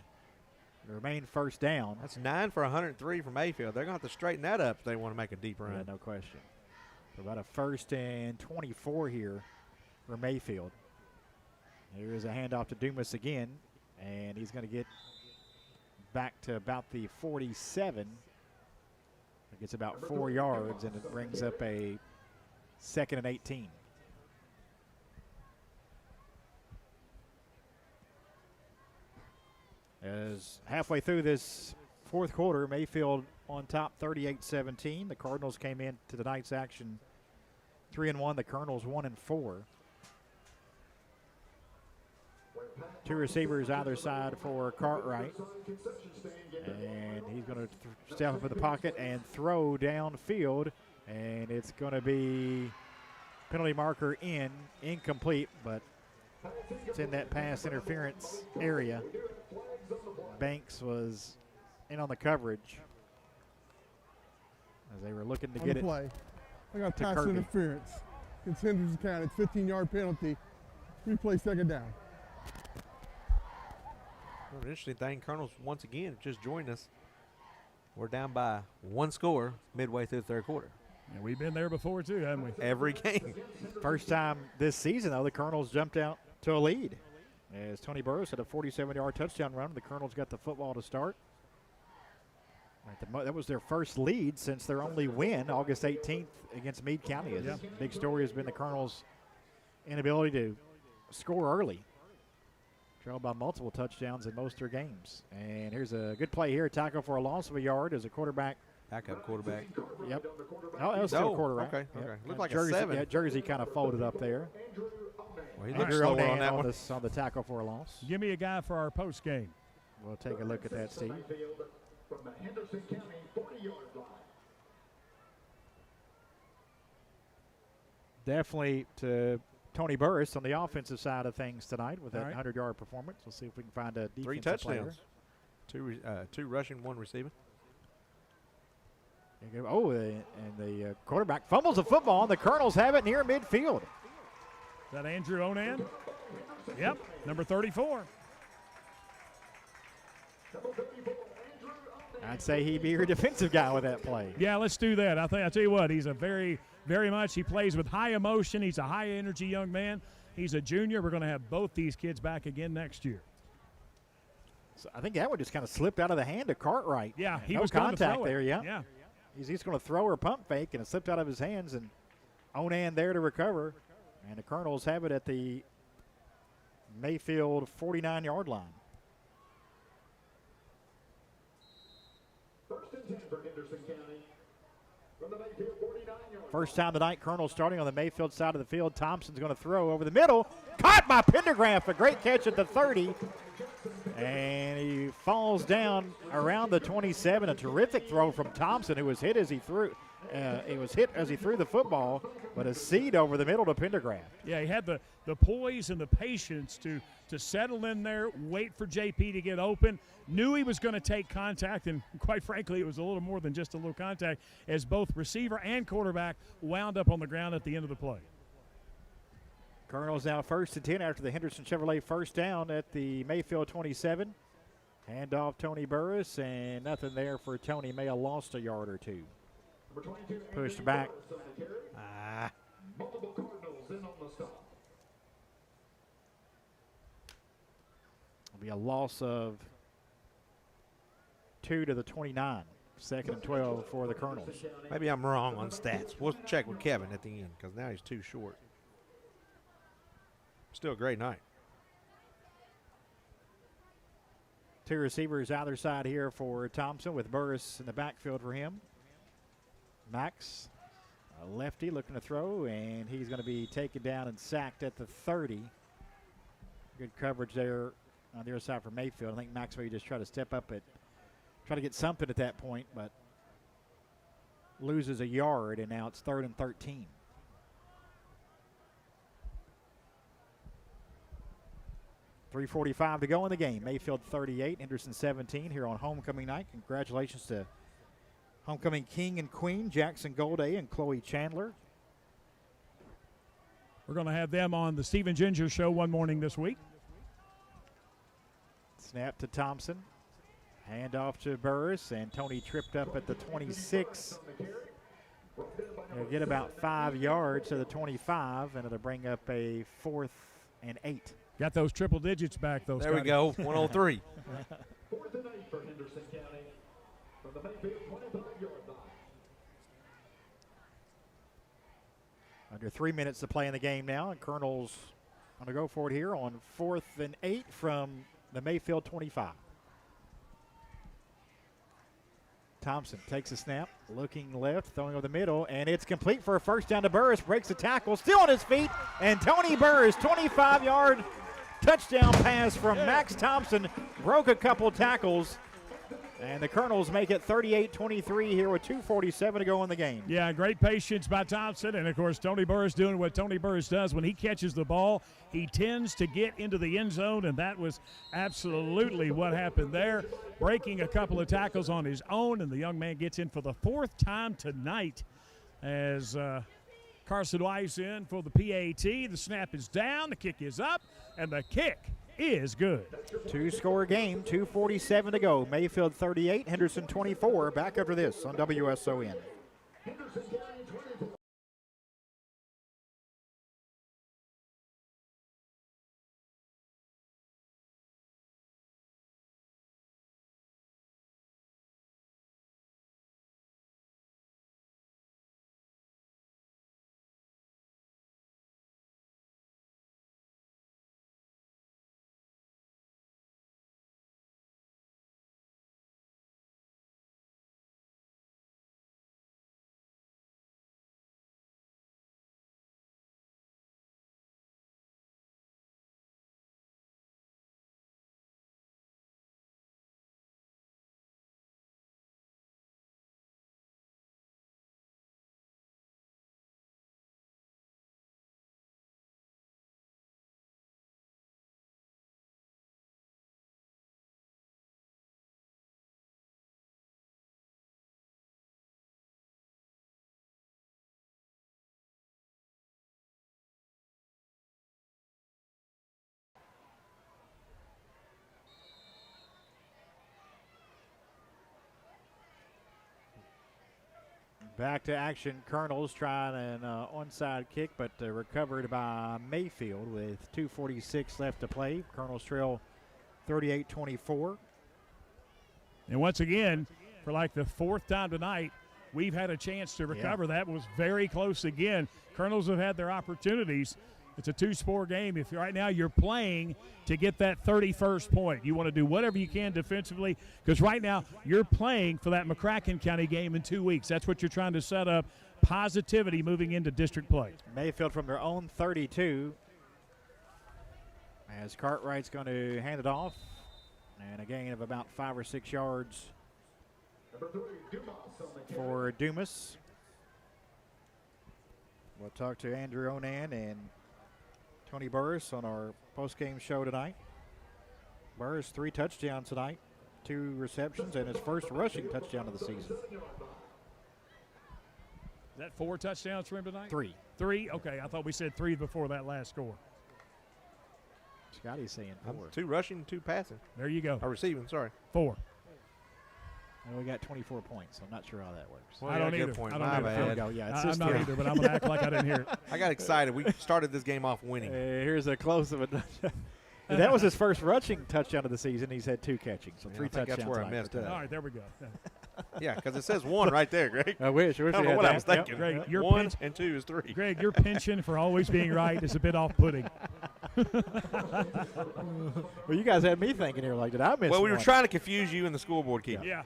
remain 1st down. That's 9 for 103 from Mayfield. They're going to have to straighten that up if they want to make a deep run. Yeah, no question. So about a 1st and 24 here for Mayfield. Here is a handoff to Dumas again, and he's going to get back to about the 47. It gets about 4 yards, and it brings up a 2nd and 18. As halfway through this 4th quarter, Mayfield on top 38-17. The Cardinals came into tonight's action 3-1. The Colonels 1-4. 2 receivers either side for Cartwright. And he's going to step up in the pocket and throw downfield. And it's going to be penalty marker incomplete, but it's in that pass interference area. Banks was in on the coverage as they were looking to On get the it. play. I got to pass Kirby. interference. Against Henderson County. It's 15-yard penalty. Replay 2nd down. Well, an interesting thing, Colonels once again just joined us. We're down by 1 score midway through the 3rd quarter. Yeah, we've been there before, too, haven't we? Every game. First time this season, though, the Colonels jumped out to a lead. As Tony Burris had a 47-yard touchdown run, the Colonels got the football to start. That was their first lead since their only win, August 18th, against Meade County. Yeah. Big story has been the Colonels' inability to score early. Trailed by multiple touchdowns in most of their games. And here's a good play here. Tackle for a loss of a yard as a quarterback. Backup quarterback. Yep. Oh, that was still No, quarterback. okay, Yep. okay. Looked like a Jersey, 7. Yeah, Jersey kind of folded up there. Well, he looked Andrew slower Onan on that one. on the tackle for a loss. Give me a guy for our post game. We'll take a look at that, Steve. From the Henderson County 40-yard line. Definitely to Tony Burris on the offensive side of things tonight with that All right. 100-yard performance. We'll see if we can find a defensive 3 player. touchdowns. 2 rushing, 1 receiving. Oh, and the quarterback fumbles the football, and the Colonels have it near midfield. Is that Andrew Onan? Yep, number 34. I'd say he'd be your defensive guy with that play. Yeah, let's do that. I tell you what, he's a very much. He plays with high emotion. He's a high energy young man. He's a junior. We're going to have both these kids back again next year. So I think that one just kind of slipped out of the hand of Cartwright. Yeah, he no was going to contact throw it. there. Yeah. Yeah. he's going to throw or pump fake, and it slipped out of his hands, and Onan there to recover. And the Colonels have it at the Mayfield 49-yard line. First and 10 for Henderson County. From the Mayfield 49-yard First time tonight, Colonel starting on the Mayfield side of the field. Thompson's going to throw over the middle. Caught by Pendergraft. A great catch at the 30. And he falls down around the 27. A terrific throw from Thompson, who was hit as he threw. The football, but a seed over the middle to Pendergraft. Yeah, he had the poise and the patience to settle in there, wait for JP to get open. Knew he was going to take contact, and quite frankly, it was a little more than just a little contact, as both receiver and quarterback wound up on the ground at the end of the play. Colonels now 1st and 10 after the Henderson Chevrolet first down at the Mayfield 27. Hand off Tony Burris, and nothing there for Tony. May have lost a yard or two. Pushed back. Multiple Cardinals in on the stop. It'll be a loss of 2 to the 29. 2nd and 12 for the Colonels. Maybe I'm wrong on stats. We'll check with Kevin at the end because now he's too short. Still a great night. 2 receivers either side here for Thompson, with Burris in the backfield for him. Max, a lefty, looking to throw, and he's going to be taken down and sacked at the 30. Good coverage there on the other side for Mayfield. I think Max may just try to step up try to get something at that point, but loses a yard, and now it's 3rd and 13. .345 to go in the game. Mayfield 38, Henderson 17 here on homecoming night. Congratulations to homecoming king and queen, Jackson Golday and Chloe Chandler. We're going to have them on the Stephen Ginger Show one morning this week. Snap to Thompson. Hand off to Burris, and Tony tripped up at the 26. He'll get about 5 yards to the 25, and it'll bring up a 4th and 8. Got those triple digits back, though. There we go, 103. 4th and 8 for Henderson County. From the Mayfield 25-yard line. Under 3 minutes to play in the game now, and Colonel's going to go for it here on 4th and 8 from the Mayfield 25. Thompson takes a snap, looking left, throwing over the middle, and it's complete for a first down to Burris. Breaks the tackle, still on his feet, and Tony Burris, 25-yard touchdown pass from Max Thompson, broke a couple tackles, and the Colonels make it 38-23 here with 2:47 to go in the game. Yeah, great patience by Thompson, and of course Tony Burris doing what Tony Burris does. When he catches the ball, he tends to get into the end zone, and that was absolutely what happened there. Breaking a couple of tackles on his own, and the young man gets in for the 4th time tonight as Carson Weiss in for the PAT. The snap is down, the kick is up, and the kick is good. 2-score game, 2:47 to go. Mayfield 38, Henderson 24. Back after this on WSON. Henderson County 24. Back to action. Colonels trying an onside kick, but recovered by Mayfield with 2:46 left to play. Colonels trail 38-24. And once again, for like the 4th time tonight, we've had a chance to recover. That was very close again. Colonels have had their opportunities. It's a two-score game. If right now you're playing to get that 31st point, you want to do whatever you can defensively, because right now you're playing for that McCracken County game in 2 weeks. That's what you're trying to set up, positivity moving into district play. Mayfield from their own 32, as Cartwright's going to hand it off, and a gain of about 5 or 6 yards for Dumas. We'll talk to Andrew Onan and Tony Burris on our post-game show tonight. Burris 3 touchdowns tonight, 2 receptions, and his first rushing touchdown of the season. Is that 4 touchdowns for him tonight? 3. 3? Okay, I thought we said 3 before that last score. Scotty's saying 4. 2 rushing, 2 passing. There you go. Or receiving, sorry. 4. And we got 24 points, so I'm not sure how that works. Well, I don't either. Point. I don't My either. bad. Yeah, it's I'm just not either, but I'm going to act like I didn't hear it. I got excited. We started this game off winning. Here's a close of it. That was his first rushing touchdown of the season. He's had 2 catching, so 3 I think touchdowns. that's where I tonight. messed up. All right, there we go. Yeah, because it says 1 right there, Greg. I wish. I don't know what I was thinking. Greg, your 1 pinch- and 2 is 3. Greg, your penchant for always being right is a bit off-putting. Well, you guys had me thinking here, like, did I miss Well, we were one? trying to confuse you and the scoreboard keeper. Yeah.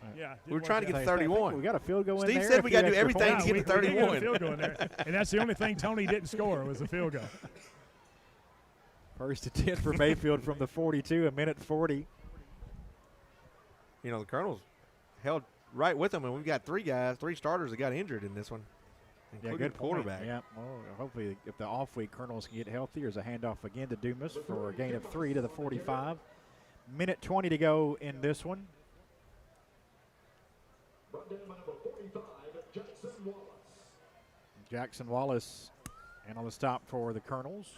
We were trying to get I to think 31. we got a field goal in Steve there. said a we few gotta do extra everything points. to get to we did get a 31. field goal in there, and that's the only thing Tony didn't score was a field goal. First and 10 for Mayfield from the 42, a minute 40. You know, the Colonels held right with them, and we've got 3 starters that got injured in this one, including Good the quarterback. point. Yeah, well, hopefully if the off week Colonels can get healthy, there's a handoff again to Dumas for a gain of 3 to the 45. Minute 20 to go in this one. Jackson Wallace and on the stop for the Colonels.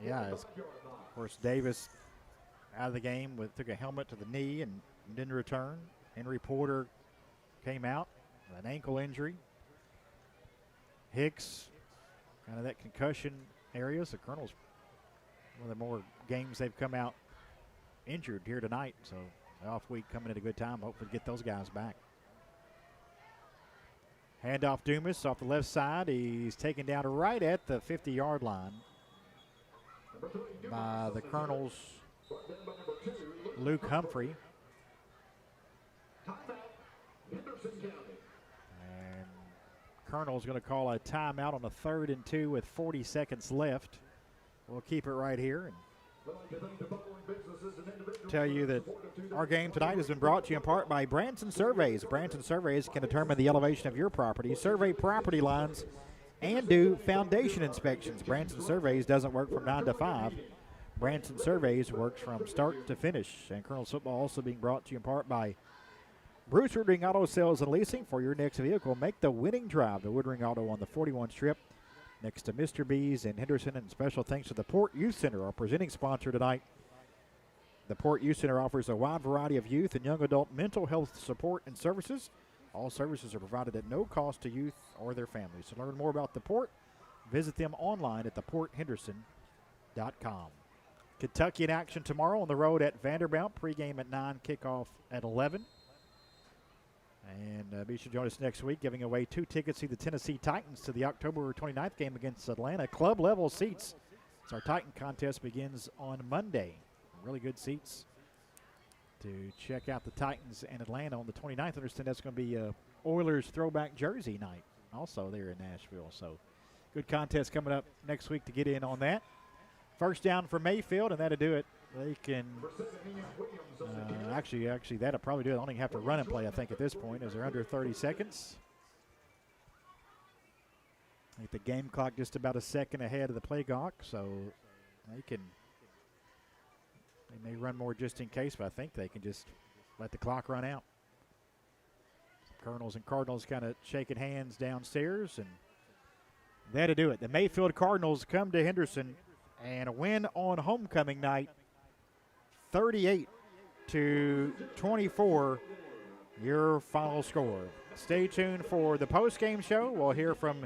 Yeah, of course Davis out of the game took a helmet to the knee and didn't return. Henry Porter came out with an ankle injury. Hicks, kind of that concussion area. So Colonels, one of the more games they've come out injured here tonight. So the off week coming at a good time. Hopefully get those guys back. Handoff Dumas off the left side. He's taken down right at the 50-yard line by the Colonels' Luke Humphrey. And Colonel's going to call a timeout on a 3rd and 2 with 40 seconds left. We'll keep it right here and tell you that our game tonight has been brought to you in part by Branson Surveys. Branson Surveys can determine the elevation of your property, survey property lines, and do foundation inspections. Branson Surveys doesn't work from 9 to 5. Branson Surveys works from start to finish. And Colonel's football also being brought to you in part by Bruce Woodring Auto Sales and Leasing. For your next vehicle, make the winning drive to Woodring Auto on the 41 strip next to Mr. B's in Henderson. And special thanks to the Port Youth Center, our presenting sponsor tonight. The Port Youth Center offers a wide variety of youth and young adult mental health support and services. All services are provided at no cost to youth or their families. To learn more about the Port, visit them online at theporthenderson.com. Kentucky in action tomorrow on the road at Vanderbilt. Pregame at 9, kickoff at 11. And be sure to join us next week, giving away 2 tickets to the Tennessee Titans to the October 29th game against Atlanta. Club level seats. So our Titan contest begins on Monday. Really good seats to check out the Titans and Atlanta on the 29th. I understand that's going to be Oilers throwback jersey night also there in Nashville. So good contest coming up next week to get in on that. First down for Mayfield, and that'll do it. They can actually that'll probably do it. I don't even have to run and play, I think, at this point, as they're under 30 seconds. I think the game clock just about a second ahead of the play clock, so they may run more just in case, but I think they can just let the clock run out. Colonels and Cardinals kind of shaking hands downstairs, and that'll do it. The Mayfield Cardinals come to Henderson and win on homecoming night, 38-24, your final score. Stay tuned for the post-game show. We'll hear from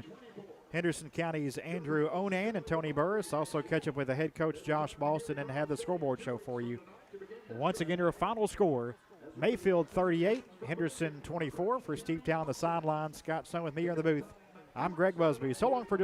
Henderson County's Andrew Onan and Tony Burris. Also catch up with the head coach Josh Boston and have the scoreboard show for you. Once again, your final score, Mayfield 38, Henderson 24. For Steve Town on the sideline, Scott Stone with me here in the booth. I'm Greg Busby. So long for